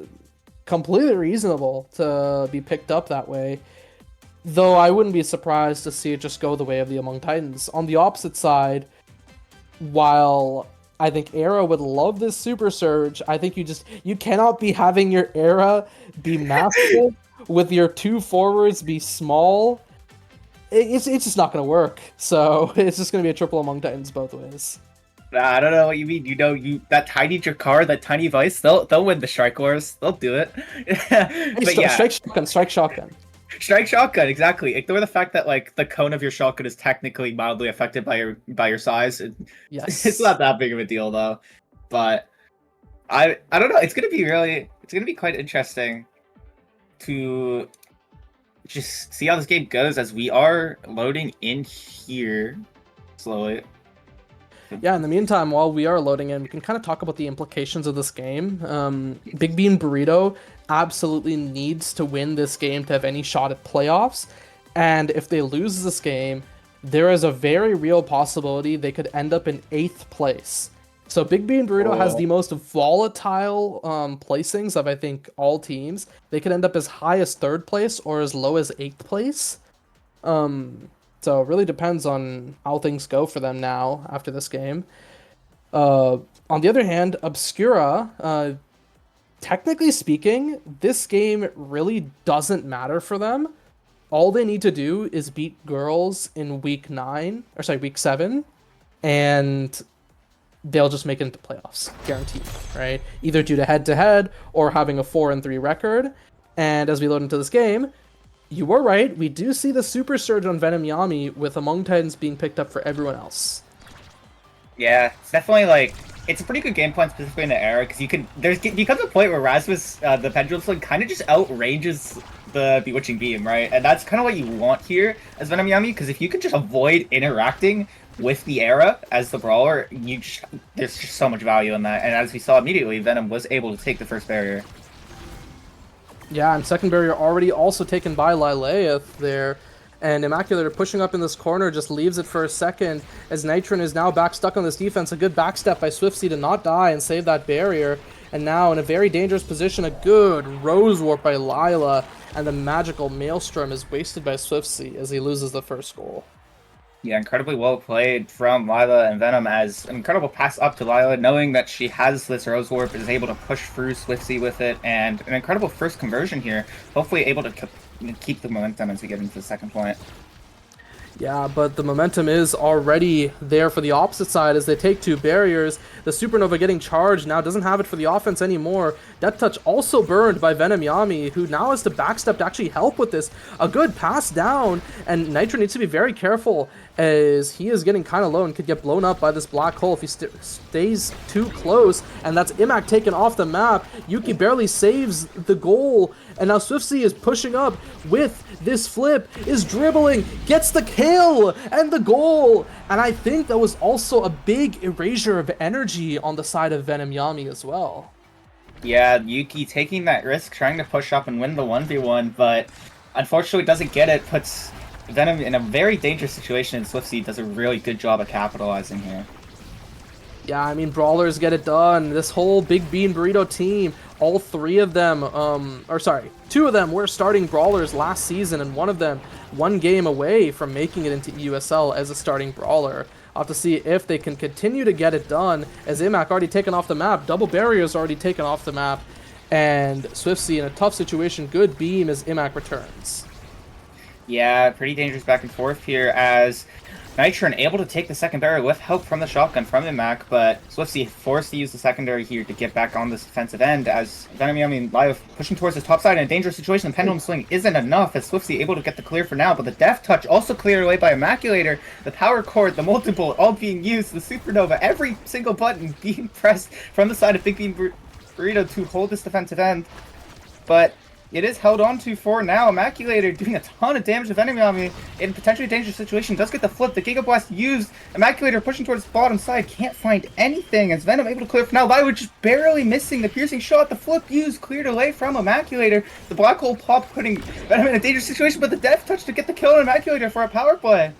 completely reasonable to be picked up that way. Though I wouldn't be surprised to see it just go the way of the Among Titans. On the opposite side, while I think Era would love this Super Surge, I think you cannot be having your Era be massive with your two forwards be small. It's just not going to work. So it's just going to be a triple Among Titans both ways. I don't know what you mean. That tiny Drakkar, that tiny Vice, they'll win the Strike Wars. They'll do it. But yeah, Strike shotgun. Strike shotgun, exactly. Ignore the fact that like the cone of your shotgun is technically mildly affected by your size. Yes. It's not that big of a deal though. But I don't know. It's gonna be quite interesting to just see how this game goes as we are loading in here slowly. Yeah, in the meantime, while we are loading in, we can kind of talk about the implications of this game. Big Bean Burrito absolutely needs to win this game to have any shot at playoffs. And if they lose this game, there is a very real possibility they could end up in 8th place. So Big Bean Burrito has the most volatile placings of, I think, all teams. They could end up as high as 3rd place or as low as 8th place. So it really depends on how things go for them now after this game. On the other hand, Obscura, technically speaking, this game really doesn't matter for them. All they need to do is beat girls in week 7, and they'll just make it into playoffs, guaranteed, right? Either due to head-to-head or having a 4-3 record. And as we load into this game, you were right. We do see the super surge on Venom Yami, with Among Titans being picked up for everyone else. Yeah, it's definitely like it's a pretty good game plan specifically in the era because there becomes a point where Rasmus the Pendulum Sling kind of just outranges the Bewitching Beam, right? And that's kind of what you want here as Venom Yami, because if you can just avoid interacting with the era as the brawler, there's just so much value in that. And as we saw immediately, Venom was able to take the first barrier. Yeah, and second barrier already also taken by Lilith there. And Immaculator pushing up in this corner just leaves it for a second as Nitron is now back stuck on this defense. A good backstep by Swiftsy to not die and save that barrier. And now in a very dangerous position, a good Rose Warp by Lila. And the magical Maelstrom is wasted by Swiftsy as he loses the first goal. Yeah, incredibly well played from Lila and Venom as an incredible pass up to Lila, knowing that she has this Rose Warp, is able to push through Swiftsy with it, and an incredible first conversion here. Hopefully able to keep the momentum as we get into the second point. Yeah, but the momentum is already there for the opposite side as they take 2 barriers. The Supernova getting charged now doesn't have it for the offense anymore. Death Touch also burned by Venom Yami, who now has to backstep to actually help with this. A good pass down, and Nitro needs to be very careful as he is getting kind of low and could get blown up by this black hole if he stays too close. And that's Imac taken off the map. Yuki barely saves the goal, and now Swiftsy is pushing up with this flip, is dribbling, gets the kill and the goal. And I think that was also a big erasure of energy on the side of Venom Yami as well. Yeah, Yuki taking that risk, trying to push up and win the 1v1, but unfortunately doesn't get it, puts Venom in a very dangerous situation, and Swiftsy does a really good job of capitalizing here. Yeah, I mean, Brawlers get it done. This whole Big Bean Burrito team, all 3 of them, 2 of them were starting Brawlers last season, and one of them 1 game away from making it into EUSL as a starting Brawler. I'll have to see if they can continue to get it done, as Imac already taken off the map, double barriers already taken off the map, and Swiftsy in a tough situation. Good beam as Imac returns. Yeah, pretty dangerous back and forth here as Nitron able to take the second barrier with help from the shotgun from Imac, but Swiftsy forced to use the secondary here to get back on this defensive end as Venom Yami and Live pushing towards the top side in a dangerous situation. The Pendulum Swing isn't enough as Swiftsy able to get the clear for now, but the Death Touch also cleared away by Immaculator. The Power Chord, the Multiple all being used, the Supernova, every single button being pressed from the side of Big Bean Burrito to hold this defensive end. But it is held on to for now. Immaculator doing a ton of damage to Venom Yami in a potentially dangerous situation. Does get the flip. The Giga Blast used. Immaculator pushing towards the bottom side. Can't find anything as Venom able to clear for now. Lyward just barely missing the piercing shot. The flip used. Cleared away from Immaculator. The Black Hole Pop putting Venom in a dangerous situation, but the Death Touch to get the kill on Immaculator for a power play.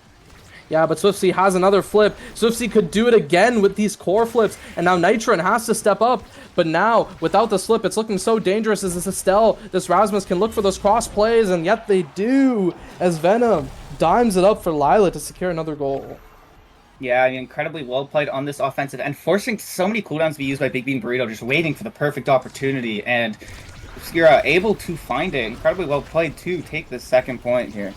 Yeah, but Swiftsy has another flip. Swiftsy could do it again with these core flips, and now Nitron has to step up. But now, without the slip, it's looking so dangerous as this Estelle, this Rasmus can look for those cross plays, and yet they do, as Venom dimes it up for Lila to secure another goal. Yeah, incredibly well played on this offensive end, forcing so many cooldowns to be used by Big Bean Burrito, just waiting for the perfect opportunity, and Obscura able to find it. Incredibly well played to take the second point here.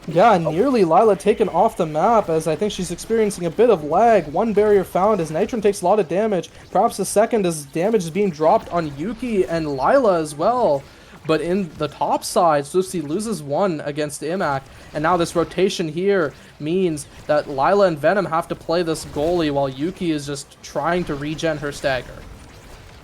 Yeah, nearly Lila taken off the map as I think she's experiencing a bit of lag. 1 barrier found as Nitron takes a lot of damage. Perhaps the second as damage is being dropped on Yuki and Lila as well. But in the top side, Swiftsy loses 1 against Imac. And now this rotation here means that Lila and Venom have to play this goalie while Yuki is just trying to regen her stagger.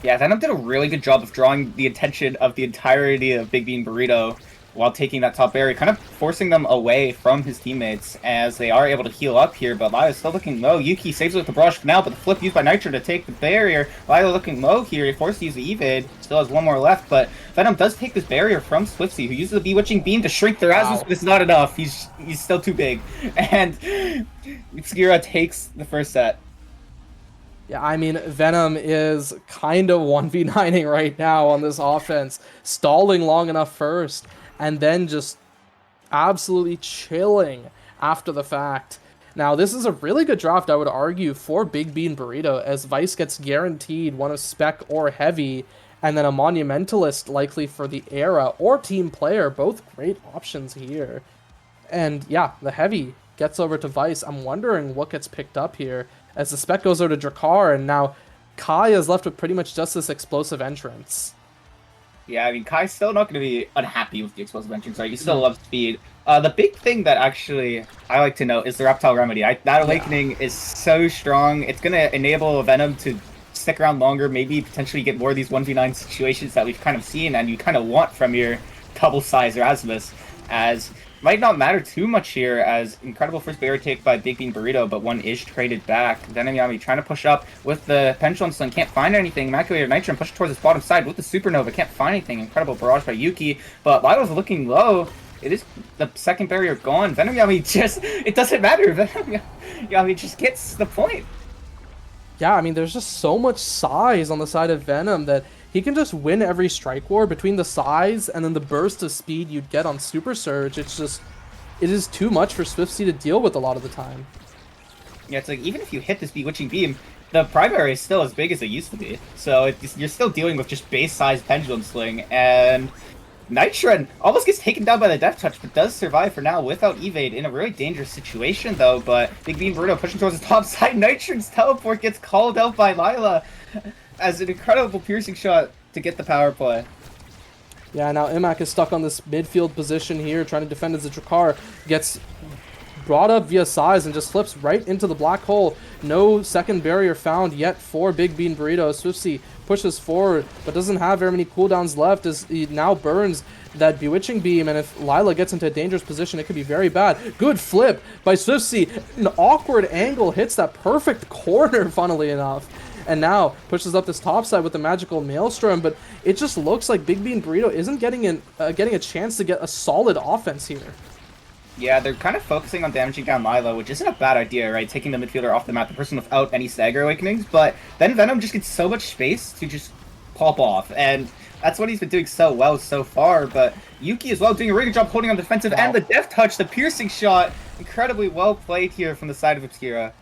Yeah, Venom did a really good job of drawing the attention of the entirety of Big Bean Burrito while taking that top barrier, kind of forcing them away from his teammates as they are able to heal up here, but Lila's still looking low. Yuki saves it with the brush for now, but the flip used by Nitro to take the barrier. Lila looking low here, he forced to use the evade, still has 1 more left, but Venom does take this barrier from Swiftsy, who uses the Bewitching Beam to shrink the Rasmus, but it's not enough. He's still too big. And Obscura takes the first set. Yeah, I mean, Venom is kind of 1v9ing right now on this offense, stalling long enough first, and then just absolutely chilling after the fact Now, this is a really good draft, I would argue, for Big Bean Burrito, as Vice gets guaranteed one of Spec or Heavy, and then a Monumentalist likely for the Era or Team Player. Both great options here. And yeah, the Heavy gets over to Vice. I'm wondering what gets picked up here, as the Spec goes over to Drakkar, and now Kai is left with pretty much just this explosive entrance. Yeah, I mean, Kai's still not going to be unhappy with the explosive entrance, right? He still loves speed. The big thing that actually I like to note is the Reptile Remedy. That Awakening is so strong. It's going to enable Venom to stick around longer, maybe potentially get more of these 1v9 situations that we've kind of seen and you kind of want from your double-size Erasmus, as might not matter too much here, as incredible first barrier take by Big Bean Burrito, but one is traded back. Venom Yami trying to push up with the Pendulum Sling, can't find anything. Immaculator Nitro pushing towards his bottom side with the Supernova, can't find anything. Incredible barrage by Yuki, but Lilo's looking low. It is the second barrier gone. Venom Yami just, it doesn't matter. Venom Yami just gets the point. Yeah, I mean, there's just so much size on the side of Venom that he can just win every strike war between the size and then the burst of speed you'd get on Super Surge. It's just, it is too much for Swiftsy to deal with a lot of the time. Yeah, it's like, even if you hit this Bewitching Beam, the primary is still as big as it used to be. So you're still dealing with just base-sized Pendulum Sling, and Nitron almost gets taken down by the Death Touch, but does survive for now without evade in a really dangerous situation, though. But Big Bean Burrito pushing towards the top side. Nitron's teleport gets called out by Lila as an incredible piercing shot to get the power play. Yeah, now Imac is stuck on this midfield position here, trying to defend as the Drakkar gets brought up via size and just slips right into the black hole. No second barrier found yet for Big Bean Burrito. Swiftsy pushes forward, but doesn't have very many cooldowns left, as he now burns that Bewitching Beam, and if Lila gets into a dangerous position, it could be very bad. Good flip by Swiftsy. An awkward angle hits that perfect corner, funnily enough. And now pushes up this top side with the magical Maelstrom, but it just looks like Big Bean Burrito isn't getting a chance to get a solid offense here. Yeah, they're kind of focusing on damaging down Lila, which isn't a bad idea, right? Taking the midfielder off the map, the person without any stagger awakenings, but then Venom just gets so much space to just pop off, and that's what he's been doing so well so far. But Yuki as well doing a really good job holding on defensive, and the Death Touch, the piercing shot, incredibly well played here from the side of Obscura.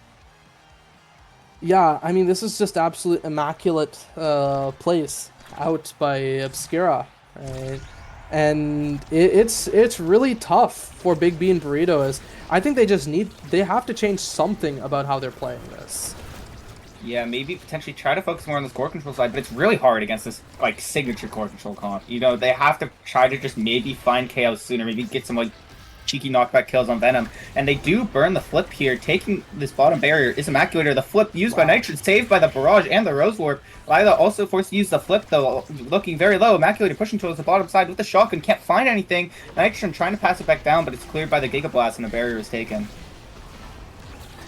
Yeah, I mean, this is just absolute immaculate place out by Obscura, right? And it's really tough for Big Bean Burrito, as I think they have to change something about how they're playing this. Yeah, maybe potentially try to focus more on this core control side, but it's really hard against this, like, signature core control comp. You know, they have to try to just maybe find chaos sooner, maybe get some, like, cheeky knockback kills on Venom, and they do burn the flip here, taking this bottom barrier is Immaculator. The flip used by Nitron, saved by the Barrage and the Rose Warp. Lila also forced to use the flip, though, looking very low. Immaculator pushing towards the bottom side with the shotgun, can't find anything. Nitron trying to pass it back down, but it's cleared by the Giga Blast, and the barrier is taken.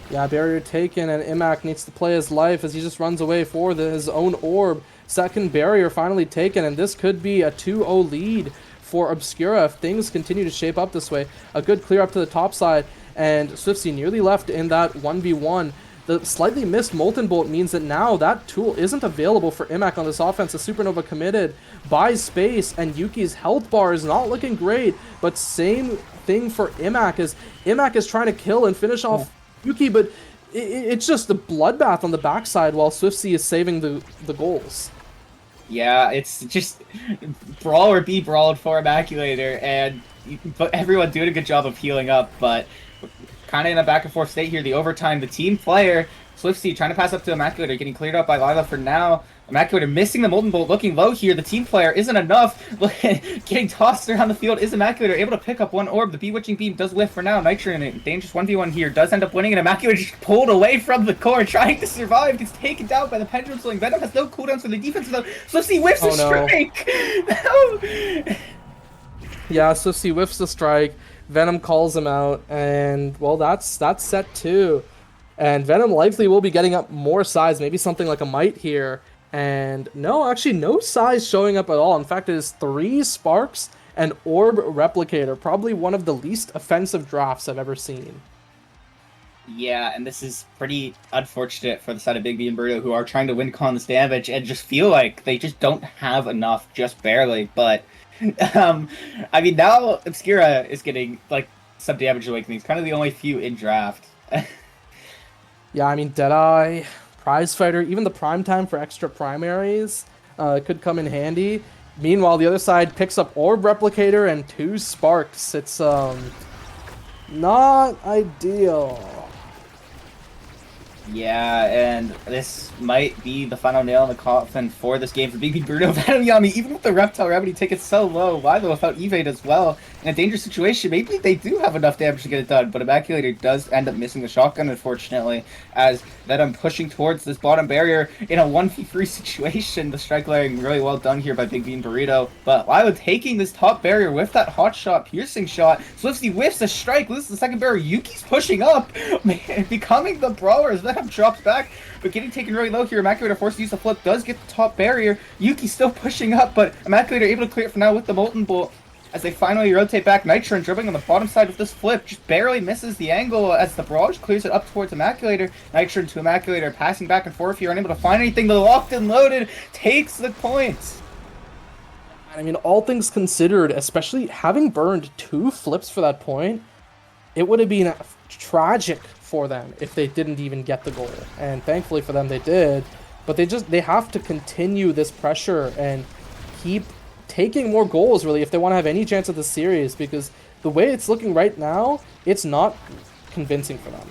Yeah, barrier taken, and Imac needs to play his life as he just runs away for his own orb. Second barrier finally taken, and this could be a 2-0 lead for Obscura if things continue to shape up this way. A good clear up to the top side, and Swiftsy nearly left in that 1v1. The slightly missed Molten Bolt means that now that tool isn't available for Imac on this offense. The Supernova committed, buys space, and Yuki's health bar is not looking great, but same thing for Imac, as Imac is trying to kill and finish off Yuki, but it's just a bloodbath on the backside while Swiftsy is saving the goals. Yeah, it's just brawl or be brawled for Immaculator, and everyone doing a good job of healing up, but kind of in a back and forth state here. The overtime, the team player, Swiftsy trying to pass up to Immaculator, getting cleared up by Lila for now. Immaculator missing the Molten Bolt, looking low here. The team player isn't enough. Getting tossed around the field is Immaculator, able to pick up one orb. The Bewitching Beam does whiff for now. Nitro in a dangerous 1v1 here, does end up winning, and Immaculator just pulled away from the core, trying to survive. Gets taken down by the Pendulum Sling. Venom has no cooldowns for the defense, though. Swiftsy whiffs the strike! No! Yeah, Swiftsy whiffs the strike. Venom calls him out, and, well, that's set two. And Venom likely will be getting up more size, maybe something like a Might here. And no, actually no size showing up at all. In fact, it is 3 Sparks and Orb Replicator. Probably one of the least offensive drafts I've ever seen. Yeah, and this is pretty unfortunate for the side of Big Bean Burrito, who are trying to win con this damage and just feel like they just don't have enough, just barely. But, I mean, now Obscura is getting, like, some damage awakenings, kind of the only few in draft. Yeah, I mean, Deadeye, Prize Fighter, even the prime time for extra primaries could come in handy. Meanwhile, the other side picks up Orb Replicator and 2 Sparks. It's not ideal. Yeah, and this might be the final nail in the coffin for this game for Big Bean Bruno. Venom Yami, even with the Reptile Remedy ticket so low, Lilo without evade as well, in a dangerous situation, maybe they do have enough damage to get it done, but Immaculator does end up missing the shotgun, unfortunately, as Venom pushing towards this bottom barrier in a 1v3 situation. The strike layering really well done here by Big Bean Burrito, but Lilo taking this top barrier with that hot shot, piercing shot. Swifty whiffs a strike, loses the second barrier. Yuki's pushing up, man, becoming the brawler as Venom drops back, but getting taken really low here. Immaculator forced to use the flip, does get the top barrier. Yuki still pushing up, but Immaculator able to clear it for now with the Molten Bolt. As they finally rotate back, Nitro dribbling on the bottom side with this flip, just barely misses the angle as the barrage clears it up towards Immaculator. Nitro to Immaculator, passing back and forth here, unable to find anything. The locked and loaded takes the points. I mean, all things considered, especially having burned 2 flips for that point, it would have been tragic for them if they didn't even get the goal. And thankfully for them, they did. But they have to continue this pressure and keep taking more goals, really, if they want to have any chance of the series, because the way it's looking right now, it's not convincing for them.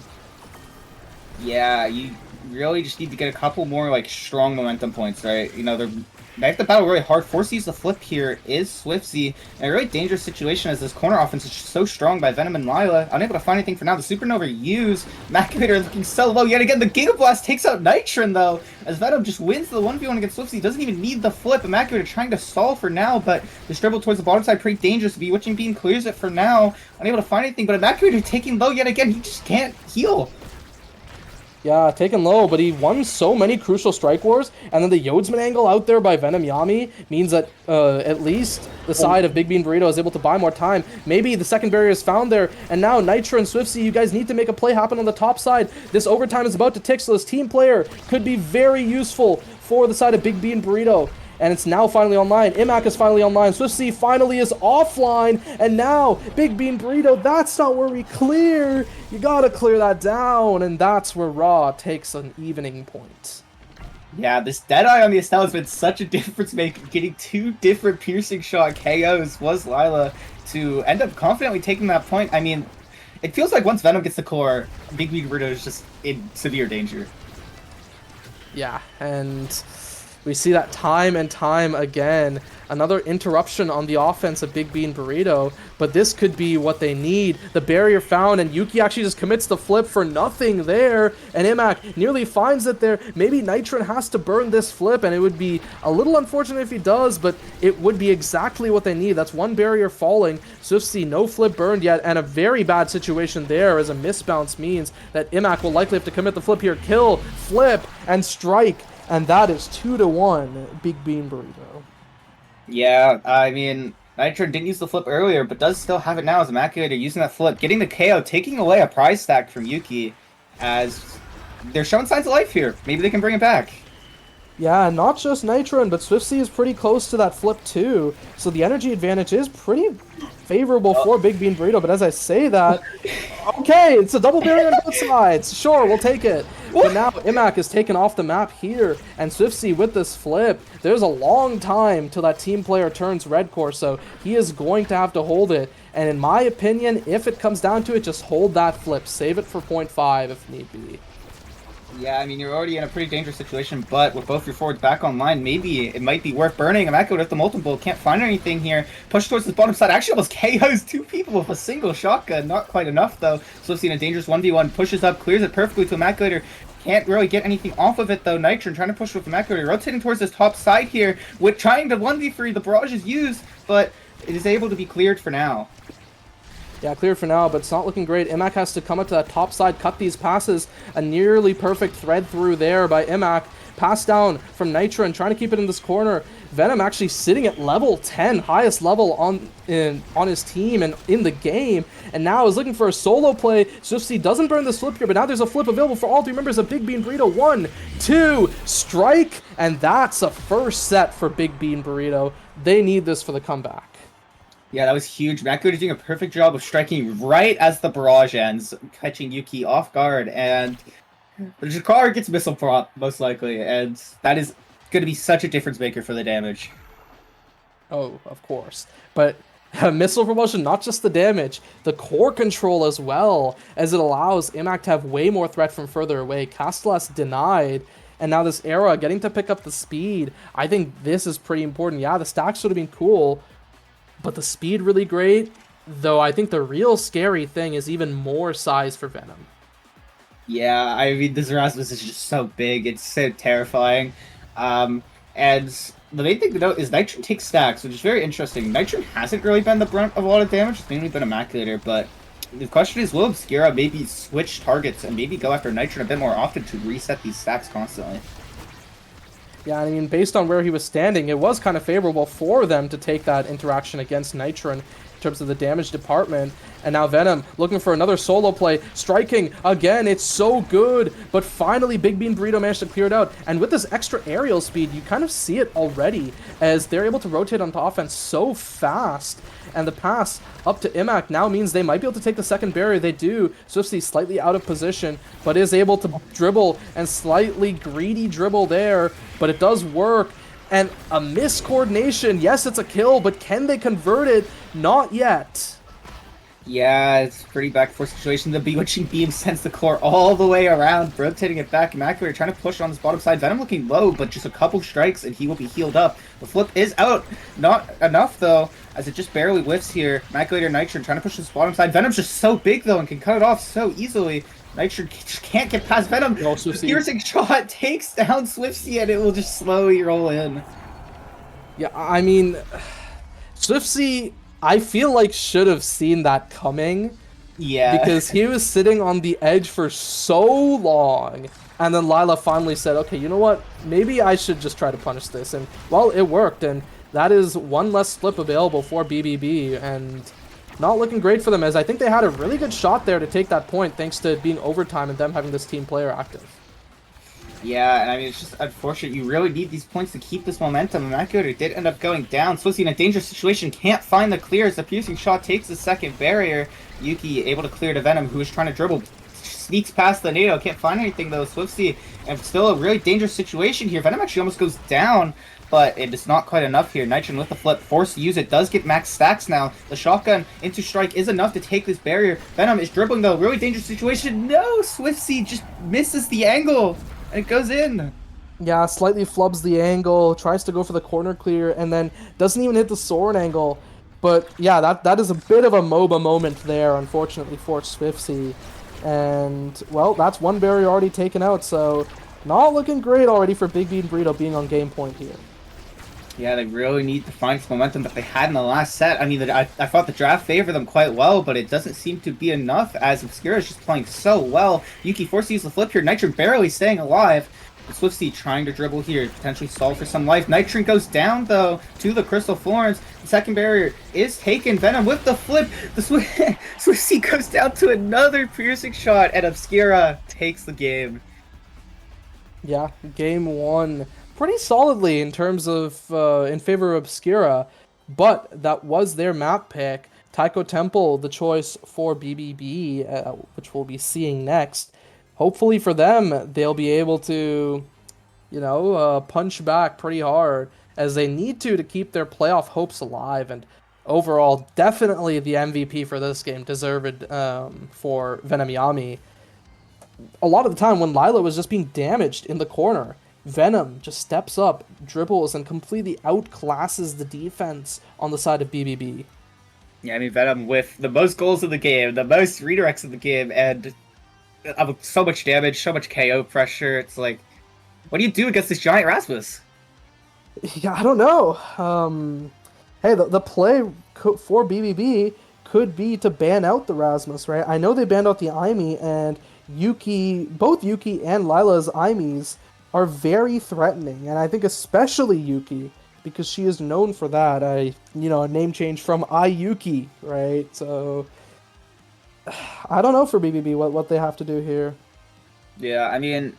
Yeah, you really just need to get a couple more, like, strong momentum points, right? You know, they have to battle really hard. Forced to use the flip here is Swiftsy, in a really dangerous situation as this corner offense is so strong by Venom and Lila. Unable to find anything for now. The Supernova used. Immaculator looking so low. Yet again, the Giga Blast takes out Nitron, though, as Venom just wins the 1v1 against Swiftsy. Doesn't even need the flip. Immaculator trying to stall for now, but the dribble towards the bottom side pretty dangerous. Bewitching Beam clears it for now. Unable to find anything, but Immaculator taking low yet again. He just can't heal. Yeah, taken low, but he won so many crucial strike wars, and then the Yodsman angle out there by Venom Yami means that at least the side of Big Bean Burrito is able to buy more time. Maybe the second barrier is found there, and now Nitro and Swiftsy, you guys need to make a play happen on the top side. This overtime is about to tick, so this team player could be very useful for the side of Big Bean Burrito. And it's now finally online. Imac is finally online. Swiftsy finally is offline. And now, Big Bean Burrito, that's not where we clear. You gotta clear that down. And that's where Raw takes an evening point. Yeah, this Deadeye on the Estelle has been such a difference maker. Getting 2 different piercing shot KOs was Lila to end up confidently taking that point. I mean, it feels like once Venom gets the core, Big Bean Burrito is just in severe danger. Yeah, and we see that time and time again. Another interruption on the offense of Big Bean Burrito, but this could be what they need. The barrier found, and Yuki actually just commits the flip for nothing there, and Imac nearly finds it there. Maybe Nitron has to burn this flip, and it would be a little unfortunate if he does, but it would be exactly what they need. That's one barrier falling. Swiftsy, no flip burned yet, and a very bad situation there as a misbounce means that Imac will likely have to commit the flip here. Kill, flip, and strike. And that is 2-1, Big Bean Burrito. Yeah, I mean, Nitro didn't use the flip earlier, but does still have it now as Immaculator using that flip, getting the KO, taking away a prize stack from Yuki, as they're showing signs of life here. Maybe they can bring it back. Yeah, not just Nitron, but Swiftsy is pretty close to that flip too. So the energy advantage is pretty favorable for Big Bean Burrito, but as I say that, okay, it's a double barrier on both sides. Sure, we'll take it. But now Imac is taken off the map here, and Swiftsy with this flip, there's a long time till that team player turns red core, so he is going to have to hold it. And in my opinion, if it comes down to it, just hold that flip. Save it for 0.5 if need be. Yeah, I mean, you're already in a pretty dangerous situation, but with both your forwards back online, maybe it might be worth burning. Immaculator with the multiple, can't find anything here. Push towards the bottom side, actually almost KOs 2 people with a single shotgun. Not quite enough, though. Swiftsy in a dangerous 1v1, pushes up, clears it perfectly to Immaculator. Can't really get anything off of it, though. Nitron trying to push with Immaculator, rotating towards this top side here, with trying to 1v3. The barrage is used, but it is able to be cleared for now. Yeah, cleared for now, but it's not looking great. Imac has to come up to that top side, cut these passes. A nearly perfect thread through there by Imac. Pass down from Nitro and trying to keep it in this corner. Venom actually sitting at level 10, highest level on his team and in the game. And now is looking for a solo play. Swiftsy doesn't burn this flip here, but now there's a flip available for all 3 members of Big Bean Burrito. 1, 2, strike! And that's a first set for Big Bean Burrito. They need this for the comeback. Yeah, that was huge. Makuta doing a perfect job of striking right as the barrage ends, catching Yuki off guard, and the Jakar gets missile prop, most likely, and that is going to be such a difference maker for the damage. Oh, of course. But missile promotion, not just the damage, the core control as well, as it allows Imac to have way more threat from further away. Castellas denied, and now this Era getting to pick up the speed. I think this is pretty important. Yeah, the stacks would have been cool, but the speed really great. Though I think the real scary thing is even more size for Venom. Yeah, I mean, this Erasmus is just so big. It's so terrifying. And the main thing to note is Nitron takes stacks, which is very interesting. Nitron hasn't really been the brunt of a lot of damage. It's mainly been Immaculator, but the question is, will Obscura maybe switch targets and maybe go after Nitron a bit more often to reset these stacks constantly? Yeah, I mean, based on where he was standing, it was kind of favorable for them to take that interaction against Nitron in terms of the damage department. And now Venom looking for another solo play, striking again. It's so good, but finally Big Bean Burrito managed to clear it out. And with this extra aerial speed, you kind of see it already as they're able to rotate onto offense so fast. And the pass up to Imac now means they might be able to take the second barrier. They do. Swifty slightly out of position, but is able to dribble and slightly greedy dribble there. But it does work. And a miscoordination. Yes, it's a kill, but can they convert it? Not yet. Yeah, it's a pretty back and forth situation. The Bewitching Beam sends the core all the way around, rotating it back. Immaculator trying to push on his bottom side. Venom looking low, but just a couple strikes and he will be healed up. The flip is out. Not enough, though, as it just barely whiffs here. Immaculator Nitron trying to push his bottom side. Venom's just so big, though, and can cut it off so easily. Nitron just can't get past Venom. The piercing shot takes down Swiftsy, and it will just slowly roll in. Yeah, I mean, Swiftsy, I feel like should have seen that coming. Yeah. Because he was sitting on the edge for so long. And then Lila finally said, okay, you know what? Maybe I should just try to punish this. And, well, it worked. And that is one less flip available for BBB. And not looking great for them, as I think they had a really good shot there to take that point, thanks to it being overtime and them having this team player active. Yeah, and I mean, it's just unfortunate. You really need these points to keep this momentum. Immaculator did end up going down. Swifty in a dangerous situation, can't find the clear as the piercing shot takes the second barrier. Yuki able to clear to Venom, who is trying to dribble. Sneaks past the NATO, can't find anything though. Swifty, and still a really dangerous situation here. Venom actually almost goes down, but it is not quite enough here. Nitron with the flip, forced to use it, does get max stacks now. The shotgun into strike is enough to take this barrier. Venom is dribbling though, really dangerous situation. No, Swifty just misses the angle. And it goes in. Yeah, slightly flubs the angle, tries to go for the corner clear, and then doesn't even hit the sword angle. But yeah, that is a bit of a MOBA moment there, unfortunately, for Swiftsy. And, well, that's one barrier already taken out, so not looking great already for Big Bean Burrito being on game point here. Yeah, they really need to find some momentum that they had in the last set. I mean, I thought the draft favored them quite well, but it doesn't seem to be enough as Obscura is just playing so well. Yuki forced to use the flip here. Nitron barely staying alive. Swifty trying to dribble here, potentially solve for some life. Nitron goes down, though, to the Crystal Florence. The second barrier is taken. Venom with the flip. The Swifty goes down to another piercing shot, and Obscura takes the game. Yeah, game one pretty solidly in terms of in favor of Obscura, but that was their map pick. Taiko Temple, the choice for BBB, which we'll be seeing next. Hopefully for them, they'll be able to, you know, punch back pretty hard as they need to keep their playoff hopes alive. And overall, definitely the MVP for this game, deserved for Venom Yami. A lot of the time when Lila was just being damaged in the corner, Venom just steps up, dribbles, and completely outclasses the defense on the side of BBB. Yeah, I mean, Venom with the most goals of the game, the most redirects of the game, and so much damage, so much KO pressure. It's like, what do you do against this giant Rasmus? Yeah, I don't know. Hey, the play for BBB could be to ban out the Rasmus, right? I know they banned out the Aimi, and both Yuki and Lila's Aimis are very threatening, and I think especially Yuki, because she is known for that. A name change from Yuki, right? So I don't know for BBB what they have to do here. Yeah, I mean,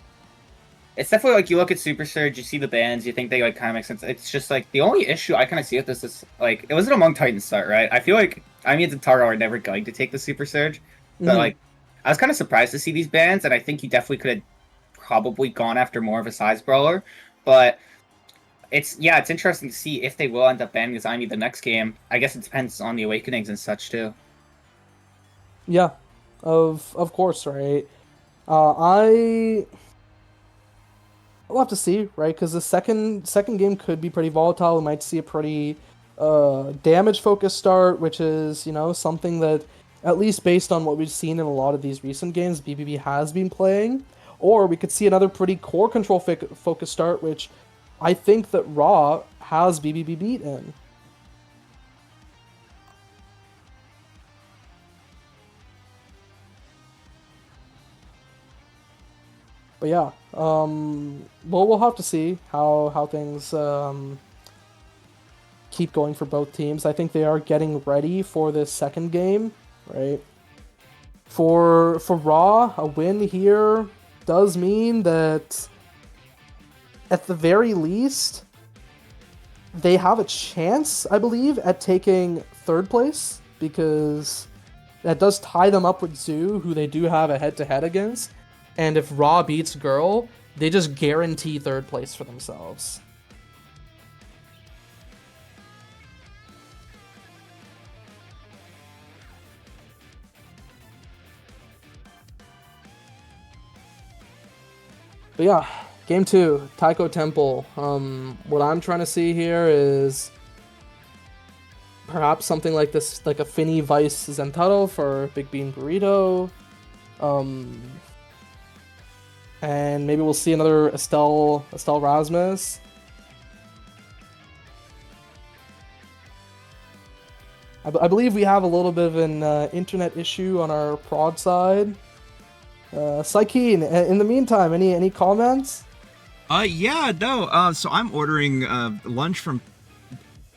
It's definitely like you look at Super Surge, you see the bands, you think they like kind of make sense. It's just like the only issue I kind of see with this is like it wasn't Among Titans start, right? I feel like I mean and Taro are never going to take the Super Surge, but Mhm. like I was kind of surprised to see these bands, and I think he definitely could have probably gone after more of a size brawler. But it's interesting to see if they will end up banning Zimi the next game. I guess it depends on the awakenings and such too. Yeah, of course, right? I we'll have to see, right? Because the second game could be pretty volatile. We might see a pretty damage focused start, which is something that at least based on what we've seen in a lot of these recent games, BBB has been playing. Or we could see another pretty core control focused start, which I think that Raw has BBB beat in. But yeah, well, we'll have to see how things keep going for both teams. I think they are getting ready for this second game, right? For Raw, a win here does mean that at the very least they have a chance, I believe, at taking third place because that does tie them up with Zoo, who they do have a head-to-head against. And if Raw beats Girl, they just guarantee third place for themselves. But yeah, game 2, Taiko Temple. What I'm trying to see here is perhaps something like this, like a Finny Vice Zentaro for Big Bean Burrito. And maybe we'll see another Estelle Rasmus. I believe we have a little bit of an internet issue on our prod side. Psykeen, in the meantime, any comments? Yeah, no. So I'm ordering lunch from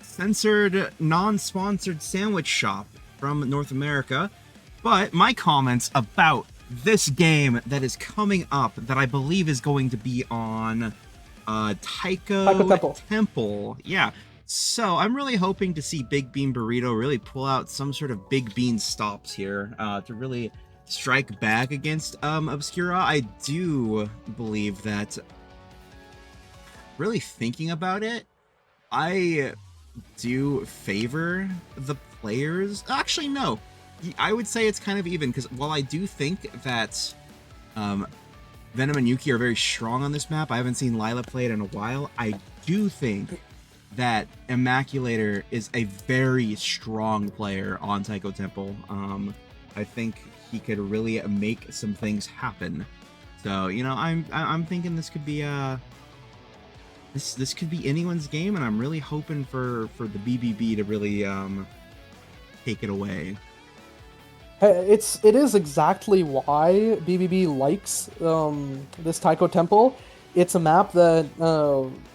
censored, non-sponsored sandwich shop from North America. But my comments about this game that is coming up that I believe is going to be on Taiko Temple. Yeah. So I'm really hoping to see Big Bean Burrito really pull out some sort of Big Bean stops here to really strike back against Obscura. I do believe that, really thinking about it, I do favor the players. Actually, no. I would say it's kind of even, because while I do think that Venom and Yuki are very strong on this map, I haven't seen Lila play it in a while, I do think that Immaculator is a very strong player on Taiko Temple. I think he could really make some things happen. So, I'm thinking this could be this could be anyone's game, and I'm really hoping for the BBB to really take it away. It is exactly why BBB likes this Taiko Temple. It's a map that,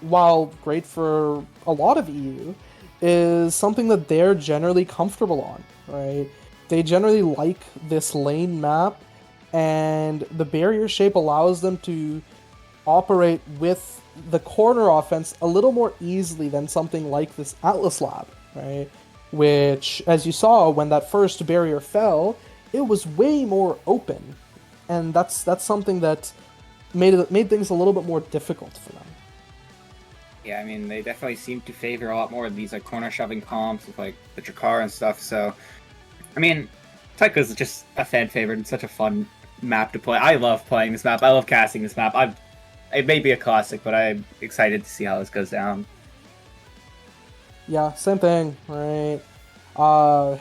while great for a lot of EU, is something that they're generally comfortable on, right? They generally like this lane map, and the barrier shape allows them to operate with the corner offense a little more easily than something like this Atlas Lab, right? Which, as you saw, when that first barrier fell, it was way more open, and that's something that made things a little bit more difficult for them. Yeah, I mean, they definitely seem to favor a lot more of these like corner shoving comps with like the Jakar and stuff. So, I mean, Taiko's just a fan favorite and such a fun map to play. I love playing this map. I love casting this map. It may be a classic, but I'm excited to see how this goes down. Yeah, same thing, right?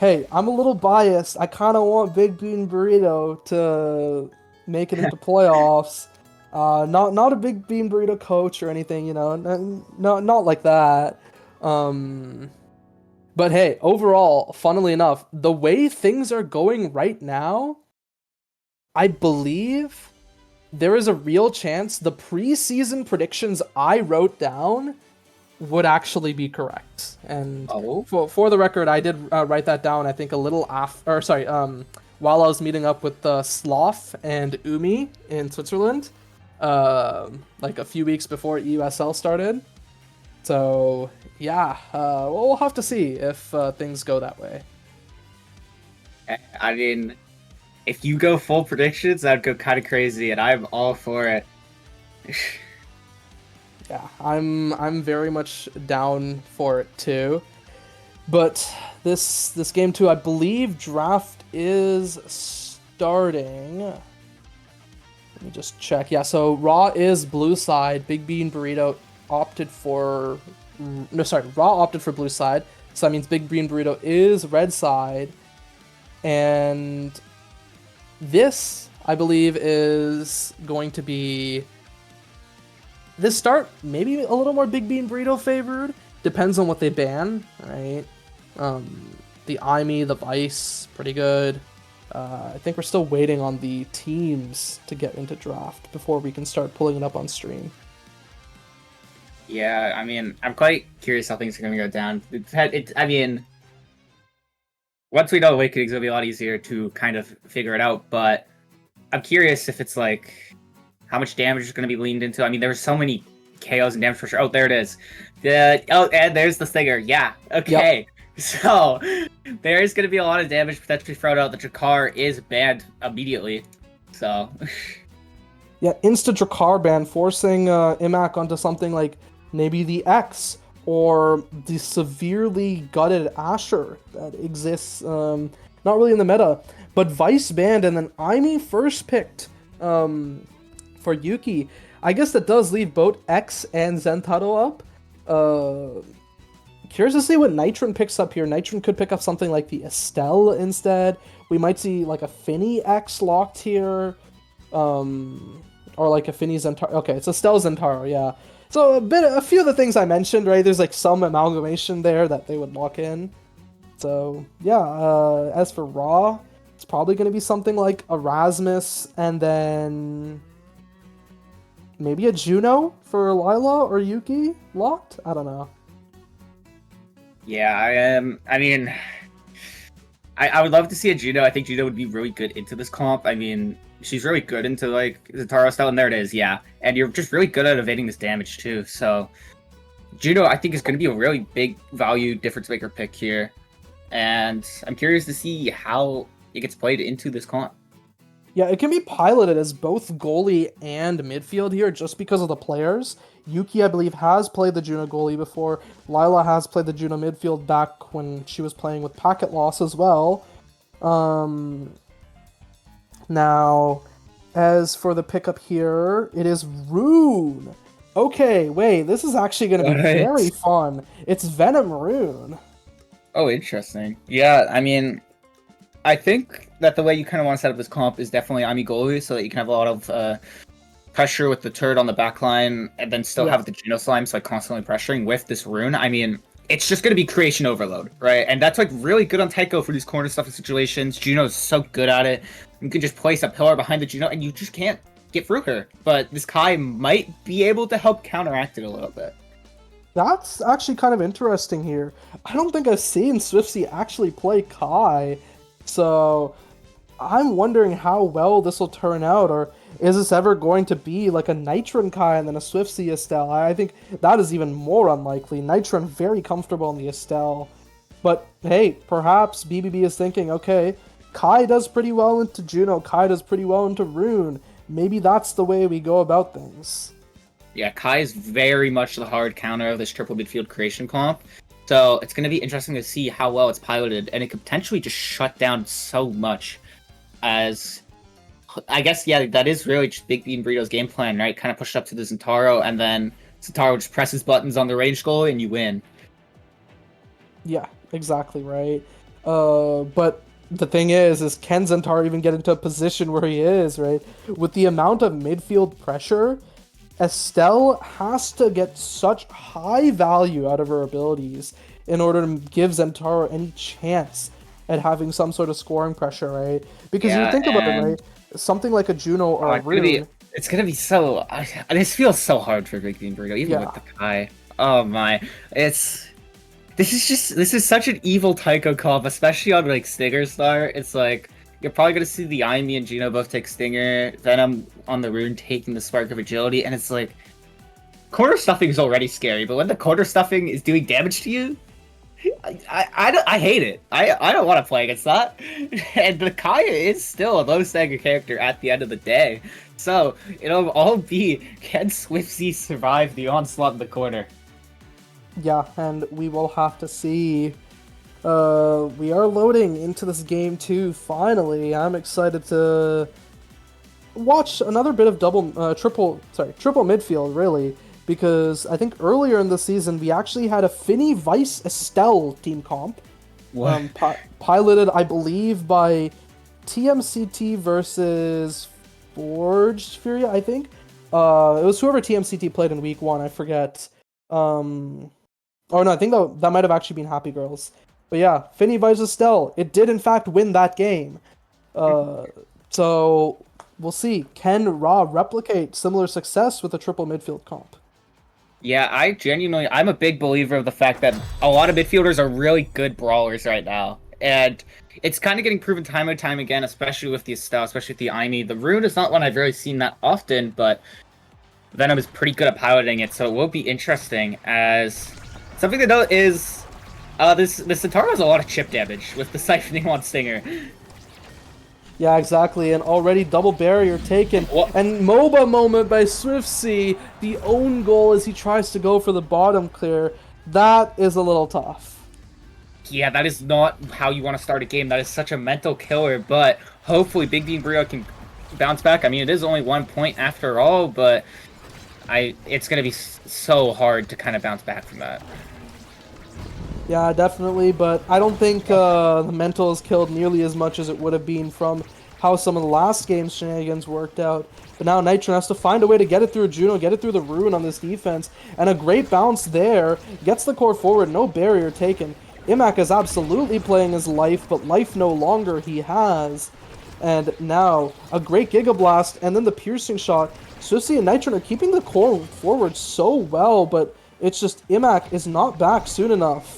Hey, I'm a little biased. I kind of want Big Bean Burrito to make it into playoffs. Not a Big Bean Burrito coach or anything, not like that. But hey, overall, funnily enough, the way things are going right now, I believe there is a real chance the preseason predictions I wrote down would actually be correct. And for the record, I did write that down, I think a little while I was meeting up with Sloth and Umi in Switzerland. like a few weeks before EUSL started. So yeah, we'll have to see if things go that way. I mean, if you go full predictions, that'd go kind of crazy, and I'm all for it. Yeah, I'm very much down for it too. But this game too, I believe draft is starting. Let me just check. Yeah, so Raw is blue side. Big Bean Burrito opted for Raw opted for blue side. So that means Big Bean Burrito is red side. And this, I believe, is going to be this start maybe a little more Big Bean Burrito favored. Depends on what they ban, right? The IME, the Vice, pretty good. I think we're still waiting on the teams to get into draft before we can start pulling it up on stream. Yeah, I mean, I'm quite curious how things are going to go down. I mean, once we know Awakening, it'll be a lot easier to kind of figure it out, but I'm curious if it's like how much damage is going to be leaned into. I mean, there's so many KOs and damage for sure. Oh, there it is. And there's the stinger. Yeah, okay. Yep. So, there's going to be a lot of damage potentially thrown out. The Drakkar is banned immediately. So. Yeah, instant Drakkar ban, forcing Imac onto something like maybe the X or the severely gutted Asher that exists, not really in the meta, but Vice banned, and then IME first picked for Yuki. I guess that does leave both X and Zentaro up. Curious to see what Nitron picks up here. Nitron could pick up something like the Estelle instead. We might see like a Finny X locked here. Or like a Finny Zentaro. Okay, it's Estelle Zentaro, yeah. So a few of the things I mentioned, right? There's like some amalgamation there that they would lock in. So yeah, as for Raw, it's probably going to be something like Erasmus and then maybe a Juno for Lila or Yuki locked? I don't know. Yeah, I mean, I would love to see a Juno. I think Juno would be really good into this comp. I mean, she's really good into like Zentaro style, and there it is, yeah. And you're just really good at evading this damage too. So Juno, I think, is going to be a really big value difference maker pick here, and I'm curious to see how it gets played into this comp. Yeah, it can be piloted as both goalie and midfield here just because of the players. Yuki, I believe, has played the Juno goalie before. Lila has played the Juno midfield back when she was playing with Packet Loss as well. Now, as for the pickup here, it is Rune. Okay, wait, this is actually going to be very fun. It's Venom Rune. Oh, interesting. Yeah, I mean, I think that the way you kind of want to set up this comp is definitely IME goalie, so that you can have a lot of pressure with the turret on the back line, and then still have the Juno slime, so like constantly pressuring with this Rune. I mean, it's just going to be creation overload, right? And that's like really good on Taiko for these corner stuffing situations. Juno's so good at it. You can just place a pillar behind the Juno, and you just can't get through her. But this Kai might be able to help counteract it a little bit. That's actually kind of interesting here. I don't think I've seen Swiftsy actually play Kai, so I'm wondering how well this will turn out, or is this ever going to be like a Nitron Kai and then a Swiftsy Estelle? I think that is even more unlikely. Nitron very comfortable in the Estelle. But hey, perhaps BBB is thinking, okay, Kai does pretty well into Juno, Kai does pretty well into Rune. Maybe that's the way we go about things. Yeah, Kai is very much the hard counter of this triple midfield creation comp. So it's going to be interesting to see how well it's piloted, and it could potentially just shut down so much. As I guess, yeah, that is really just Big Bean Burrito's game plan, right? Kind of push it up to the Zentaro, and then Zentaro just presses buttons on the range goal, and you win. Yeah, exactly right. But the thing is can Zentaro even get into a position where he is, right? With the amount of midfield pressure, Estelle has to get such high value out of her abilities in order to give Zentaro any chance at having some sort of scoring pressure, right? Because you think about it, right? Something like a Juno or a Rune. It's gonna be so. This feels so hard for Big Bean Burrito, even with the Kai. Oh my! This is such an evil Taiko comp, especially on like Stinger Star. It's like you're probably going to see the Imi and Gino both take Stinger, Venom on the rune taking the Spark of Agility, and it's like, quarter stuffing is already scary, but when the quarter stuffing is doing damage to you, I hate it. I don't want to play against that. And the Kaya is still a low stagger character at the end of the day. So it'll all be, can Swiftsy survive the onslaught in the corner? Yeah, and we will have to see. We are loading into this game too, finally. I'm excited to watch another bit of triple midfield, really. Because I think earlier in the season, we actually had a Finny Vice Estelle team comp. What? Piloted, I believe, by TMCT versus Forged Furia, I think. It was whoever TMCT played in week 1, I forget. Oh no, I think that might have actually been Happy Girls. But yeah, Finny Vice Estelle, it did in fact win that game. So we'll see. Can Ra replicate similar success with a triple midfield comp? Yeah, I'm a big believer of the fact that a lot of midfielders are really good brawlers right now. And it's kind of getting proven time and time again, especially with the Estelle, especially with the Imi. The Rune is not one I've really seen that often, but Venom is pretty good at piloting it, so it will be interesting. As something to note is, this Centauro has a lot of chip damage with the siphoning on Stinger. Yeah, exactly, and already double barrier taken. What? And MOBA moment by Swiftsy, the own goal as he tries to go for the bottom clear. That is a little tough. Yeah, that is not how you want to start a game. That is such a mental killer, but hopefully Big Bean Brio can bounce back. I mean, it is only 1 point after all, but it's going to be so hard to kind of bounce back from that. Yeah, definitely, but I don't think the mental is killed nearly as much as it would have been from how some of the last game's shenanigans worked out. But now Nitron has to find a way to get it through Juno, get it through the Rune on this defense, and a great bounce there. Gets the core forward, no barrier taken. Imak is absolutely playing his life, but life no longer he has. And now, a great Giga Blast, and then the piercing shot. Swiftsy and Nitron are keeping the core forward so well, but it's just Imak is not back soon enough.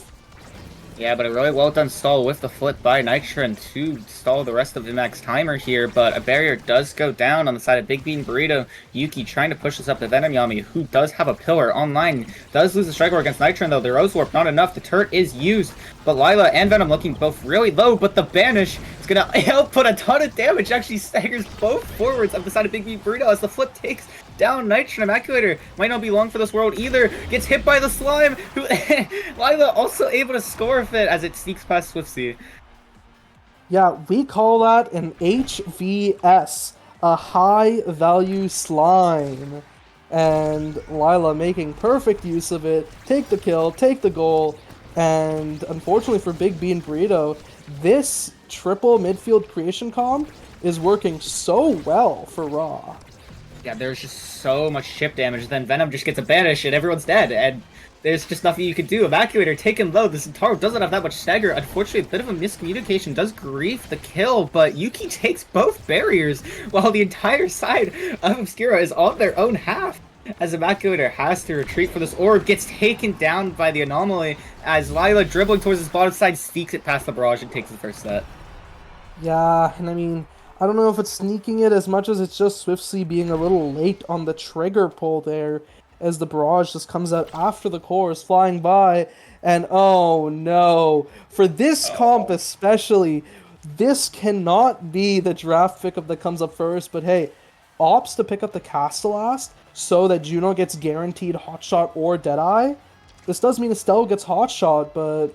Yeah, but a really well done stall with the flip by Nitron to stall the rest of Imak's timer here, but a barrier does go down on the side of Big Bean Burrito. Yuki trying to push this up to Venom Yami, who does have a pillar online. Does lose the strike against Nitron though. The Rose Warp not enough. The turret is used, but Lila and Venom looking both really low, but the Banish is gonna output a ton of damage. Actually staggers both forwards up the side of Big Bean Burrito as the flip takes down Nitron. Immaculator might not be long for this world either. Gets hit by the slime. Who Lila also able to score with it as it sneaks past Swiftsy. Yeah, we call that an HVS, a high value slime. And Lila making perfect use of it. Take the kill, take the goal, and unfortunately for Big Bean Burrito, this triple midfield creation comp is working so well for Raw. Yeah, there's just so much chip damage. Then Venom just gets a banish and everyone's dead. And there's just nothing you can do. Evacuator taken low. The Centauro doesn't have that much stagger. Unfortunately, a bit of a miscommunication does grief the kill, but Yuki takes both barriers while the entire side of Obscura is on their own half. As Evacuator has to retreat for this orb, gets taken down by the anomaly as Lila dribbling towards his bottom side sneaks it past the barrage and takes the first set. Yeah, and I mean, I don't know if it's sneaking it as much as it's just Swiftsy being a little late on the trigger pull there, as the barrage just comes out after the core is flying by, and oh no, for this comp especially, this cannot be the draft pickup that comes up first, but hey, opts to pick up the Castellast so that Juno gets guaranteed Hotshot or Deadeye. This does mean Estelle gets Hotshot, but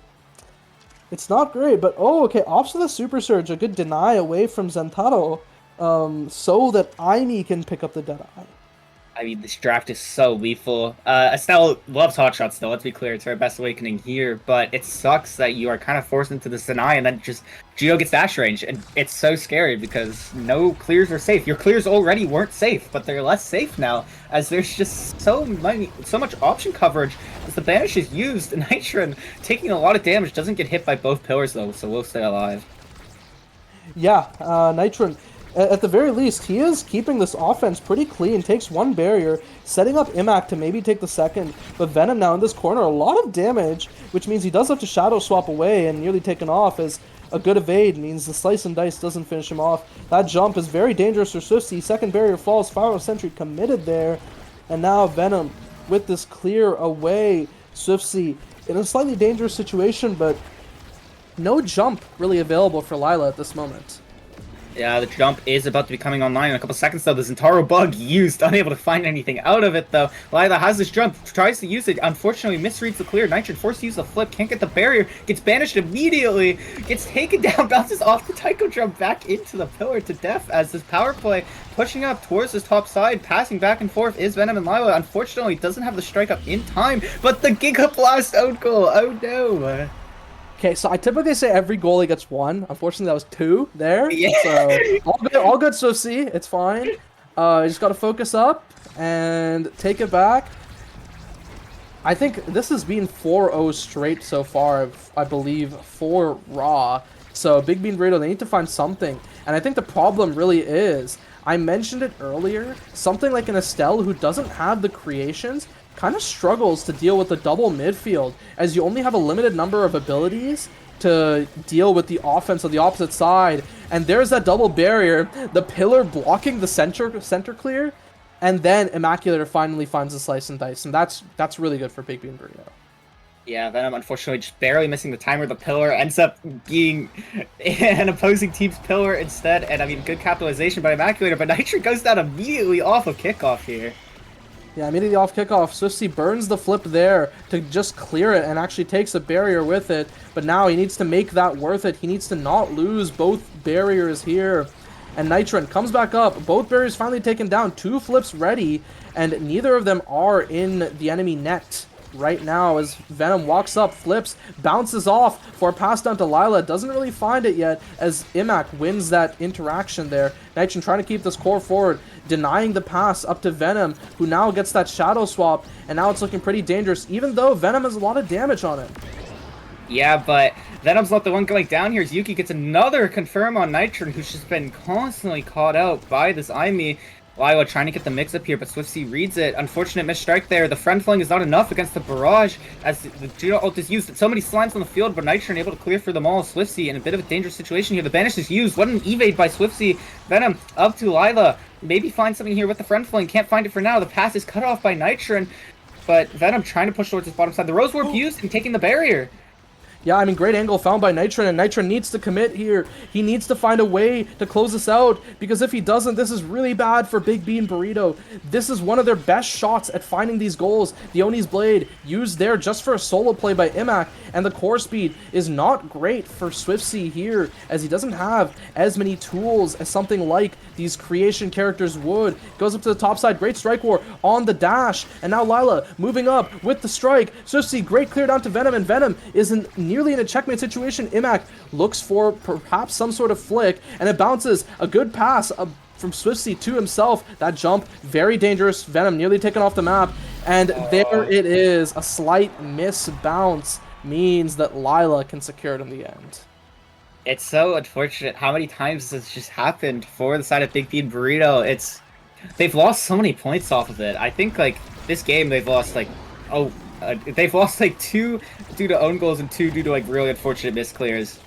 it's not great. But oh, okay, opts to the Super Surge, a good deny away from Zentaro, so that Imi can pick up the Deadeye. I mean, this draft is so lethal. Estelle loves Hotshot still, let's be clear, it's her best awakening here, but it sucks that you are kind of forced into the deny and then just Geo gets dash range, and it's so scary because no clears are safe. Your clears already weren't safe, but they're less safe now, as there's just so much option coverage as the banish is used, and Nitron taking a lot of damage, doesn't get hit by both pillars though, so we'll stay alive. Yeah, Nitron, at the very least, he is keeping this offense pretty clean, takes one barrier, setting up Imak to maybe take the second, but Venom now in this corner, a lot of damage, which means he does have to shadow swap away and nearly taken off as a good evade means the slice and dice doesn't finish him off. That jump is very dangerous for Swiftsy. Second barrier falls, Spiral Sentry committed there. And now Venom with this clear away. Swiftsy in a slightly dangerous situation, but no jump really available for Lila at this moment. Yeah, the jump is about to be coming online in a couple seconds, though. The Zentaro bug used, unable to find anything out of it, though. Lila has this jump, tries to use it, unfortunately misreads the clear. Nitron forced to use the flip, can't get the barrier, gets banished immediately, gets taken down, bounces off the Taiko jump back into the pillar to death as this power play pushing up towards this top side, passing back and forth is Venom and Lila. Unfortunately, doesn't have the strike up in time, but the Giga Blast out goal, oh no. Okay, so I typically say every goalie gets one. Unfortunately, that was two there. Yeah. So all good, Swiftsy. It's fine. You just got to focus up and take it back. I think this has been 4-0 straight so far, I believe, for Raw. So Big Bean Burrito, they need to find something. And I think the problem really is, I mentioned it earlier, something like an Estelle who doesn't have the creations kind of struggles to deal with the double midfield, as you only have a limited number of abilities to deal with the offense of the opposite side. And there's that double barrier, the pillar blocking the center clear, and then Immaculator finally finds the slice and dice, and that's really good for Big Bean Burrito. Yeah, Venom unfortunately just barely missing the timer. The pillar ends up being an opposing team's pillar instead, and I mean, good capitalization by Immaculator, but Nitro goes down immediately off of kickoff here. Yeah, immediately off kickoff, Swiftsy burns the flip there to just clear it and actually takes a barrier with it. But now he needs to make that worth it. He needs to not lose both barriers here. And Nitron comes back up. Both barriers finally taken down. 2 flips ready, and neither of them are in the enemy net right now as Venom walks up, flips, bounces off for a pass down to Lila. Doesn't really find it yet as Imac wins that interaction there. Nitron trying to keep this core forward, denying the pass up to Venom, who now gets that shadow swap, and now it's looking pretty dangerous, even though Venom has a lot of damage on it. Yeah, but Venom's not the one going down here as Yuki gets another confirm on Nitron, who's just been constantly caught out by this Aimi. Lila trying to get the mix up here, but Swiftsy reads it. Unfortunate misstrike there. The friend fling is not enough against the barrage as the Judo ult is used. So many slimes on the field, but Nitron able to clear for them all. Swiftsy in a bit of a dangerous situation here. The banish is used. What an evade by Swiftsy. Venom up to Lila. Maybe find something here with the friend fling. Can't find it for now. The pass is cut off by Nitron, but Venom trying to push towards his bottom side. The Rose Warp used and taking the barrier. Yeah, I mean, great angle found by Nitron, and Nitron needs to commit here. He needs to find a way to close this out, because if he doesn't, this is really bad for Big Bean Burrito. This is one of their best shots at finding these goals. The Oni's Blade used there just for a solo play by Imac, and the core speed is not great for Swiftsy here, as he doesn't have as many tools as something like these creation characters would. Goes up to the top side, great strike war on the dash, and now Lila moving up with the strike. Swiftsy, great clear down to Venom, and Venom isn't nearly in a checkmate situation. Imac looks for perhaps some sort of flick, and it bounces a good pass from Swiftsy to himself. That jump, very dangerous. Venom nearly taken off the map, and there it is. A slight miss bounce means that Lila can secure it in the end. It's so unfortunate how many times this just happened for the side of Big Bean Burrito. They've lost so many points off of it. I think like this game they've lost like they've lost like 2 due to own goals and 2 due to like really unfortunate misclears.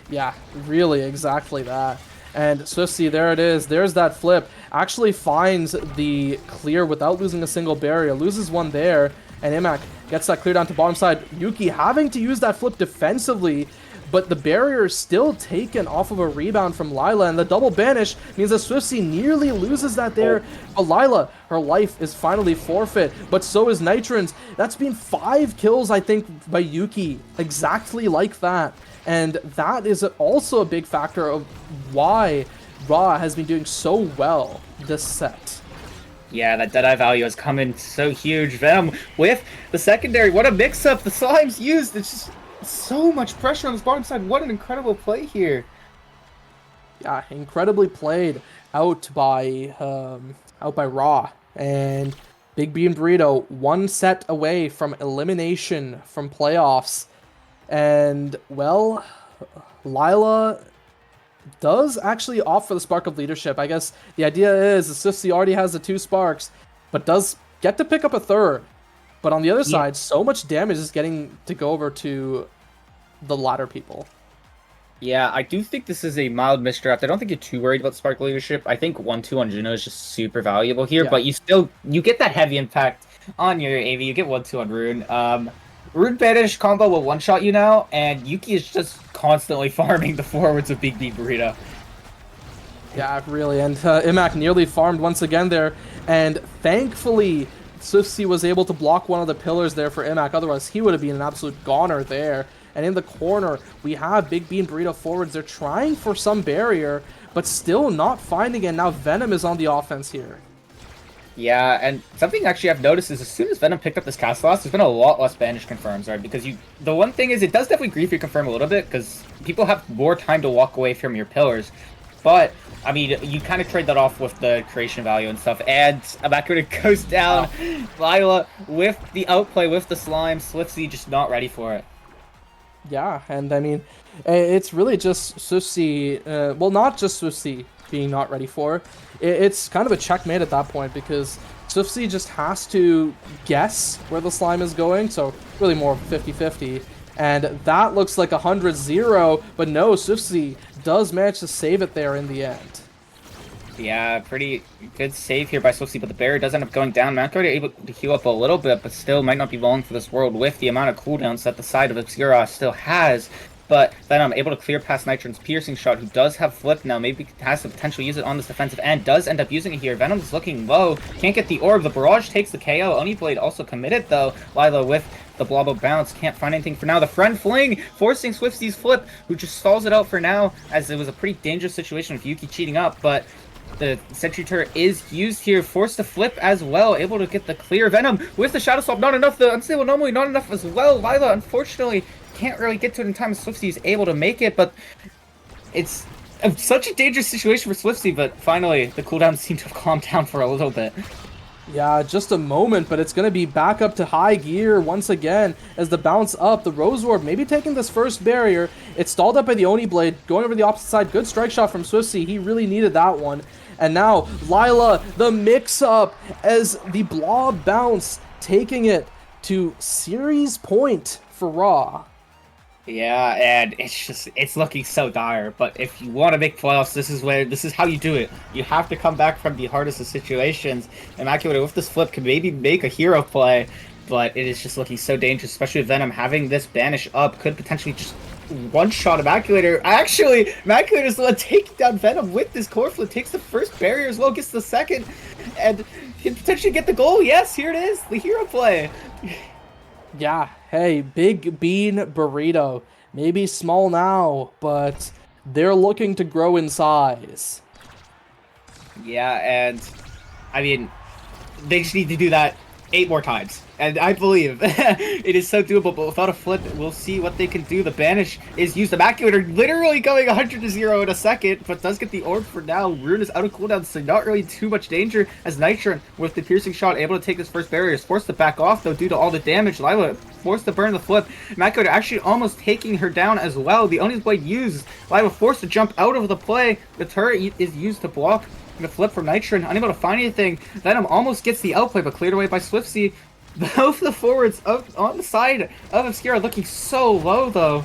Yeah, really, exactly that. And Swiftsy, there it is. There's that flip. Actually finds the clear without losing a single barrier. Loses one there, and Imac gets that clear down to bottom side. Yuki having to use that flip defensively, but the barrier is still taken off of a rebound from Lila, and the double banish means that Swiftsy nearly loses that there. But Lila, her life is finally forfeit, but so is Nitron's. That's been 5 kills, I think, by Yuki, exactly like that. And that is also a big factor of why Raw has been doing so well this set. Yeah, that Deadeye value has come in so huge. Venom with the secondary. What a mix-up. The slime's used. It's just so much pressure on this bottom side. What an incredible play here. Yeah, incredibly played out by Raw. And Big Bean Burrito 1 set away from elimination from playoffs. And, well, Lila does actually opt for the Spark of Leadership. I guess the idea is Swiftsy already has the 2 sparks, but does get to pick up a 3rd. But on the other side, so much damage is getting to go over to the latter people. Yeah, I do think this is a mild misdraft. I don't think you're too worried about Spark leadership. I think 1-2 on Juno is just super valuable here, Yeah. but you get that heavy impact on your AV. You get 1-2 on Rune. Rune Banish combo will one-shot you now, and Yuki is just constantly farming the forwards of Big B Burrito. Yeah, really, and Imak nearly farmed once again there, and thankfully Swiftsy was able to block one of the pillars there for Imak, otherwise he would have been an absolute goner there. And in the corner, we have Big B and Burrito forwards. They're trying for some barrier, but still not finding it. Now Venom is on the offense here. Yeah, and something actually I've noticed is as soon as Venom picked up this cast loss, there's been a lot less Banish confirms, right? Because the one thing is it does definitely grief your confirm a little bit, because people have more time to walk away from your pillars. But, I mean, you kind of trade that off with the creation value and stuff. And Amakura goes down. Lila with the outplay, with the slime. Swiftsy just not ready for it. Yeah, and I mean, it's really just Swiftsy, well, not just Swiftsy being not ready for it. It's kind of a checkmate at that point, because Swiftsy just has to guess where the slime is going, so really more 50-50. And that looks like 100-0, but no, Swiftsy does manage to save it there in the end. Yeah, pretty good save here by Swiftsy, but the barrier does end up going down. Mankind are able to heal up a little bit, but still might not be long for this world with the amount of cooldowns that the side of Obscura still has. But Venom able to clear past Nitron's piercing shot, who does have flip now, maybe has the potential to use it on this defensive end, does end up using it here. Venom's looking low, can't get the orb, the barrage takes the KO, Oni Blade also committed though. Lila with the blob of bounce, can't find anything for now. The friend fling, forcing Swifty's flip, who just stalls it out for now, as it was a pretty dangerous situation with Yuki cheating up, but the sentry turret is used here, forced to flip as well, able to get the clear. Venom with the shadow swap, not enough, the unstable anomaly not enough as well. Lila unfortunately can't really get to it in time. Swiftsy is able to make it, but it's such a dangerous situation for Swiftsy, but finally the cooldowns seem to have calmed down for a little bit. Yeah, just a moment, but it's going to be back up to high gear once again as the bounce up. The Rose Orb maybe taking this first barrier. It's stalled up by the Oni Blade, going over the opposite side. Good strike shot from Swiftsy. He really needed that one. And now Lila, the mix-up as the blob bounce, taking it to series point for Raw. Yeah, and it's looking so dire, but if you want to make playoffs, this is how you do it. You have to come back from the hardest of situations. Immaculate with this flip can maybe make a hero play, but it is just looking so dangerous, especially with Venom having this banish up, could potentially just one-shot Immaculator. Actually, Immaculator is the one taking down Venom with this core flip, takes the first barrier as well, gets the second, and can potentially get the goal. Yes, here it is, the hero play. Yeah, hey, Big Bean Burrito. Maybe small now, but they're looking to grow in size. Yeah, and I mean, they just need to do that 8 more times. And I believe it is so doable, but without a flip, we'll see what they can do. The banish is used. Immaculator literally going 100-0 in a second, but does get the orb for now. Rune is out of cooldown, so not really too much danger, as Nitron, with the piercing shot, able to take this first barrier, is forced to back off, though, due to all the damage. Lila forced to burn the flip. Immaculator actually almost taking her down as well. The Oni's Blade used. Lila forced to jump out of the play. The turret is used to block the flip from Nitron, unable to find anything. Venom almost gets the outplay, but cleared away by Swiftsy. Both the forwards on the side of Obscura looking so low, though.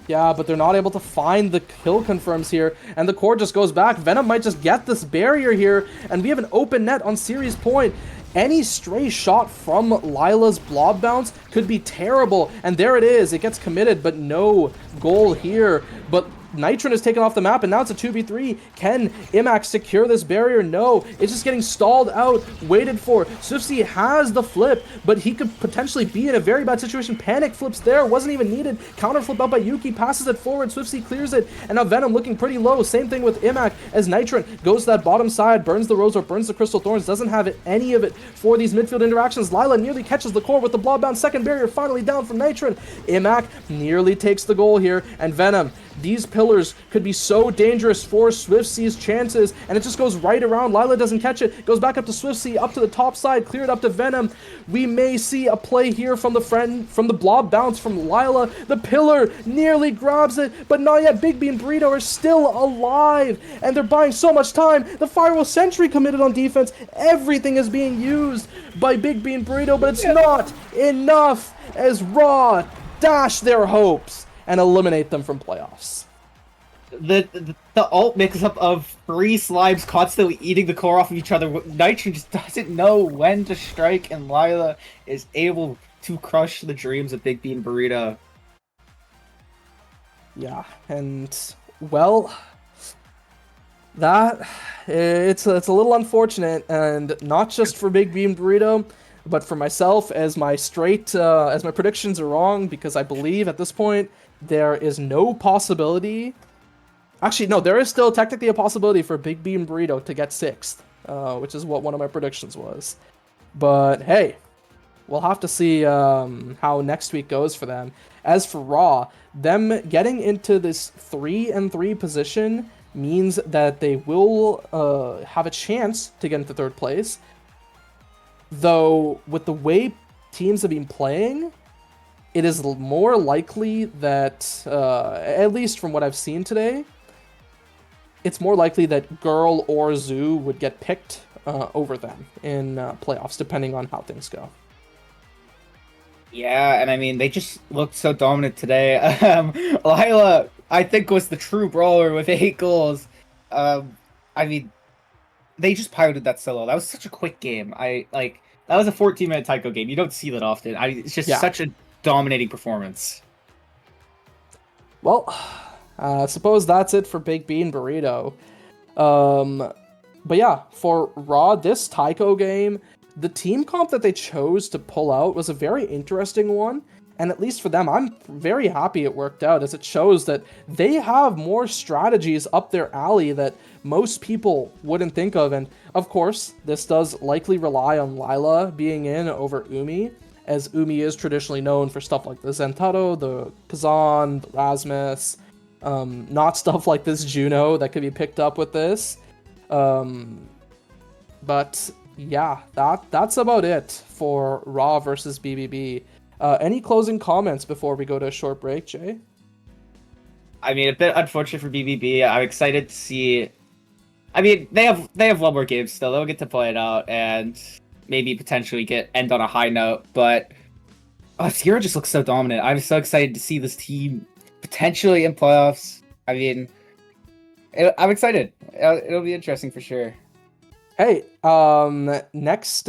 Yeah, but they're not able to find the kill confirms here, and the core just goes back. Venom might just get this barrier here, and we have an open net on series point. Any stray shot from Lila's blob bounce could be terrible, and there it is. It gets committed, but no goal here. But Nitron is taken off the map, and now it's a 2v3. Can Imac secure this barrier? No. It's just getting stalled out, waited for. Swiftsy has the flip, but he could potentially be in a very bad situation. Panic flips there, wasn't even needed. Counter flip out by Yuki, passes it forward. Swiftsy clears it, and now Venom looking pretty low. Same thing with Imac as Nitron goes to that bottom side, burns the Rose or burns the Crystal Thorns, doesn't have any of it for these midfield interactions. Lila nearly catches the core with the blob bound. Second barrier finally down from Nitron. Imac nearly takes the goal here, and Venom, these pillars could be so dangerous for Swiftsy's chances, and it just goes right around. Lila doesn't catch it, goes back up to Swiftsy, up to the top side, cleared up to Venom. We may see a play here from the blob bounce from Lila. The pillar nearly grabs it, but not yet. Big B and Burrito are still alive, and they're buying so much time. The Firewall Sentry committed on defense. Everything is being used by Big B and Burrito, but it's not enough as Raw dash their hopes and eliminate them from playoffs. the alt mix-up of three slimes constantly eating the core off of each other. Nitro just doesn't know when to strike, and Lila is able to crush the dreams of Big Bean Burrito. Yeah, and well, that it's a little unfortunate, and not just for Big Bean Burrito, but for myself, as my predictions are wrong, because I believe at this point there is no possibility. Actually, no, there is still technically a possibility for Big Bean Burrito to get 6th, which is what one of my predictions was. But hey, we'll have to see how next week goes for them. As for Raw, them getting into this 3-3 position means that they will have a chance to get into 3rd place. Though, with the way teams have been playing, it is more likely that, at least from what I've seen today, it's more likely that Girl or Zoo would get picked over them in playoffs, depending on how things go. Yeah, and I mean, they just looked so dominant today. Lila, I think, was the true brawler with 8 goals. I mean, they just piloted that solo. That was such a quick game. That was a 14-minute Taiko game. You don't see that often. It's just such a dominating performance. Well, I suppose that's it for Big Bean Burrito. But yeah, for Raw, this Taiko game, the team comp that they chose to pull out was a very interesting one. And at least for them, I'm very happy it worked out, as it shows that they have more strategies up their alley that most people wouldn't think of. And of course, this does likely rely on Lila being in over Umi, as Umi is traditionally known for stuff like the Zentaro, the Kazan, the Rasmus, not stuff like this Juno that could be picked up with this. But yeah, that's about it for Raw versus BBB. Any closing comments before we go to a short break, Jay? I mean, a bit unfortunate for BBB. I'm excited to see. I mean, they have one more game still. They'll get to play it out and maybe potentially end on a high note. But Sierra just looks so dominant. I'm so excited to see this team potentially in playoffs. I mean, I'm excited. It'll be interesting for sure. Hey, next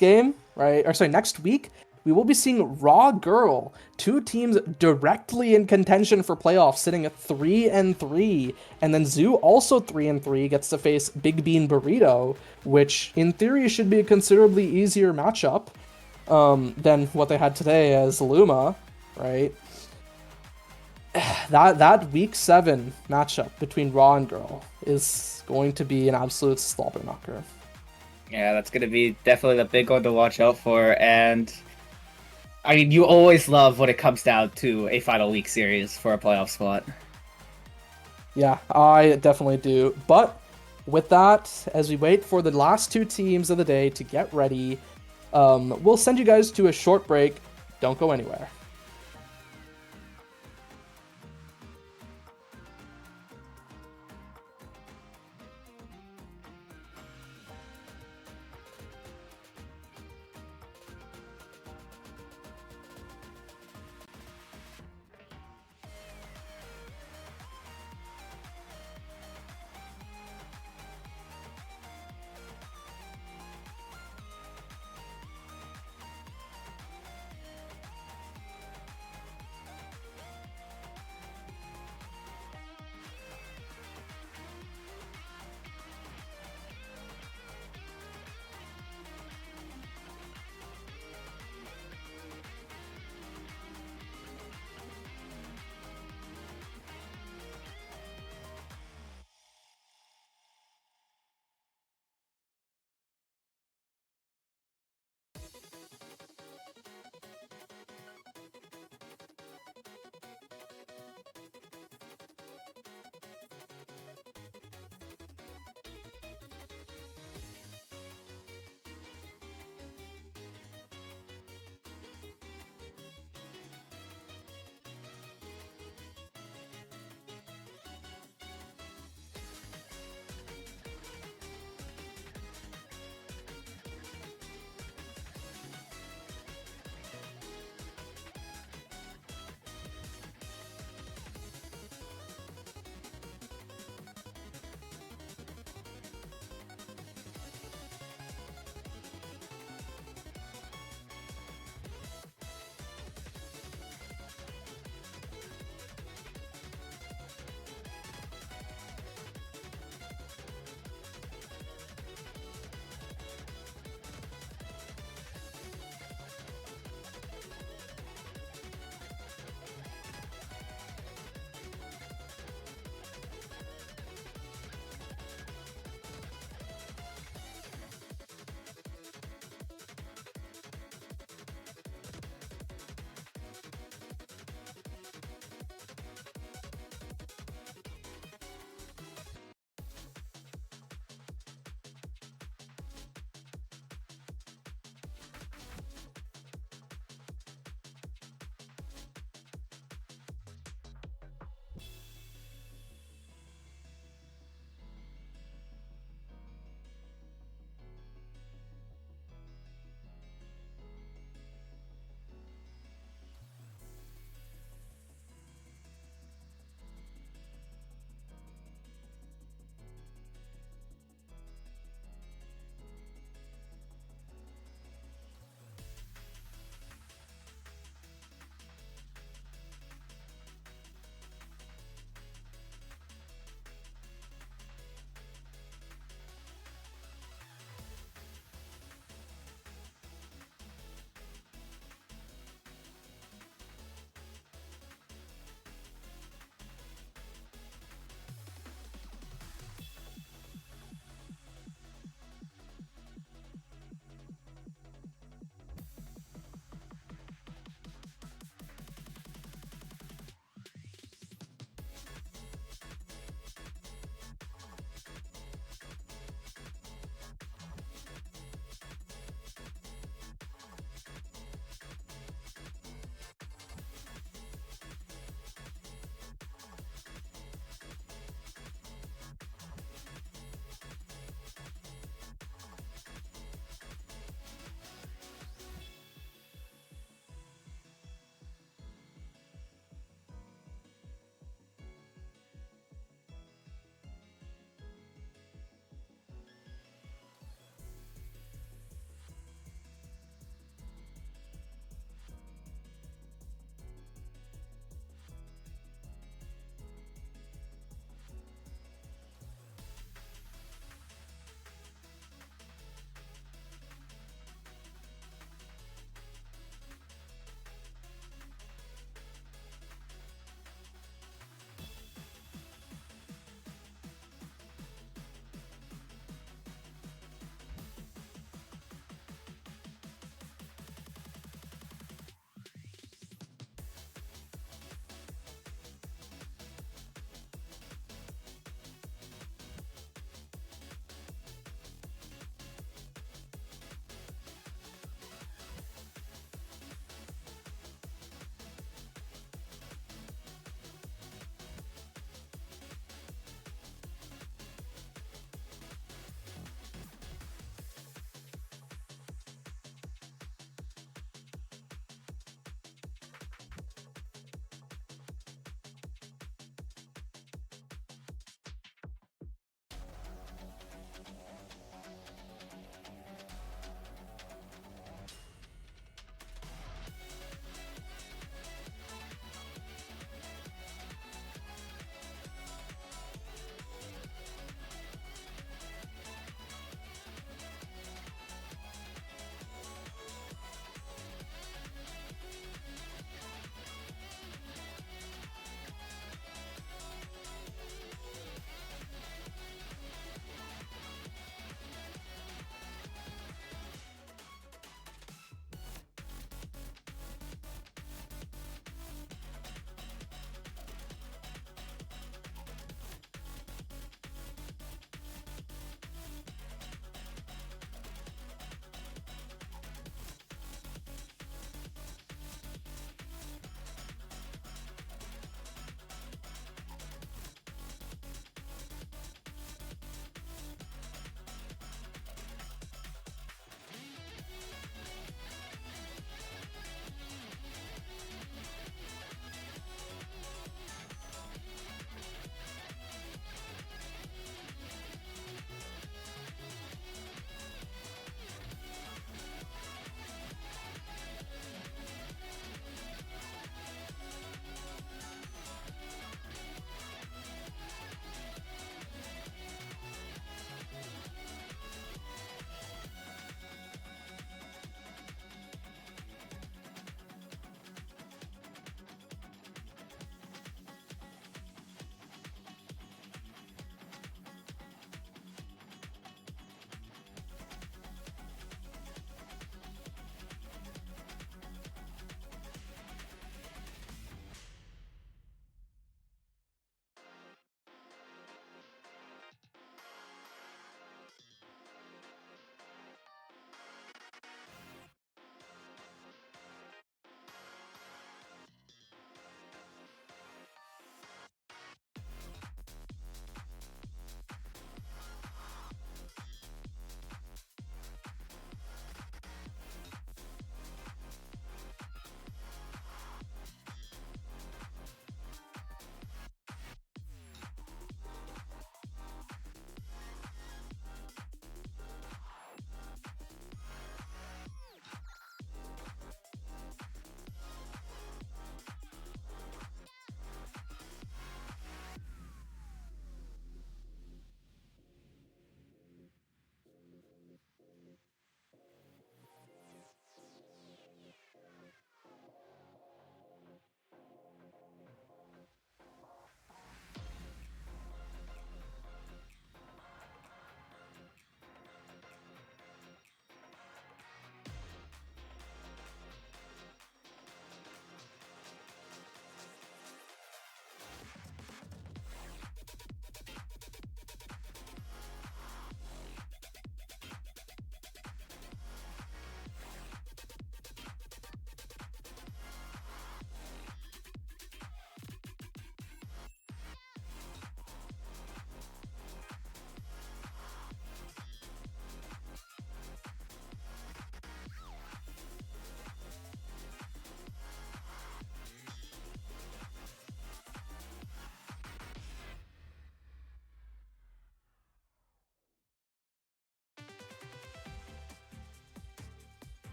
game, right? Or sorry, next week, we will be seeing Raw Girl, 2 teams directly in contention for playoffs, sitting at 3-3, and then Zoo, also 3-3, gets to face Big Bean Burrito, which in theory should be a considerably easier matchup than what they had today as Luma, right? That week 7 matchup between Raw and Girl is going to be an absolute slobber knocker. Yeah, that's going to be definitely the big one to watch out for. And I mean, you always love when it comes down to a final week series for a playoff spot. Yeah, I definitely do. But with that, as we wait for the last 2 teams of the day to get ready, we'll send you guys to a short break. Don't go anywhere.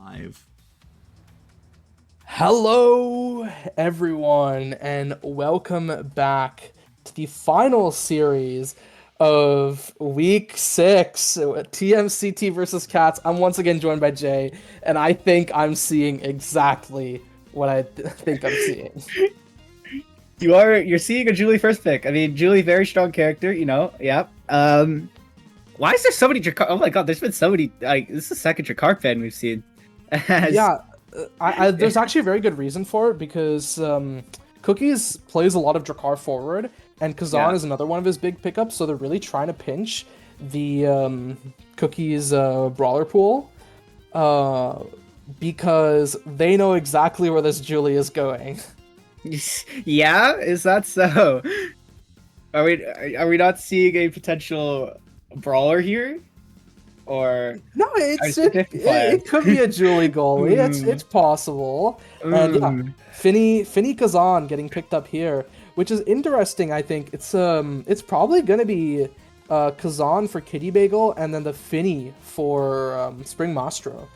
Live. Hello, everyone, and welcome back to the final series of Week 6, TMCT versus Cats. I'm once again joined by Jay, and I think I'm seeing exactly what I think I'm seeing. You're seeing a Julie first pick. I mean, Julie, very strong character, you know. Yeah. Why is there so many Dracar? Oh my god, there's been so many. Like, this is the second Dracar fan we've seen. Yeah, there's actually a very good reason for it because Cookies plays a lot of Dracar forward, and Kazan is another one of his big pickups. So they're really trying to pinch the Cookies brawler pool because they know exactly where this Julie is going. Yeah, is that so? Are we not seeing a potential brawler here? Or No, it could be a Julie goalie. It's possible. And yeah, Finny Kazan getting picked up here, which is interesting. I think it's probably gonna be Kazan for Kitty Bagel and then the Finny for Spring Mastro,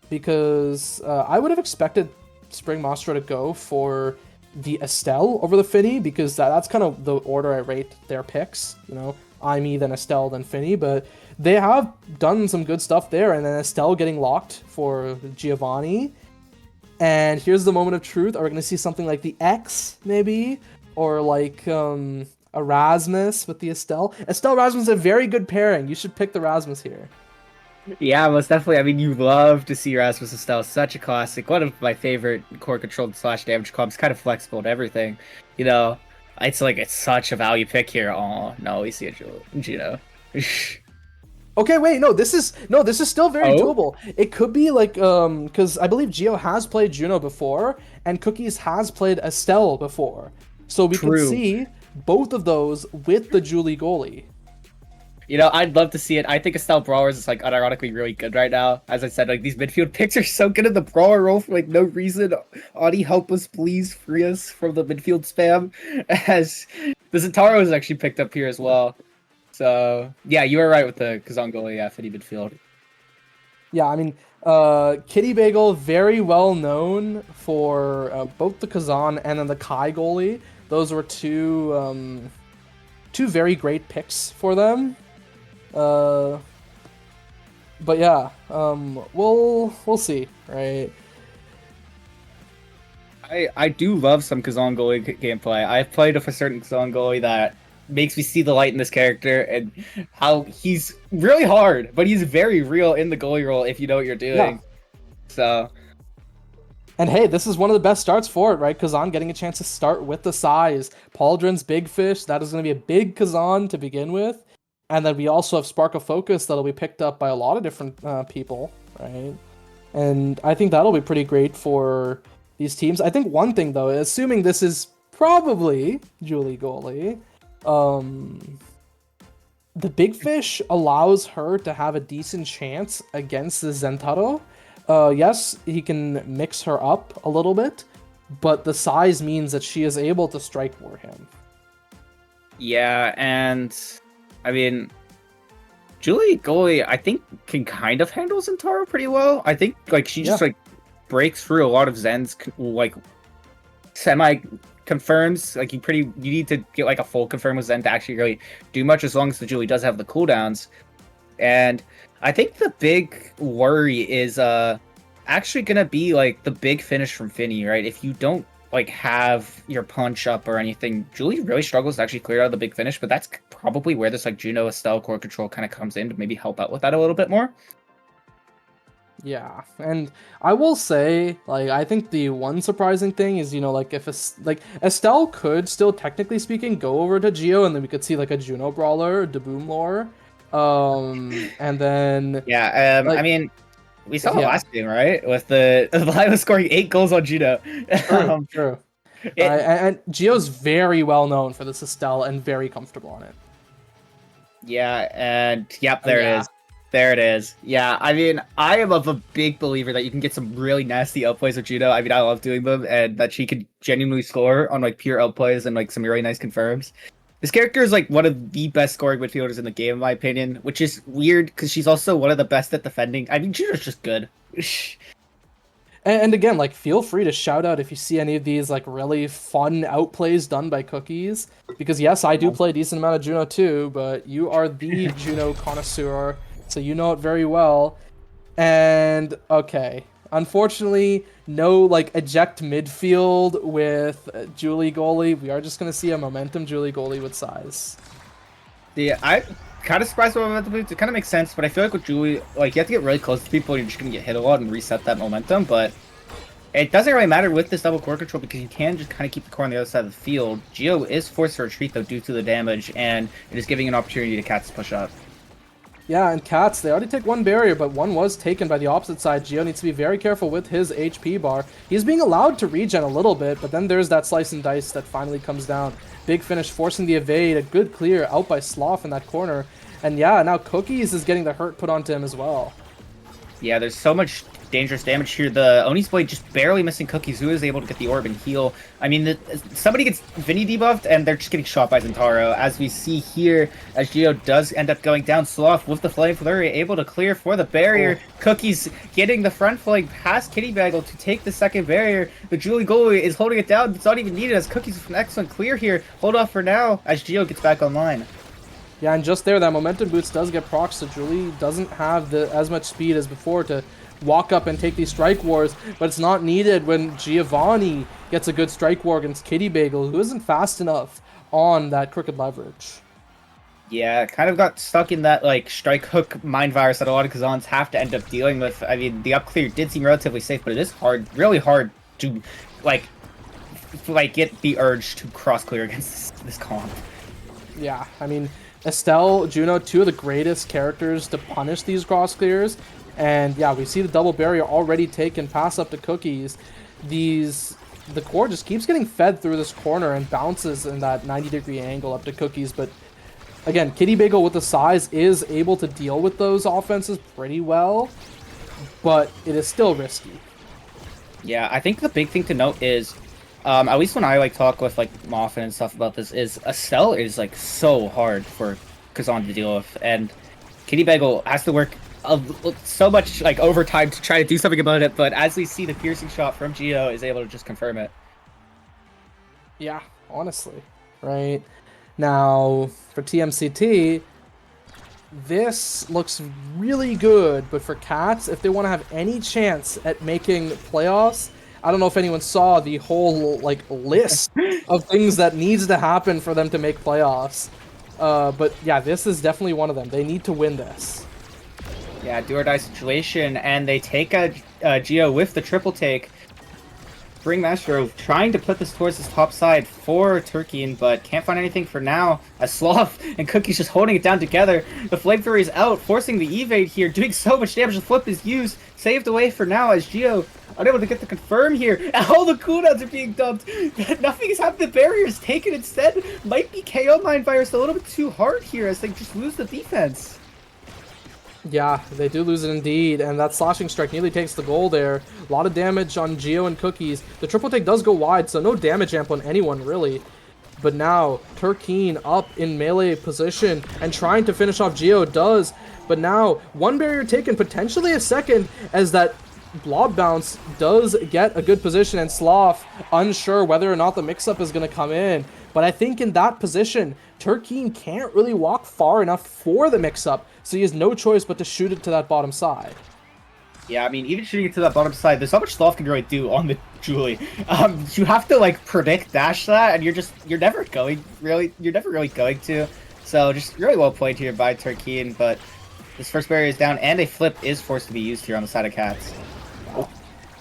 because I would have expected Spring Mastro to go for the Estelle over the Finny, because that's kind of the order I rate their picks. You know, Imi, then Estelle, then Finny, but they have done some good stuff there, and then Estelle getting locked for Giovanni. And here's the moment of truth. Are we going to see something like the X, maybe? Or like Erasmus with the Estelle? Estelle Rasmus is a very good pairing. You should pick the Rasmus here. Yeah, most definitely. I mean, you love to see Rasmus Estelle. Such a classic. One of my favorite core controlled / damage comps. Kind of flexible to everything. You know, it's such a value pick here. Oh, no, we see a Gino. Okay, wait, no, this is still very doable. It could be like, because I believe Gio has played Juno before, and Cookies has played Estelle before. So we could see both of those with the Julie goalie. You know, I'd love to see it. I think Estelle Brawlers is, like, unironically really good right now. As I said, like, these midfield picks are so good in the Brawler role for, like, no reason. Audie, help us, please. Free us from the midfield spam. As the Zentaro is actually picked up here as well. So, yeah, you were right with the Kazan goalie, Finny midfield. Yeah, I mean, Kitty Bagel, very well known for both the Kazan and then the Kai goalie. Those were two very great picks for them. But yeah, we'll see, right? I do love some Kazan goalie gameplay. I've played with a certain Kazan goalie that makes me see the light in this character and how he's really hard, but he's very real in the goalie role if you know what you're doing. Yeah. So. And hey, this is one of the best starts for it, right? Kazan getting a chance to start with the size. Pauldron's Big Fish, that is going to be a big Kazan to begin with. And then we also have Spark of Focus that'll be picked up by a lot of different people, right? And I think that'll be pretty great for these teams. I think one thing, though, assuming this is probably Julie goalie, the Big Fish allows her to have a decent chance against the Zentaro. Yes, he can mix her up a little bit, but the size means that she is able to strike for him. Yeah, and I mean, Julie goalie, I think, can kind of handle Zentaro pretty well. I think, like, she just, like, breaks through a lot of Zen's, like, semi-confirms. Like, you need to get, like, a full confirm with Zen to actually really do much, as long as the Julie does have the cooldowns. And I think the big worry is actually going to be, like, the big finish from Finny, right? If you don't, like, have your punch up or anything, Julie really struggles to actually clear out the big finish, but that's probably where this, like, Juno Estelle core control kind of comes in to maybe help out with that a little bit more. Yeah, and I will say, like, I think the one surprising thing is, you know, like, if Estelle could still, technically speaking, go over to Geo, and then we could see, like, a Juno Brawler, Daboom lore, and then... Yeah, like, I mean, we saw the last game, right? With the Lila scoring 8 goals on Juno. True. And Geo's very well known for this Estelle and very comfortable on it. Yeah, and yep, there it is. There it is. Yeah, I mean, I am a big believer that you can get some really nasty outplays with Juno. I mean, I love doing them, and that she could genuinely score on, like, pure outplays and, like, some really nice confirms. This character is, like, one of the best scoring midfielders in the game, in my opinion, which is weird, because she's also one of the best at defending. I mean, Juno's just good. And again, like, feel free to shout out if you see any of these like really fun outplays done by Cookies, because yes, I do play a decent amount of Juno too, but you are the Juno connoisseur, so you know it very well. And okay, unfortunately, no like eject midfield with Julie goalie. We are just gonna see a momentum Julie goalie with size. Yeah, I'm kind of surprised about momentum boots. It kind of makes sense, but I feel like with Julie, like, you have to get really close to people, and you're just gonna get hit a lot and reset that momentum. But it doesn't really matter with this double core control because you can just kind of keep the core on the other side of the field. Geo is forced to retreat though due to the damage, and it is giving an opportunity to Cats push up. Yeah, and Cats, they already take one barrier, but one was taken by the opposite side. Geo needs to be very careful with his HP bar. He's being allowed to regen a little bit, but then there's that slice and dice that finally comes down. Big finish, forcing the evade. A good clear out by Sloth in that corner. And yeah, now Cookies is getting the hurt put onto him as well. Yeah, there's so much dangerous damage here. The Oni's Blade just barely missing Cookies, who is able to get the orb and heal. I mean, somebody gets Vinny debuffed, and they're just getting shot by Zentaro. As we see here, as Geo does end up going down, Sloth with the Flame Flurry able to clear for the barrier. Oh. Cookies getting the front flank past Kitty Bagel to take the second barrier. But Julie goalie is holding it down. It's not even needed as Cookies with an excellent clear here. Hold off for now as Geo gets back online. Yeah, and just there, that momentum boost does get procs, so Julie doesn't have as much speed as before to walk up and take these strike wars, but it's not needed when Giovanni gets a good strike war against Kitty Bagel, who isn't fast enough on that crooked leverage. Yeah, kind of got stuck in that like strike hook mind virus that a lot of Kazans have to end up dealing with. I mean, the up clear did seem relatively safe, but it is hard, really hard to like get the urge to cross clear against this comp. Yeah, I mean, Estelle, Juno, two of the greatest characters to punish these cross clears. And yeah, we see the double barrier already taken, pass up to Cookies. The core just keeps getting fed through this corner and bounces in that 90-degree angle up to Cookies. But again, Kitty Bagel with the size is able to deal with those offenses pretty well, but it is still risky. Yeah, I think the big thing to note is, at least when I like talk with like Moffin and stuff about this, is Estelle is like so hard for Kazan to deal with, and Kitty Bagel has to work so much like overtime to try to do something about it. But as we see, the piercing shot from Geo is able to just confirm it. Yeah, honestly, right now for TMCT, this looks really good. But for Cats, if they want to have any chance at making playoffs, I don't know if anyone saw the whole like list of things that needs to happen for them to make playoffs. But yeah, this is definitely one of them. They need to win this. Yeah, do or die situation, and they take a Geo with the triple take. Bring Mastro trying to put this towards his top side for Turkey, but can't find anything for now. As Sloth and Cookie's just holding it down together. The Flame Fury is out, forcing the evade here, doing so much damage. The flip is used, saved away for now as Geo unable to get the confirm here. All the cooldowns are being dumped. Nothing is happening. The barrier is taken instead. Might be KO Mind Virus a little bit too hard here as they just lose the defense. Yeah, they do lose it indeed, and that slashing strike nearly takes the goal there. A lot of damage on Geo and Cookies. The triple take does go wide, so no damage amp on anyone, really. But now, Turkeen up in melee position and trying to finish off Geo does. But now, one barrier taken, potentially a second, as that blob bounce does get a good position, and Sloth unsure whether or not the mix-up is going to come in. But I think in that position, Turkeen can't really walk far enough for the mix-up, so he has no choice but to shoot it to that bottom side. Yeah, I mean, even shooting it to that bottom side, there's not much Sloth can really do on the Julie. You have to like predict dash that, and you're never really going to. So just really well played here by Turkeen, but this first barrier is down, and a flip is forced to be used here on the side of Cats.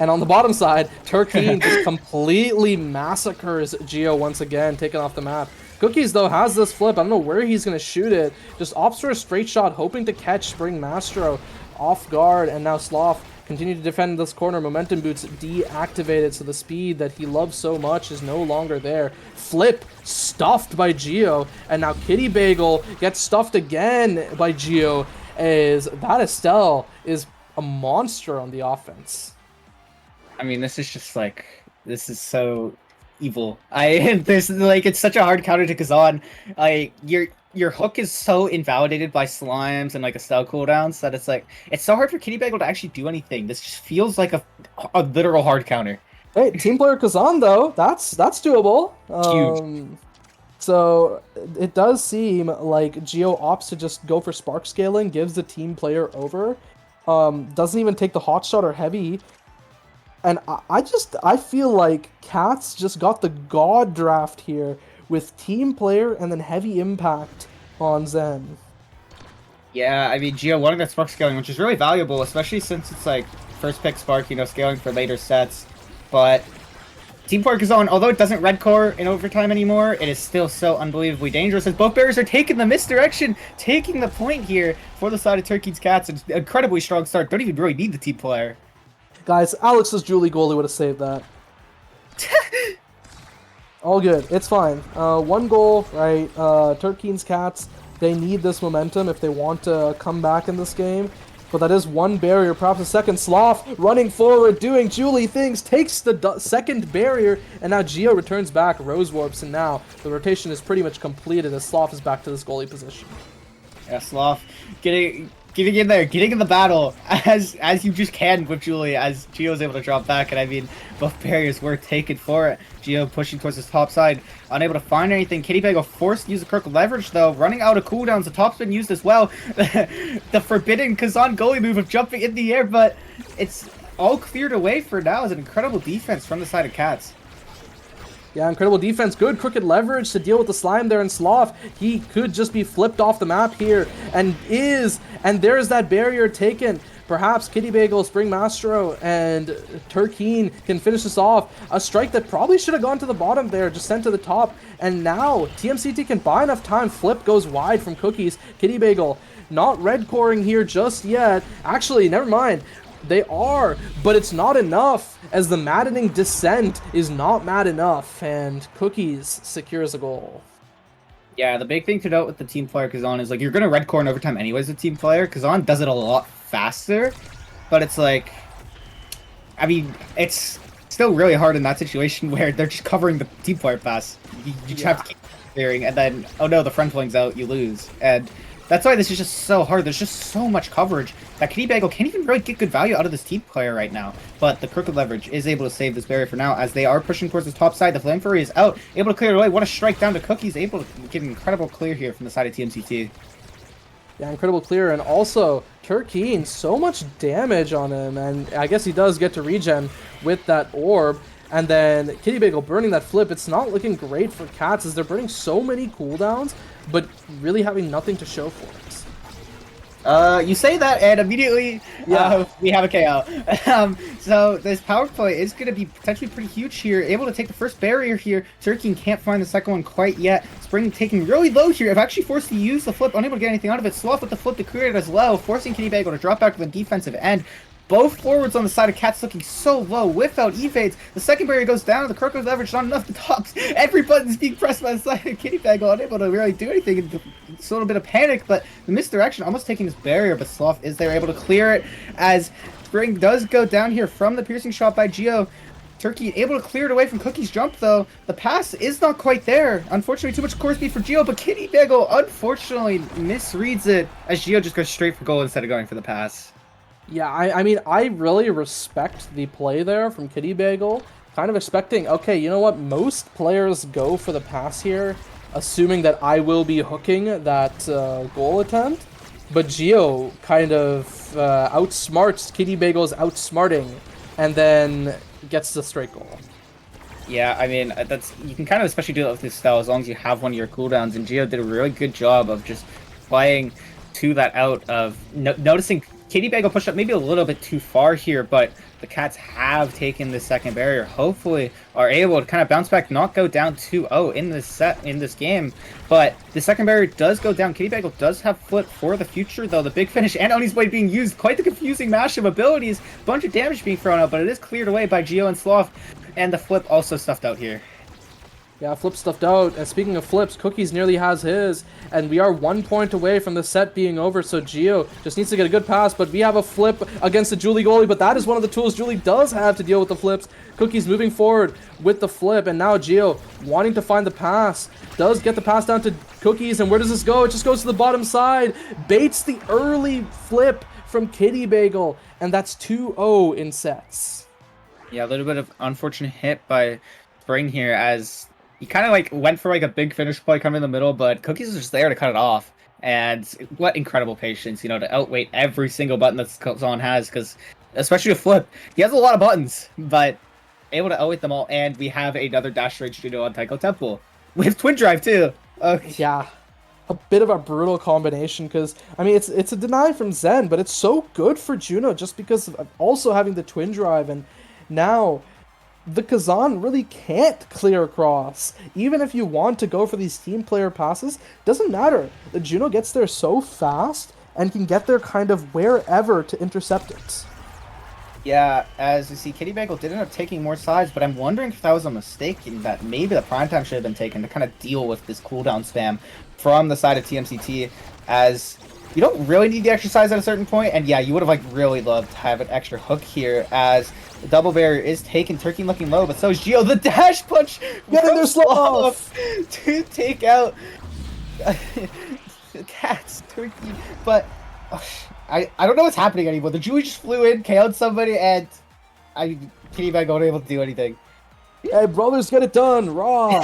And on the bottom side, Turkeen just completely massacres Geo once again, taken off the map. Cookies, though, has this flip. I don't know where he's going to shoot it. Just opts for a straight shot, hoping to catch Spring Mastro off guard. And now Sloth continue to defend this corner. Momentum boots deactivated, so the speed that he loves so much is no longer there. Flip stuffed by Geo. And now Kitty Bagel gets stuffed again by Geo, as that Estelle is a monster on the offense. I mean, this is just like, this is so evil. There's like it's such a hard counter to Kazan. Like your hook is so invalidated by slimes and like Estelle cooldowns that it's like it's so hard for Kitty Bagel to actually do anything. This just feels like a literal hard counter. Hey, team player Kazan though, that's doable. Huge. So it does seem like Geo opts to just go for spark scaling, gives the team player over, doesn't even take the hot shot or heavy. And I feel like Cats just got the god draft here with team player and then heavy impact on Zen. Yeah, I mean Geo wanting that spark scaling, which is really valuable, especially since it's like first pick spark, you know, scaling for later sets. But Team Player Kazan, although it doesn't red core in overtime anymore, it is still so unbelievably dangerous as both barriers are taking the misdirection, taking the point here for the side of Turkey's Cats. It's an incredibly strong start. Don't even really need the team player. Guys, Alex's Julie goalie would have saved that. All good. It's fine. 1 goal, right? Turkey's Cats, they need this momentum if they want to come back in this game. But that is 1 barrier, perhaps a second. Sloth running forward, doing Julie things, takes the second barrier, and now Geo returns back, Rose Warps, and now the rotation is pretty much completed as Sloth is back to this goalie position. Yeah, Sloth getting in there, getting in the battle as you just can with Julie, as Geo's able to drop back, and I mean, both barriers were taken for it. Geo pushing towards his top side, unable to find anything. Kitty Bagel forced to use the Crook leverage though, running out of cooldowns. The top's been used as well. The forbidden Kazan goalie move of jumping in the air, but it's all cleared away for now as an incredible defense from the side of Cats. Yeah, incredible defense. Good crooked leverage to deal with the slime there in Sloth. He could just be flipped off the map here, and there's that barrier taken. Perhaps Kitty Bagel, Spring Mastro, and Turkeen can finish this off. A strike that probably should have gone to the bottom there, just sent to the top. And now TMCT can buy enough time. Flip goes wide from Cookies. Kitty Bagel not red coring here just yet. Actually, never mind. They are, but it's not enough, as the maddening descent is not mad enough, and Cookies secures a goal. Yeah, the big thing to note with the team player Kazan is like you're gonna red core in overtime anyways with team player. Kazan does it a lot faster, but it's like, I mean, it's still really hard in that situation where they're just covering the team player pass. You just have to keep clearing, and then oh no, the front fling's out, you lose, and that's why this is just so hard. There's just so much coverage that Kitty Bagel can't even really get good value out of this team player right now. But the crooked leverage is able to save this barrier for now as they are pushing towards the top side. The Flame Fury is out, able to clear it away. What a strike down to Cookies, able to get an incredible clear here from the side of TMCT. Yeah, incredible clear, and also Turkeen, so much damage on him, and I guess he does get to regen with that orb. And then Kitty Bagel burning that flip. It's not looking great for Cats as they're burning so many cooldowns, but really having nothing to show for it. You say that, and immediately we have a KO. So this power play is going to be potentially pretty huge here. Able to take the first barrier here. Turkey can't find the second one quite yet. Spring taking really low here. I've actually forced to use the flip, unable to get anything out of it. Sloth with the flip to clear it as well, forcing Kitty Bagel to drop back to the defensive end. Both forwards on the side of Cats looking so low without evades. The second barrier goes down. The Crooked leverage not enough. The tops. Every button's being pressed by the side of Kitty Bagel, unable to really do anything. It's a little bit of panic, but the misdirection almost taking this barrier, but Sloth is there able to clear it as Spring does go down here from the piercing shot by Geo. Turkey able to clear it away from Cookie's jump though. The pass is not quite there. Unfortunately, too much core speed for Geo, but Kitty Bagel unfortunately misreads it as Geo just goes straight for goal instead of going for the pass. Yeah, I mean, I really respect the play there from Kitty Bagel. Kind of expecting, okay, you know what? Most players go for the pass here, assuming that I will be hooking that goal attempt. But Geo kind of outsmarts Kitty Bagel's outsmarting, and then gets the straight goal. Yeah, I mean, you can kind of especially do that with this style as long as you have one of your cooldowns, and Geo did a really good job of just playing to that out of noticing Kitty Bagel pushed up maybe a little bit too far here, but the Cats have taken the second barrier. Hopefully are able to kind of bounce back, not go down 2-0 in this game. But the second barrier does go down. Kitty Bagel does have flip for the future, though. The big finish and Oni's Blade being used. Quite the confusing mash of abilities. Bunch of damage being thrown out, but it is cleared away by Geo and Sloth. And the flip also stuffed out here. Yeah, Flip stuffed out. And speaking of flips, Cookies nearly has his. And we are 1 point away from the set being over. So Gio just needs to get a good pass. But we have a flip against the Julie goalie. But that is one of the tools Julie does have to deal with the flips. Cookies moving forward with the flip. And now Gio wanting to find the pass. Does get the pass down to Cookies. And where does this go? It just goes to the bottom side. Baits the early flip from Kitty Bagel. And that's 2-0 in sets. Yeah, a little bit of unfortunate hit by Spring here as he kind of like went for like a big finish play coming in the middle, but Cookies was just there to cut it off. And what incredible patience, you know, to outweight every single button that Kazan has, because especially a flip, he has a lot of buttons, but able to outweight them all. And we have another Dash Rage Judo on Taiko Temple with Twin Drive too. Yeah, a bit of a brutal combination because, I mean, it's a deny from Zen, but it's so good for Juno just because of also having the Twin Drive. And now the Kazan really can't clear across. Even if you want to go for these team player passes, doesn't matter. The Juno gets there so fast and can get there kind of wherever to intercept it. Yeah, as you see, Kitty Bagel did end up taking more sides, but I'm wondering if that was a mistake and that maybe the prime time should have been taken to kind of deal with this cooldown spam from the side of TMCT, as you don't really need the extra sides at a certain point, and yeah, you would have like really loved to have an extra hook here, as the double barrier is taken, Turkey looking low, but so is Gio. The dash punch Getting their slow off to take out Cats, Turkey, but I don't know what's happening anymore. The Julie just flew in, KO'd somebody, and Kitty Bag wasn't able to do anything. Hey, brothers, get it done, raw.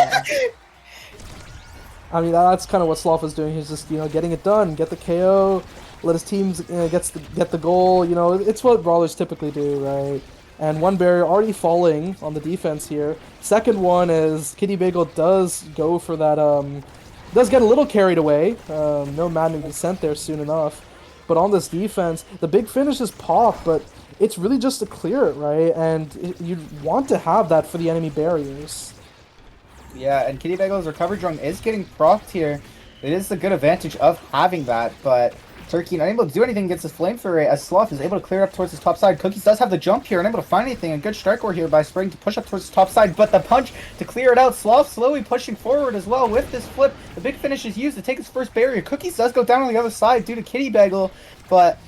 I mean, that's kind of what Sloth is doing. He's just, you know, getting it done, get the KO, let his teams get the goal. You know, it's what brawlers typically do, right? And one barrier already falling on the defense here. Second one is Kitty Bagel does go for that. Does get a little carried away. No maddening descent there soon enough. But on this defense, the big finish is pop, but it's really just to clear it, right? And you'd want to have that for the enemy barriers. Yeah, and Kitty Bagel's recovery drone is getting procced here. It is the good advantage of having that, but Turkey not able to do anything against his flamethrower as Sloth is able to clear up towards his top side. Cookies does have the jump here, unable to find anything. A good strike war here by Spring to push up towards his top side, but the punch to clear it out. Sloth slowly pushing forward as well with this flip. The big finish is used to take his first barrier. Cookies does go down on the other side due to Kitty Bagel, but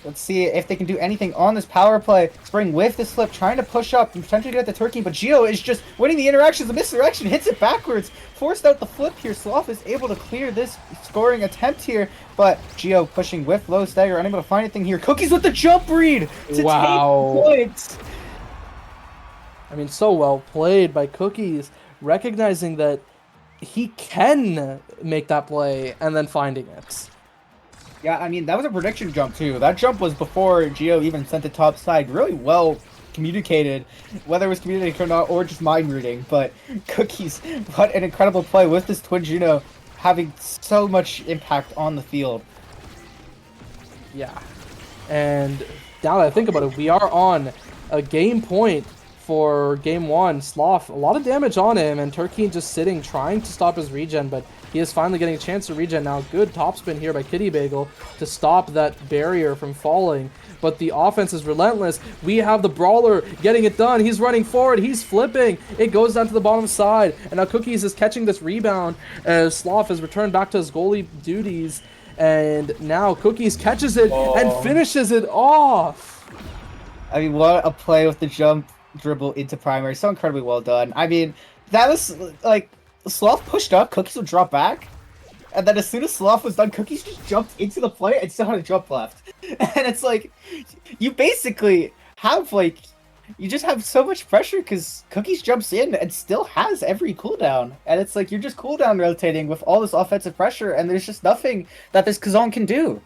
let's see if they can do anything on this power play. Spring with this flip, trying to push up and potentially get the Turkey, but Gio is just winning the interactions. The misdirection hits it backwards, forced out the flip here. Sloth is able to clear this scoring attempt here, but Gio pushing with low stagger, unable to find anything here. Cookies with the jump read to take points. I mean, so well played by Cookies, recognizing that he can make that play and then finding it. Yeah, I mean, that was a prediction jump, too. That jump was before Gio even sent it top side. Really well communicated, whether it was communicated or not, or just mind reading. But Cookies, what an incredible play with this Twin Juno having so much impact on the field. Yeah. And now that I think about it, we are on a game point for game one. Sloth, a lot of damage on him, and Turkey just sitting, trying to stop his regen, but he is finally getting a chance to regen now. Good topspin here by Kitty Bagel to stop that barrier from falling. But the offense is relentless. We have the Brawler getting it done. He's running forward. He's flipping. It goes down to the bottom side. And now Cookies is catching this rebound as Sloth has returned back to his goalie duties. And now Cookies catches it and finishes it off. I mean, what a play with the jump dribble into primary. So incredibly well done. I mean, that was like... Sloth pushed up, Cookies would drop back, and then as soon as Sloth was done, Cookies just jumped into the play and still had a jump left. And it's like, you basically have like, you just have so much pressure because Cookies jumps in and still has every cooldown. And it's like, you're just cooldown rotating with all this offensive pressure, and there's just nothing that this Kazan can do.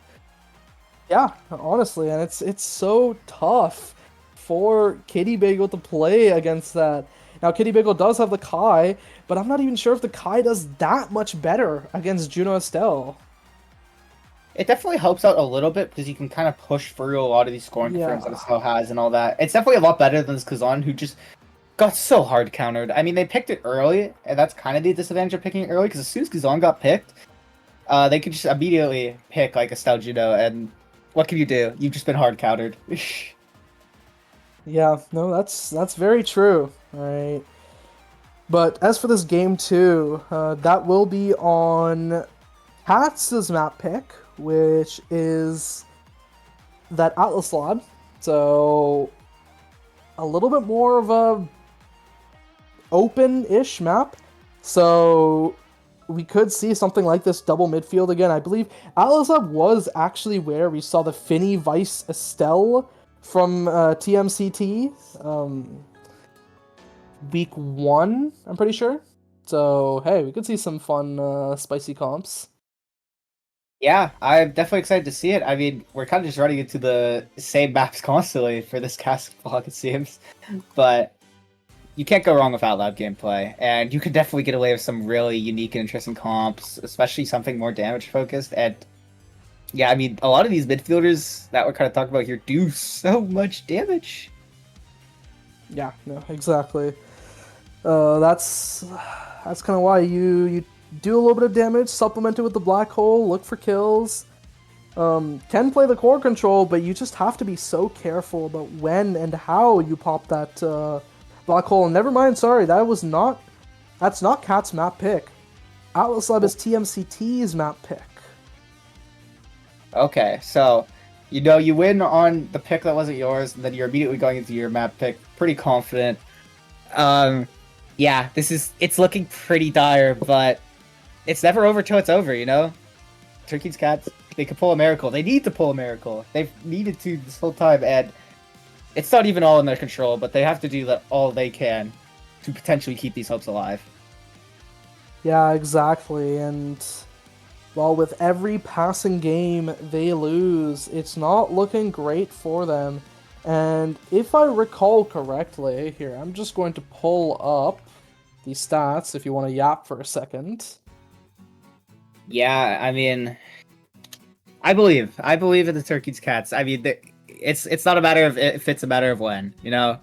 Yeah, honestly, and it's so tough for Kitty Bagel to play against that. Now, Kitty Bagel does have the Kai, but I'm not even sure if the Kai does that much better against Juno Estelle. It definitely helps out a little bit because you can kind of push through a lot of these scoring confirms that Estelle has and all that. It's definitely a lot better than this Kazan, who just got so hard countered. I mean, they picked it early, and that's kind of the disadvantage of picking it early, because as soon as Kazan got picked, they could just immediately pick like Estelle Juno, and what can you do? You've just been hard countered. Yeah, no, that's very true. Right. But as for this game 2, that will be on Katz's map pick, which is that Atlas Lab. So a little bit more of a open-ish map. So we could see something like this double midfield again. I believe Atlas Lab was actually where we saw the Finny Vice Estelle from TMCT week 1, I'm pretty sure. So, hey, we could see some fun, spicy comps. Yeah, I'm definitely excited to see it. I mean, we're kind of just running into the same maps constantly for this cast vlog, it seems. But you can't go wrong with Outlab gameplay, and you could definitely get away with some really unique and interesting comps, especially something more damage focused. And yeah, I mean, a lot of these midfielders that we're kind of talking about here do so much damage. Yeah, no, exactly. That's kind of why you do a little bit of damage, supplement it with the black hole, look for kills. Can play the core control, but you just have to be so careful about when and how you pop that black hole. And never mind, sorry, that's not Cat's map pick. Atlas Lab is TMCT's map pick. Okay, so you win on the pick that wasn't yours, and then you're immediately going into your map pick, pretty confident. Yeah, it's looking pretty dire, but it's never over till it's over, you know? Turkey's Cats, they could pull a miracle. They need to pull a miracle. They've needed to this whole time, and it's not even all in their control, but they have to do that all they can to potentially keep these hopes alive. Yeah, exactly, and well, with every passing game they lose, it's not looking great for them. And if I recall correctly, here, I'm just going to pull up the stats if you want to yap for a second. Yeah, I mean, I believe in the Turkey's Cats. I mean, it's not a matter of if, it's a matter of when, you know?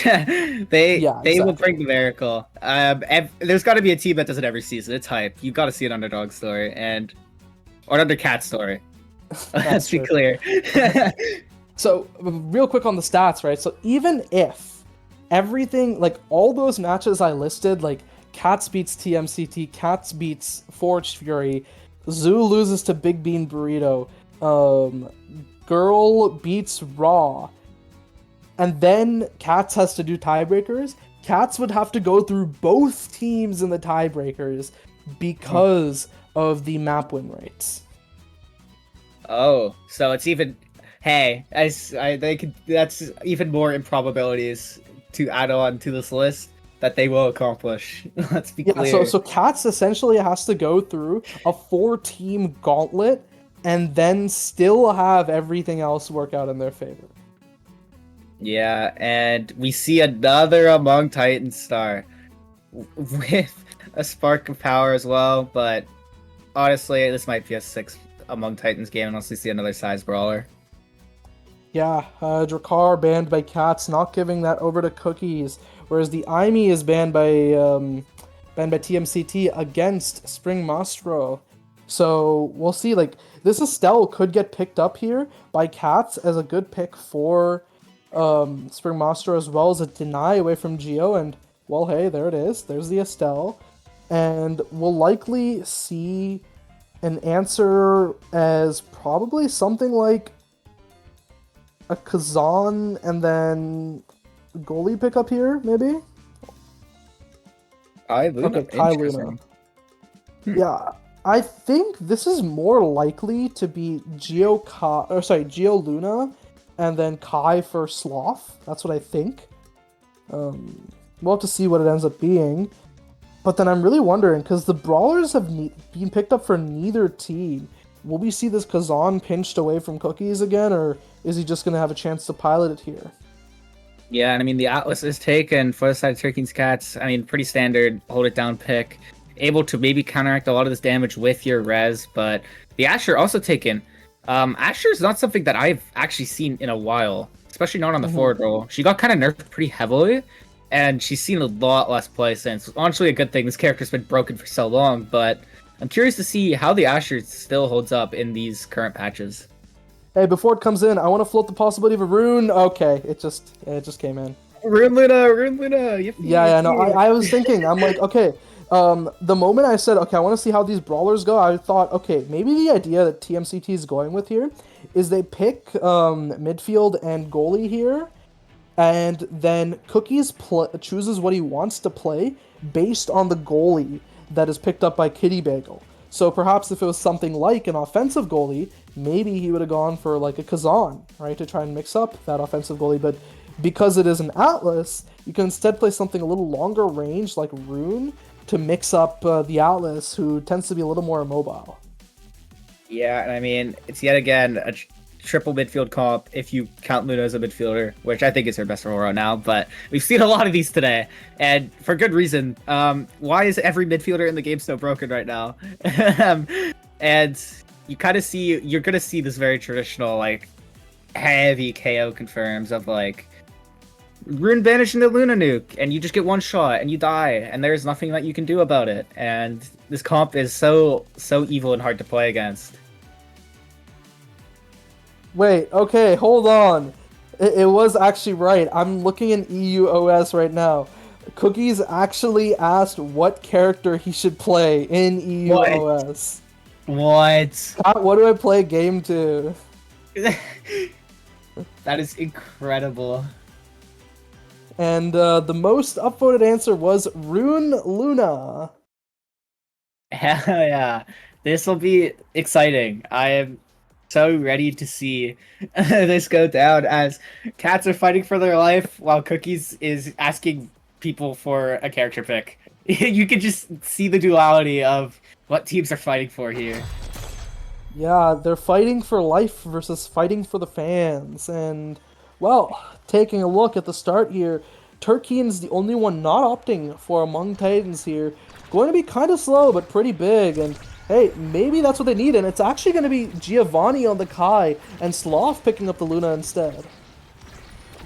They will bring the miracle. There's got to be a team that does it every season. It's hype. You got to see an underdog story or an undercat story. Let's be clear. So, real quick on the stats, right? So, even if everything, like all those matches I listed, like Cats beats TMCT, Cats beats Forged Fury, Zoo loses to Big Bean Burrito, Girl beats Raw, and then Cats has to do tiebreakers, Cats would have to go through both teams in the tiebreakers because of the map win rates. Oh, so it's even... Hey, that's even more improbabilities to add on to this list that they will accomplish. Let's be clear. So Cats essentially has to go through a 4-team gauntlet and then still have everything else work out in their favor. Yeah, and we see another Among Titans star with a spark of power as well, but honestly, this might be a 6 Among Titans game unless we see another size brawler. Yeah, Drakkar banned by Cats, not giving that over to Cookies, whereas the Aimee is banned by TMCT against Spring Mastro. So we'll see. Like, this Estelle could get picked up here by Cats as a good pick for Spring Mastro, as well as a deny away from Geo. And well, hey, there it is. There's the Estelle, and we'll likely see an answer as probably something like a Kazan and then goalie pickup here, maybe? Okay, Kai Luna. Yeah, I think this is more likely to be Geo Luna and then Kai for Sloth. That's what I think. We'll have to see what it ends up being. But then I'm really wondering, because the Brawlers have been picked up for neither team. Will we see this Kazan pinched away from Cookies again, or is he just going to have a chance to pilot it here? Yeah, and I mean, the Atlas is taken for the side of Turkey's Cats. I mean, pretty standard, hold it down pick. Able to maybe counteract a lot of this damage with your res, but the Asher also taken. Asher is not something that I've actually seen in a while, especially not on the forward role. She got kind of nerfed pretty heavily, and she's seen a lot less play since. Honestly, a good thing. This character's been broken for so long, but I'm curious to see how the Asher still holds up in these current patches. Hey, before it comes in, I want to float the possibility of a rune. Okay, it just came in. Rune Luna, yippee, Yeah, no, yippee. I was thinking, I'm like, okay, the moment I said, okay, I want to see how these brawlers go, I thought, okay, maybe the idea that TMCT is going with here is they pick midfield and goalie here, and then Cookies chooses what he wants to play based on the goalie that is picked up by Kitty Bagel. So perhaps if it was something like an offensive goalie, maybe he would have gone for like a Kazan, right, to try and mix up that offensive goalie. But because it is an Atlas, you can instead play something a little longer range like Rune to mix up the Atlas, who tends to be a little more immobile. Yeah, and I mean, it's yet again a triple midfield comp if you count Luna as a midfielder, which I think is her best role right now, but we've seen a lot of these today, and for good reason. Why is every midfielder in the game so broken right now? And you kind of see, you're going to see this very traditional, like, heavy KO confirms of, like, Rune banish into Luna nuke, and you just get one shot, and you die, and there's nothing that you can do about it, and this comp is so evil and hard to play against. Wait, okay, hold on. It was actually right. I'm looking in EUOS right now. Cookies actually asked what character he should play in EUOS. What? Pat, what do I play game to? That is incredible. And the most upvoted answer was Rune Luna. Hell yeah. This will be exciting. I am so ready to see this go down as cats are fighting for their life while Cookies is asking people for a character pick. You can just see the duality of what teams are fighting for here. Yeah, they're fighting for life versus fighting for the fans. And, well, taking a look at the start here, Turkian's the only one not opting for Among Titans here. Going to be kind of slow, but pretty big. And, hey, maybe that's what they need. And it's actually going to be Giovanni on the Kai and Sloth picking up the Luna instead.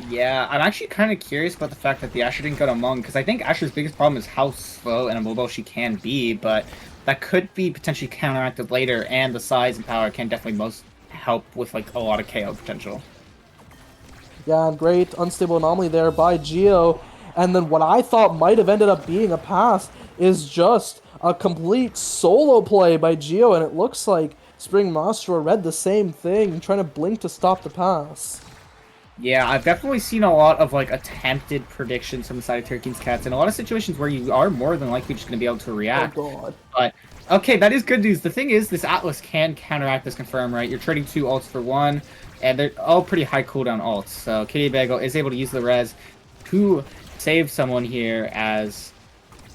Yeah, I'm actually kind of curious about the fact that the Asher didn't go to Among, because I think Asher's biggest problem is how slow and immobile she can be, but that could be potentially counteracted later, and the size and power can definitely most help with like a lot of KO potential. Yeah, great unstable anomaly there by Geo. And then what I thought might have ended up being a pass is just a complete solo play by Geo, and it looks like Spring Master read the same thing, trying to blink to stop the pass. Yeah, I've definitely seen a lot of like attempted predictions from the side of Turkey's Cats in a lot of situations where you are more than likely just going to be able to react. Oh god. But okay, that is good news. The thing is, this Atlas can counteract this confirm, right? You're trading 2 ults for 1, and they're all pretty high cooldown ults. So Kitty Bagel is able to use the res to save someone here as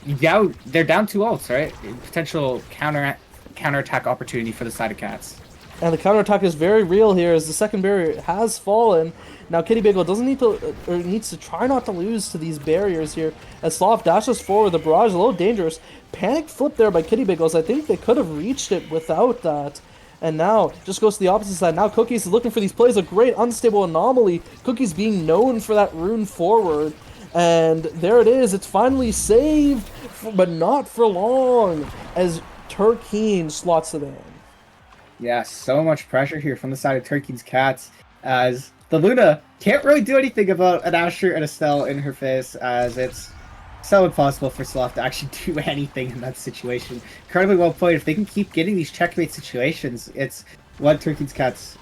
they're down 2 ults, right? Potential counterattack opportunity for the side of Cats. And the counterattack is very real here as the second barrier has fallen. Now Kitty Bagel doesn't need to, or needs to try not to lose to these barriers here. As Sloth dashes forward, the barrage is a little dangerous. Panic flip there by Kitty Bagels. I think they could have reached it without that. And now, just goes to the opposite side. Now Cookies is looking for these plays. A great unstable anomaly. Cookies being known for that rune forward. And there it is. It's finally saved, but not for long, as Turkeen slots it in. Yeah, so much pressure here from the side of Turkey's Cats, as the Luna can't really do anything about an Asher and a Stell in her face, as it's so impossible for Sloth to actually do anything in that situation. Incredibly well played. If they can keep getting these checkmate situations, it's what Turkey's Cats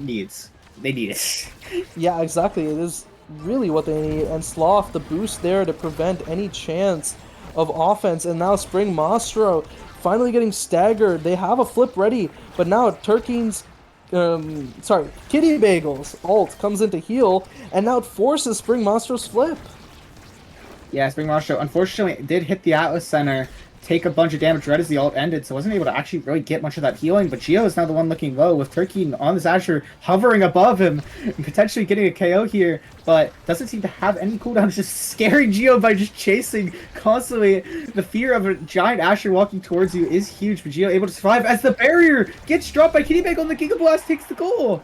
needs. They need it. Yeah, exactly. It is really what they need. And Sloth, the boost there to prevent any chance of offense. And now Spring Mastro finally getting staggered. They have a flip ready, but now Turkeen's Kitty Bagel's ult comes into heal, and now it forces Spring Mastro's flip. Yeah, Spring Mastro unfortunately did hit the Atlas Center, take a bunch of damage right as the ult ended, so wasn't able to actually really get much of that healing, but Geo is now the one looking low, with Turkey on this Asher hovering above him, and potentially getting a KO here, but doesn't seem to have any cooldowns, just scaring Geo by just chasing constantly. The fear of a giant Asher walking towards you is huge, but Geo able to survive as the barrier gets dropped by Kitty Bagel and the Giga Blast takes the goal.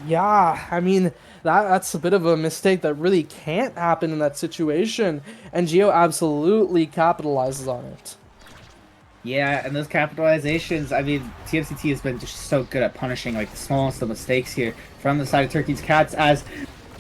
Yeah, I mean, that's a bit of a mistake that really can't happen in that situation, and Geo absolutely capitalizes on it. Yeah, and those capitalizations, I mean, TMCT has been just so good at punishing like the smallest of mistakes here from the side of Turkey's Cats, as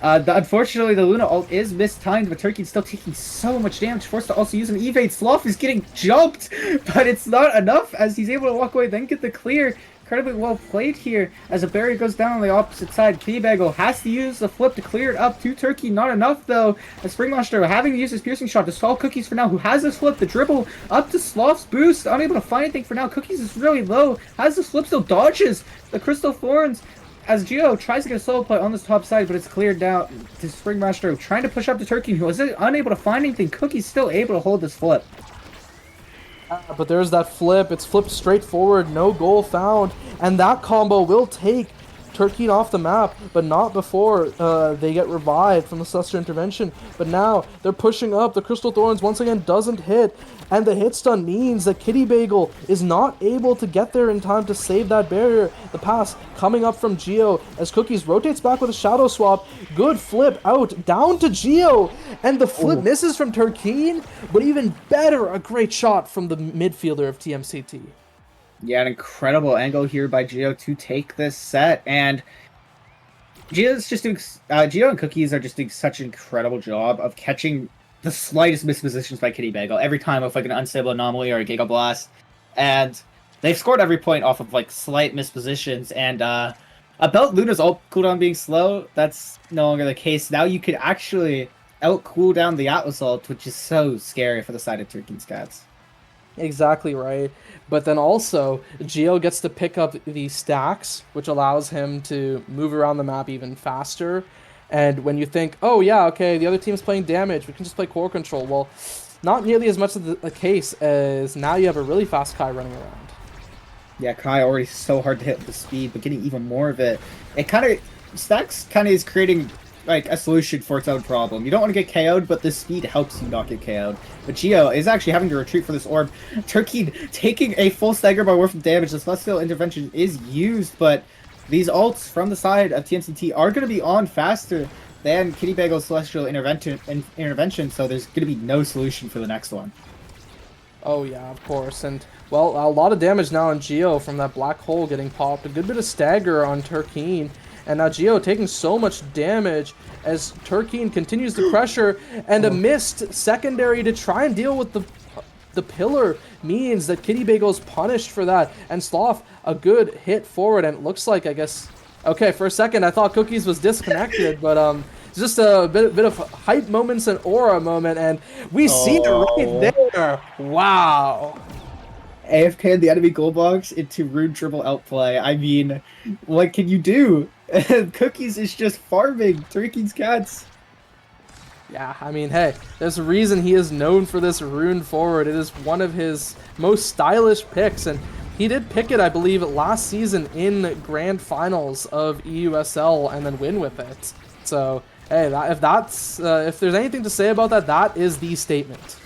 Unfortunately, the Luna ult is mistimed, but Turkey's still taking so much damage. Forced to also use an evade. Sloth is getting jumped, but it's not enough as he's able to walk away, then get the clear. Incredibly well played here as a barrier goes down on the opposite side. Kitty has to use the flip to clear it up to Turkey. Not enough though, as Spring Monster having to use his piercing shot to stall Cookies for now, who has this flip. The dribble up to Sloth's boost, unable to find anything for now. Cookies is really low, has this flip, still dodges the Crystal Thorns as Geo tries to get a solo play on this top side, but it's cleared down to Spring Monster trying to push up to Turkey, who was unable to find anything. Cookie's still able to hold this flip. But there's that flip. It's flipped straight forward. No goal found. And that combo will take Turkey off the map, but not before they get revived from the Celestial Intervention. But now they're pushing up. The Crystal Thorns once again doesn't hit. And the hit stun means that Kitty Bagel is not able to get there in time to save that barrier. The pass coming up from Geo as Cookies rotates back with a shadow swap. Good flip out down to Geo. And the flip misses from Turkeen. But even better, a great shot from the midfielder of TMCT. Yeah, an incredible angle here by Geo to take this set. And Geo's just doing, Geo and Cookies are just doing such an incredible job of catching the slightest mispositions by Kitty Bagel every time with like an unstable anomaly or a Giga Blast, and they've scored every point off of like slight mispositions. And about Luna's ult cooldown being slow, that's no longer the case. Now you could actually out cooldown the Atlas ult, which is so scary for the side of Turkey's Cats. Exactly right. But then also, Geo gets to pick up the stacks, which allows him to move around the map even faster. And when you think, oh yeah, okay, the other team's playing damage, we can just play core control. Well, not nearly as much of the case as now you have a really fast Kai running around. Yeah, Kai already so hard to hit with the speed, but getting even more of it. It kind of, stacks kind of is creating like a solution for its own problem. You don't want to get KO'd, but the speed helps you not get KO'd. But Geo is actually having to retreat for this orb. Turkey taking a full stagger by worth of damage. The Celestial Intervention is used, but these ults from the side of TMCT are going to be on faster than Kitty Bagel's Celestial Intervention, so there's going to be no solution for the next one. Oh yeah, of course. And, well, a lot of damage now on Geo from that black hole getting popped. A good bit of stagger on Turkeen. And now Geo taking so much damage as Turkeen continues to pressure, and a missed secondary to try and deal with the pillar means that Kitty Bagel is punished for that. And Sloth, a good hit forward, and it looks like, I guess, okay, for a second I thought Cookies was disconnected, but just a bit of hype moments and aura moment, and we see it right there. Wow. AFK in the enemy goal box into Rune Dribble outplay. I mean, what can you do? Cookies is just farming Turkey's Cats. Yeah, I mean, hey, there's a reason he is known for this rune forward. It is one of his most stylish picks, and he did pick it, I believe, last season in grand finals of EUSL and then win with it. So, hey, if there's anything to say about that, that is the statement.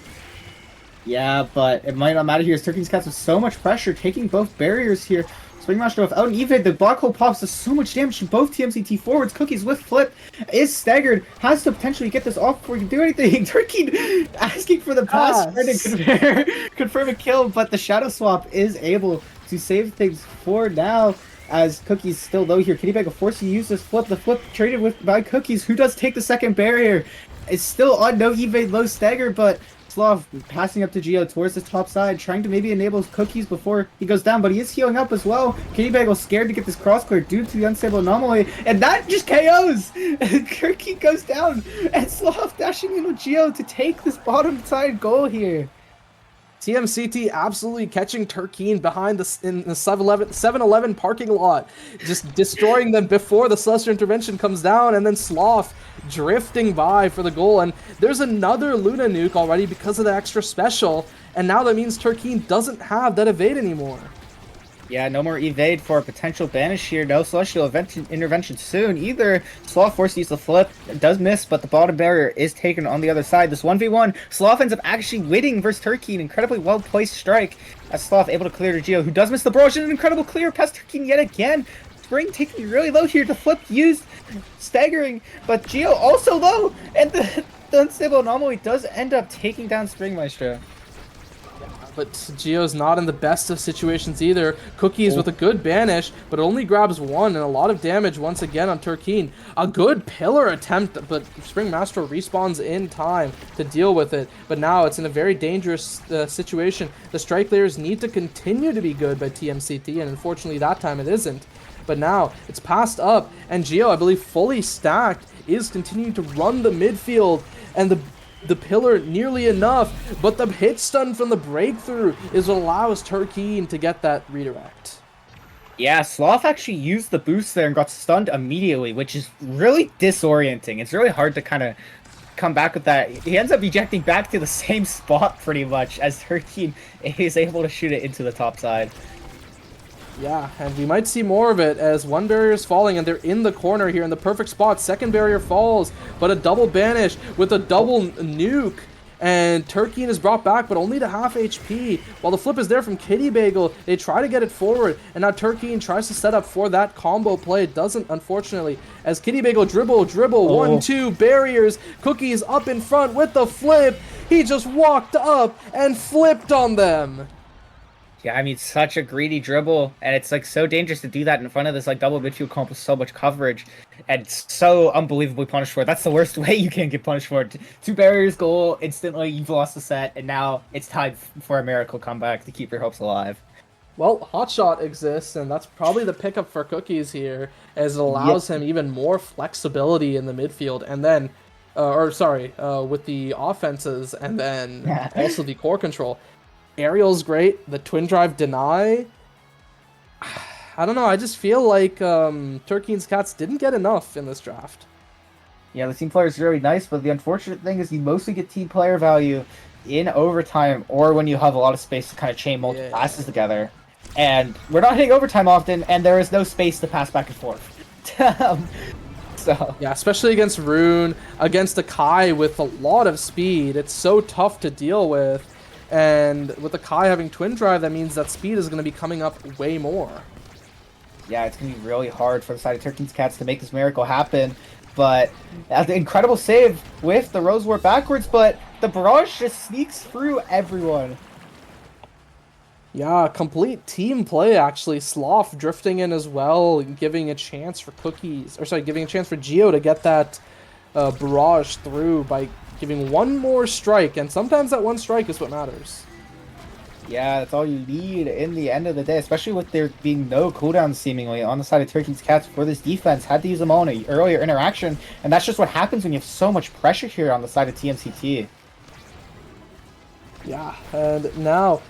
Yeah, but it might not matter here as Turkey's Cats with so much pressure, taking both barriers here. Spring Master without an evade, the black hole pops does so much damage to both TMCT forwards. Cookies with flip is staggered, has to potentially get this off before he can do anything. Turkey asking for the pass, trying to confirm a kill, but the shadow swap is able to save things for now. As Cookies still low here, Kitty Bagel forced to use this flip. The flip traded with by Cookies, who does take the second barrier. It's still on no evade, low stagger, but Sloth passing up to Geo towards the top side, trying to maybe enable Cookies before he goes down, but he is healing up as well. Kitty Bagel scared to get this cross clear due to the unstable anomaly, and that just KOs! Kirky goes down, and Sloth dashing in with Geo to take this bottom side goal here. TMCT absolutely catching Turkeen behind in the 7-Eleven parking lot, just destroying them before the Celestial Intervention comes down, and then Sloth drifting by for the goal. And there's another Luna nuke already because of the extra special, and now that means Turkeen doesn't have that evade anymore. Yeah, no more evade for a potential banish here. No Celestial Intervention soon either. Sloth forced to use the flip. It does miss, but the bottom barrier is taken on the other side. This 1v1, Sloth ends up actually winning versus Turkeen. Incredibly well-placed strike as Sloth able to clear to Geo, who does miss the barrage. An incredible clear past Turkeen yet again. Spring taking really low here. The flip used, staggering, but Geo also low. And the unstable anomaly does end up taking down Spring Maestro. but Geo's not in the best of situations either. Cookies with a good banish, but it only grabs one, and a lot of damage once again on Turkeen. A good pillar attempt, but Spring Master respawns in time to deal with it. But now it's in a very dangerous situation. The strike layers need to continue to be good by TMCT, and unfortunately that time it isn't. But now it's passed up, and Geo, I believe fully stacked, is continuing to run the midfield, and the pillar nearly enough, but the hit stun from the breakthrough is what allows Turkeen to get that redirect. Yeah, Sloth actually used the boost there and got stunned immediately, which is really disorienting. It's really hard to kind of come back with that. He ends up ejecting back to the same spot pretty much as Turkeen is able to shoot it into the top side. Yeah, and we might see more of it as one barrier is falling and they're in the corner here in the perfect spot. Second barrier falls, but a double banish with a double nuke. And Turkeen is brought back, but only to half HP. While the flip is there from Kitty Bagel, they try to get it forward. And now Turkeen tries to set up for that combo play. It doesn't, unfortunately. As Kitty Bagel dribble, 1-2 barriers. Cookies up in front with the flip. He just walked up and flipped on them. Yeah, I mean, such a greedy dribble, and it's like so dangerous to do that in front of this like double midfield comp with so much coverage, and so unbelievably punished for it. That's the worst way you can get punished for it. 2 barriers goal, instantly you've lost the set, and now it's time for a miracle comeback to keep your hopes alive. Well, Hotshot exists, and that's probably the pickup for Cookies here, as it allows him even more flexibility in the midfield, and then, with the offenses, and then also the core control. Aerial's great. The twin drive deny. I don't know. I just feel like Turkeen's Cats didn't get enough in this draft. Yeah, the team player is very nice, but the unfortunate thing is you mostly get team player value in overtime or when you have a lot of space to kind of chain multiple passes together. And we're not hitting overtime often, and there is no space to pass back and forth. So yeah, especially against Rune, against a Kai with a lot of speed. It's so tough to deal with. And with the Kai having twin drive, that means that speed is going to be coming up way more. Yeah, it's going to be really hard for the side of Turkeen's Cats to make this miracle happen. But the incredible save with the Rose War backwards, but the barrage just sneaks through everyone. Yeah, complete team play, actually. Sloth drifting in as well, giving a chance for giving a chance for Geo to get that barrage through by giving one more strike, and sometimes that one strike is what matters. Yeah, that's all you need in the end of the day, especially with there being no cooldowns seemingly on the side of Turkeen's Cats for this defense. Had to use them all in an earlier interaction, and that's just what happens when you have so much pressure here on the side of TMCT. Yeah, and now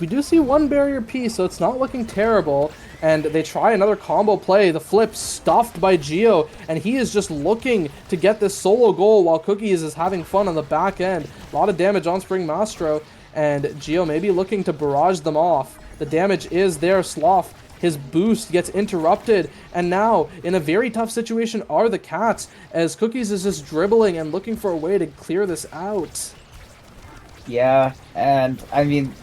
we do see one barrier piece, so it's not looking terrible. And they try another combo play. The flip stuffed by Geo, and he is just looking to get this solo goal while Cookies is having fun on the back end. A lot of damage on Spring Mastro, and Geo may be looking to barrage them off. The damage is there. Sloth, his boost gets interrupted, and now in a very tough situation are the Cats, as Cookies is just dribbling and looking for a way to clear this out. Yeah, and I mean,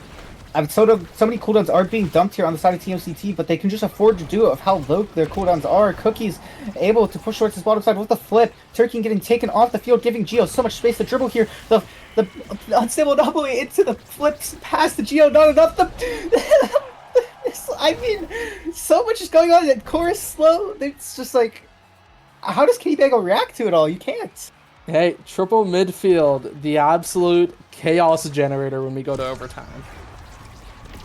so many cooldowns are being dumped here on the side of TMCT, but they can just afford to do it of how low their cooldowns are. Cookies able to push towards his bottom side with the flip. Turkeen getting taken off the field, giving Geo so much space to dribble here. The unstable anomaly into the flips past the Geo, not enough. I mean, so much is going on. The core is slow. It's just like, how does Kitty Bagel react to it all? You can't. Hey, triple midfield, the absolute chaos generator when we go to overtime.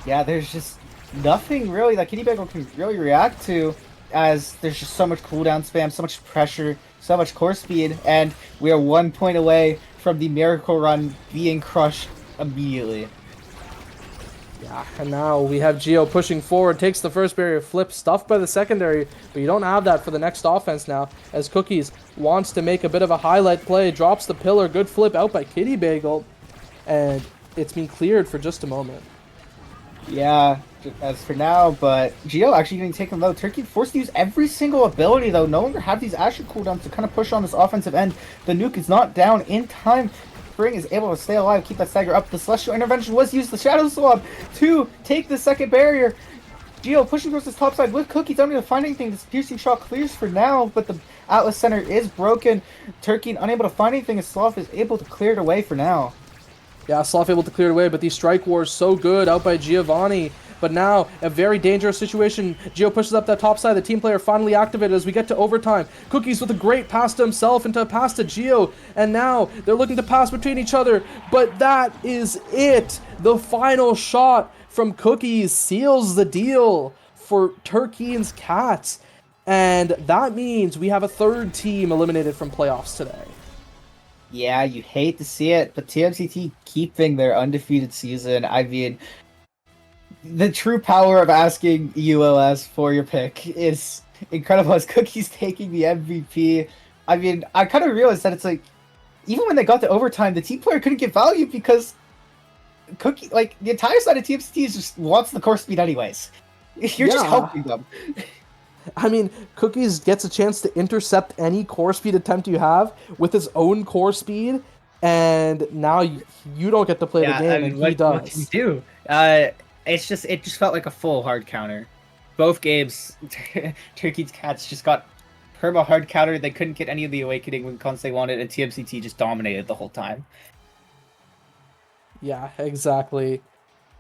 Yeah, there's just nothing really that Kitty Bagel can really react to, as there's just so much cooldown spam, so much pressure, so much core speed, and we are 1 point away from the miracle run being crushed immediately. Yeah, and now we have Geo pushing forward, takes the first barrier, flip, stuffed by the secondary, but you don't have that for the next offense now, as Cookies wants to make a bit of a highlight play, drops the pillar, good flip out by Kitty Bagel, and it's been cleared for just a moment. Yeah, as for now, but Geo actually getting taken low. Turkey forced to use every single ability, though. No longer have these Asher cooldowns to kind of push on this offensive end. The nuke is not down in time. Spring is able to stay alive, keep that stagger up. The Celestial Intervention was used, the Shadow Swab, to take the second barrier. Geo pushing towards his top side with Cookies. Unable to find anything. This piercing shot clears for now, but the Atlas Center is broken. Turkey unable to find anything as Sloth is able to clear it away for now. Yeah, Sloth able to clear it away, but these strike wars so good out by Giovanni. But now, a very dangerous situation. Gio pushes up that top side. The team player finally activated as we get to overtime. Cookies with a great pass to himself into a pass to Gio. And now, they're looking to pass between each other. But that is it. The final shot from Cookies seals the deal for Turkey's Cats. And that means we have a third team eliminated from playoffs today. Yeah, you hate to see it, but TMCT keeping their undefeated season. I mean, the true power of asking EULS for your pick is incredible. As Cookies taking the MVP. I mean, I kind of realized that it's like, even when they got to overtime, the team player couldn't get value because Cookie, like the entire side of TMCT just wants the course speed anyways. You're just helping them. I mean, Cookies gets a chance to intercept any core speed attempt you have with his own core speed, and now you don't get to play the game, and he does. What can you do? It just felt like a full hard counter. Both games, Turkey's Cats just got perma hard counter. They couldn't get any of the awakening when cons they wanted, and TMCT just dominated the whole time. Yeah, exactly.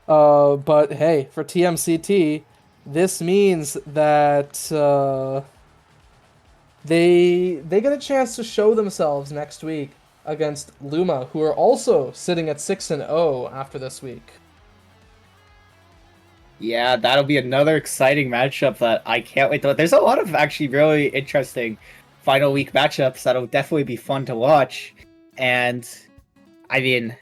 But hey, for TMCT, this means that they get a chance to show themselves next week against Luma, who are also sitting at 6-0 after this week. Yeah, that'll be another exciting matchup that I can't wait to. There's a lot of actually really interesting final week matchups that'll definitely be fun to watch, and I mean,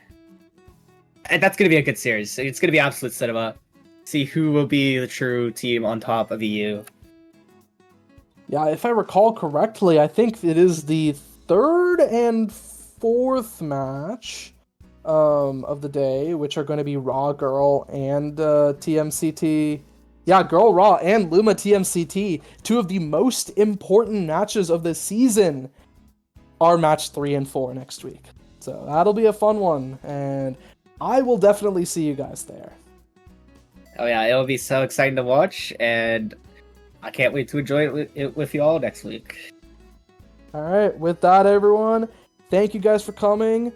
that's gonna be a good series. It's gonna be absolute cinema. See who will be the true team on top of EU. Yeah, if I recall correctly, I think it is the third and fourth match of the day, which are going to be Raw Girl and TMCT. Yeah, Girl Raw and Luma TMCT, two of the most important matches of the season, are match 3 and 4 next week. So that'll be a fun one, and I will definitely see you guys there. Oh yeah, it'll be so exciting to watch, and I can't wait to enjoy it with you all next week. All right, with that, everyone, thank you guys for coming.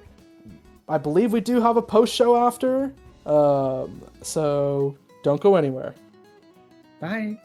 I believe we do have a post-show after, so don't go anywhere. Bye.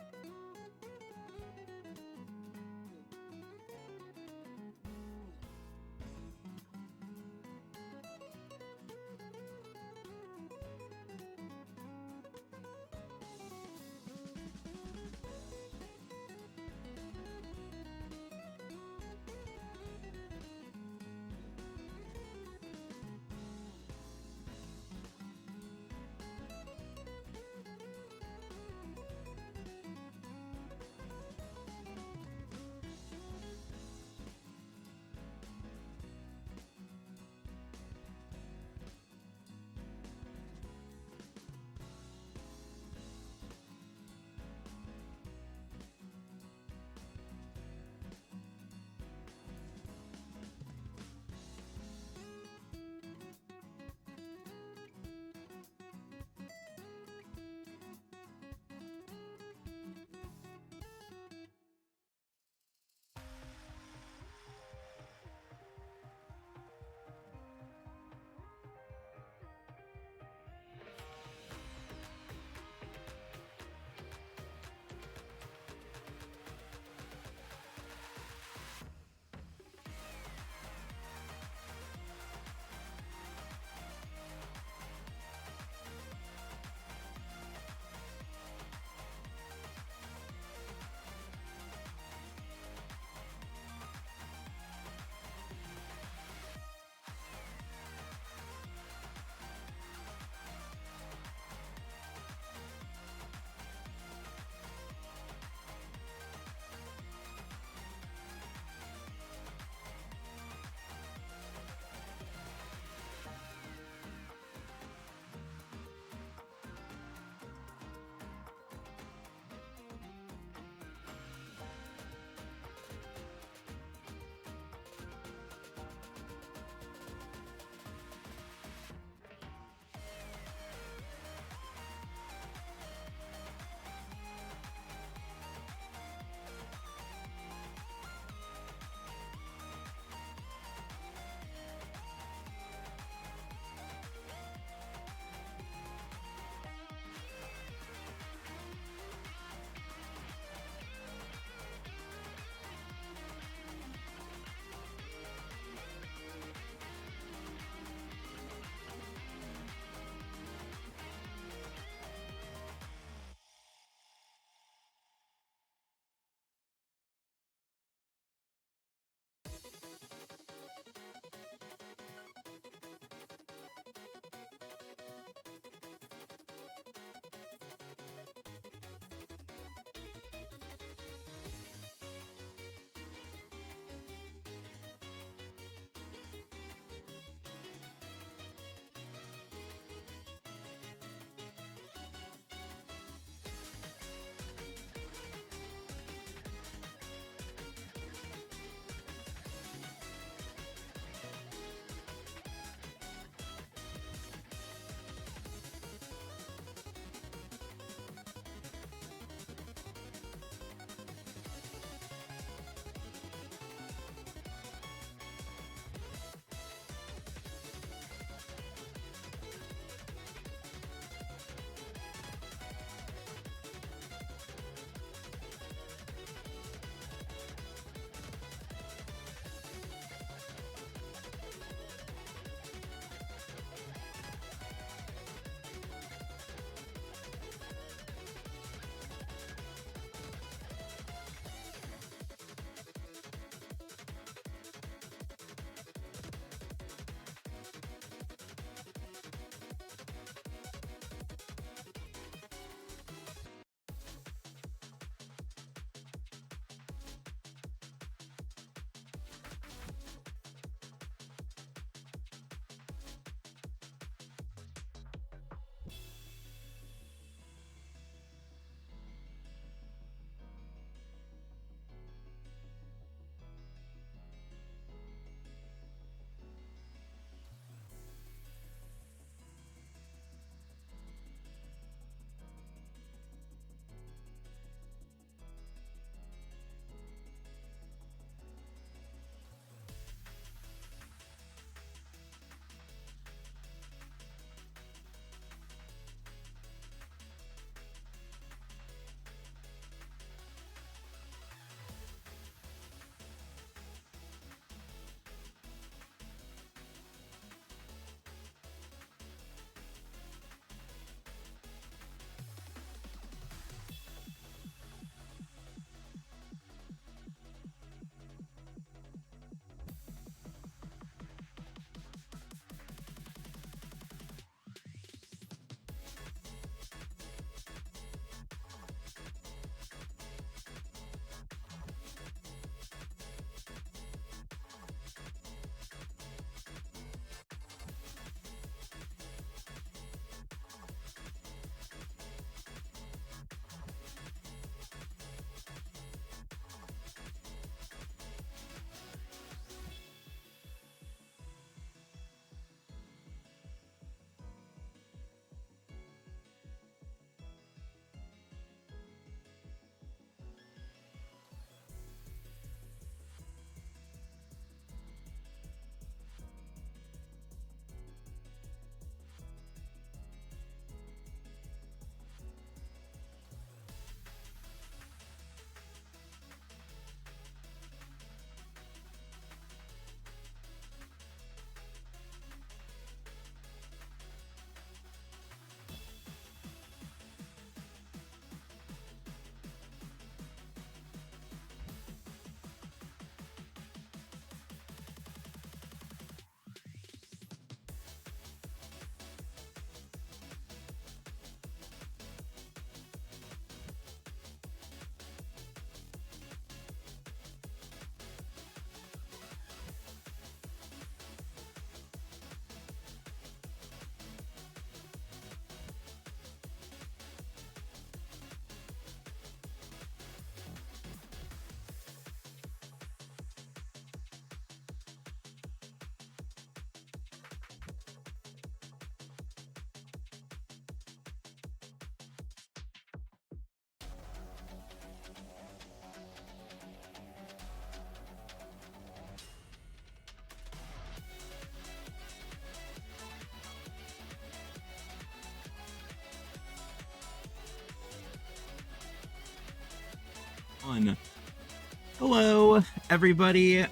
Hello, everybody.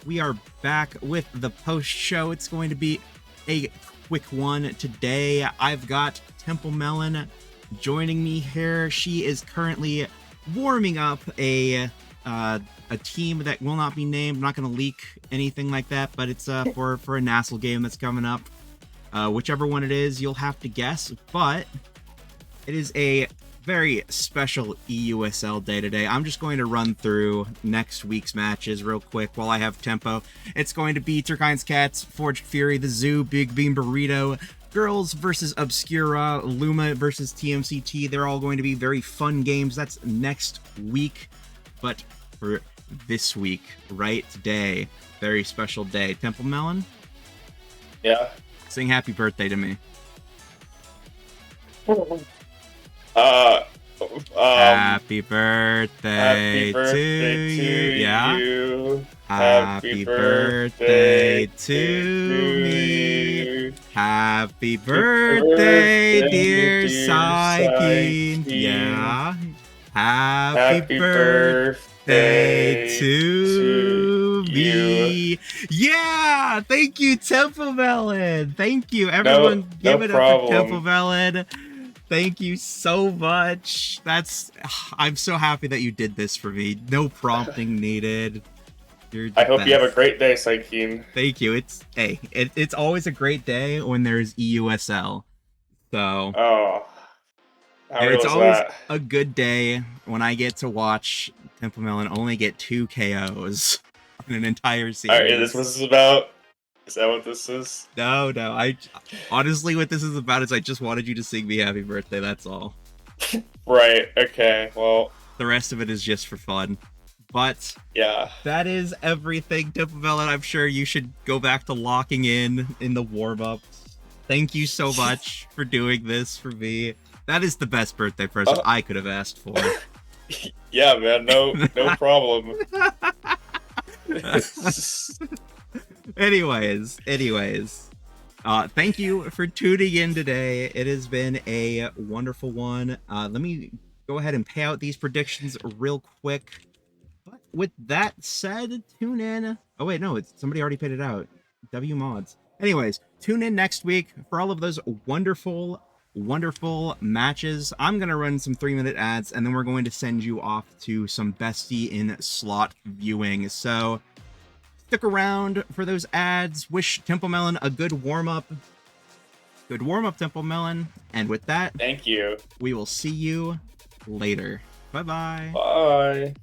We are back with the post show. It's going to be a quick one today. I've got Temple Melon joining me here. She is currently warming up a team that will not be named. I'm not going to leak anything like that, but it's for a NASL game that's coming up. Whichever one it is, you'll have to guess, but it is a very special EUSL day today. I'm just going to run through next week's matches real quick while I have tempo. It's going to be Turkine's Cats, Forged Fury, The Zoo, Big Bean Burrito, Girls versus Obscura, Luma versus TMCT. They're all going to be very fun games. That's next week. But for this week, right today, very special day. Temple Melon? Yeah. Sing happy birthday to me. Happy birthday to you. Yeah. Happy birthday to me. Happy birthday, dear Saikin. Yeah. Happy birthday to me. Yeah. Thank you, Temple Melon. Thank you, everyone. Give it up for Temple Melon. Thank you so much. I'm so happy that you did this for me. No prompting needed. I hope you have a great day, Saikin. Thank you. It's always a great day when there's EUSL. So it's always a good day when I get to watch Temple Melon only get 2 KOs in an entire series. Alright, this is about. Is that what this is? No. Honestly, what this is about is I just wanted you to sing me happy birthday. That's all. Right. Okay. Well. The rest of it is just for fun. But yeah, that is everything, Temple Melon. I'm sure you should go back to locking in the warm-ups. Thank you so much for doing this for me. That is the best birthday present I could have asked for. Yeah, man. No problem. Anyways, thank you for tuning in today. It has been a wonderful one. Let me go ahead and pay out these predictions real quick. But with that said, tune in. Oh wait, no, somebody already paid it out. W mods. Anyways, tune in next week for all of those wonderful matches. I'm gonna run some 3-minute ads, and then we're going to send you off to some bestie in slot viewing. So stick around for those ads. Wish Temple Melon a good warm-up. Good warm-up, Temple Melon. And with that, thank you. We will see you later. Bye-bye. Bye.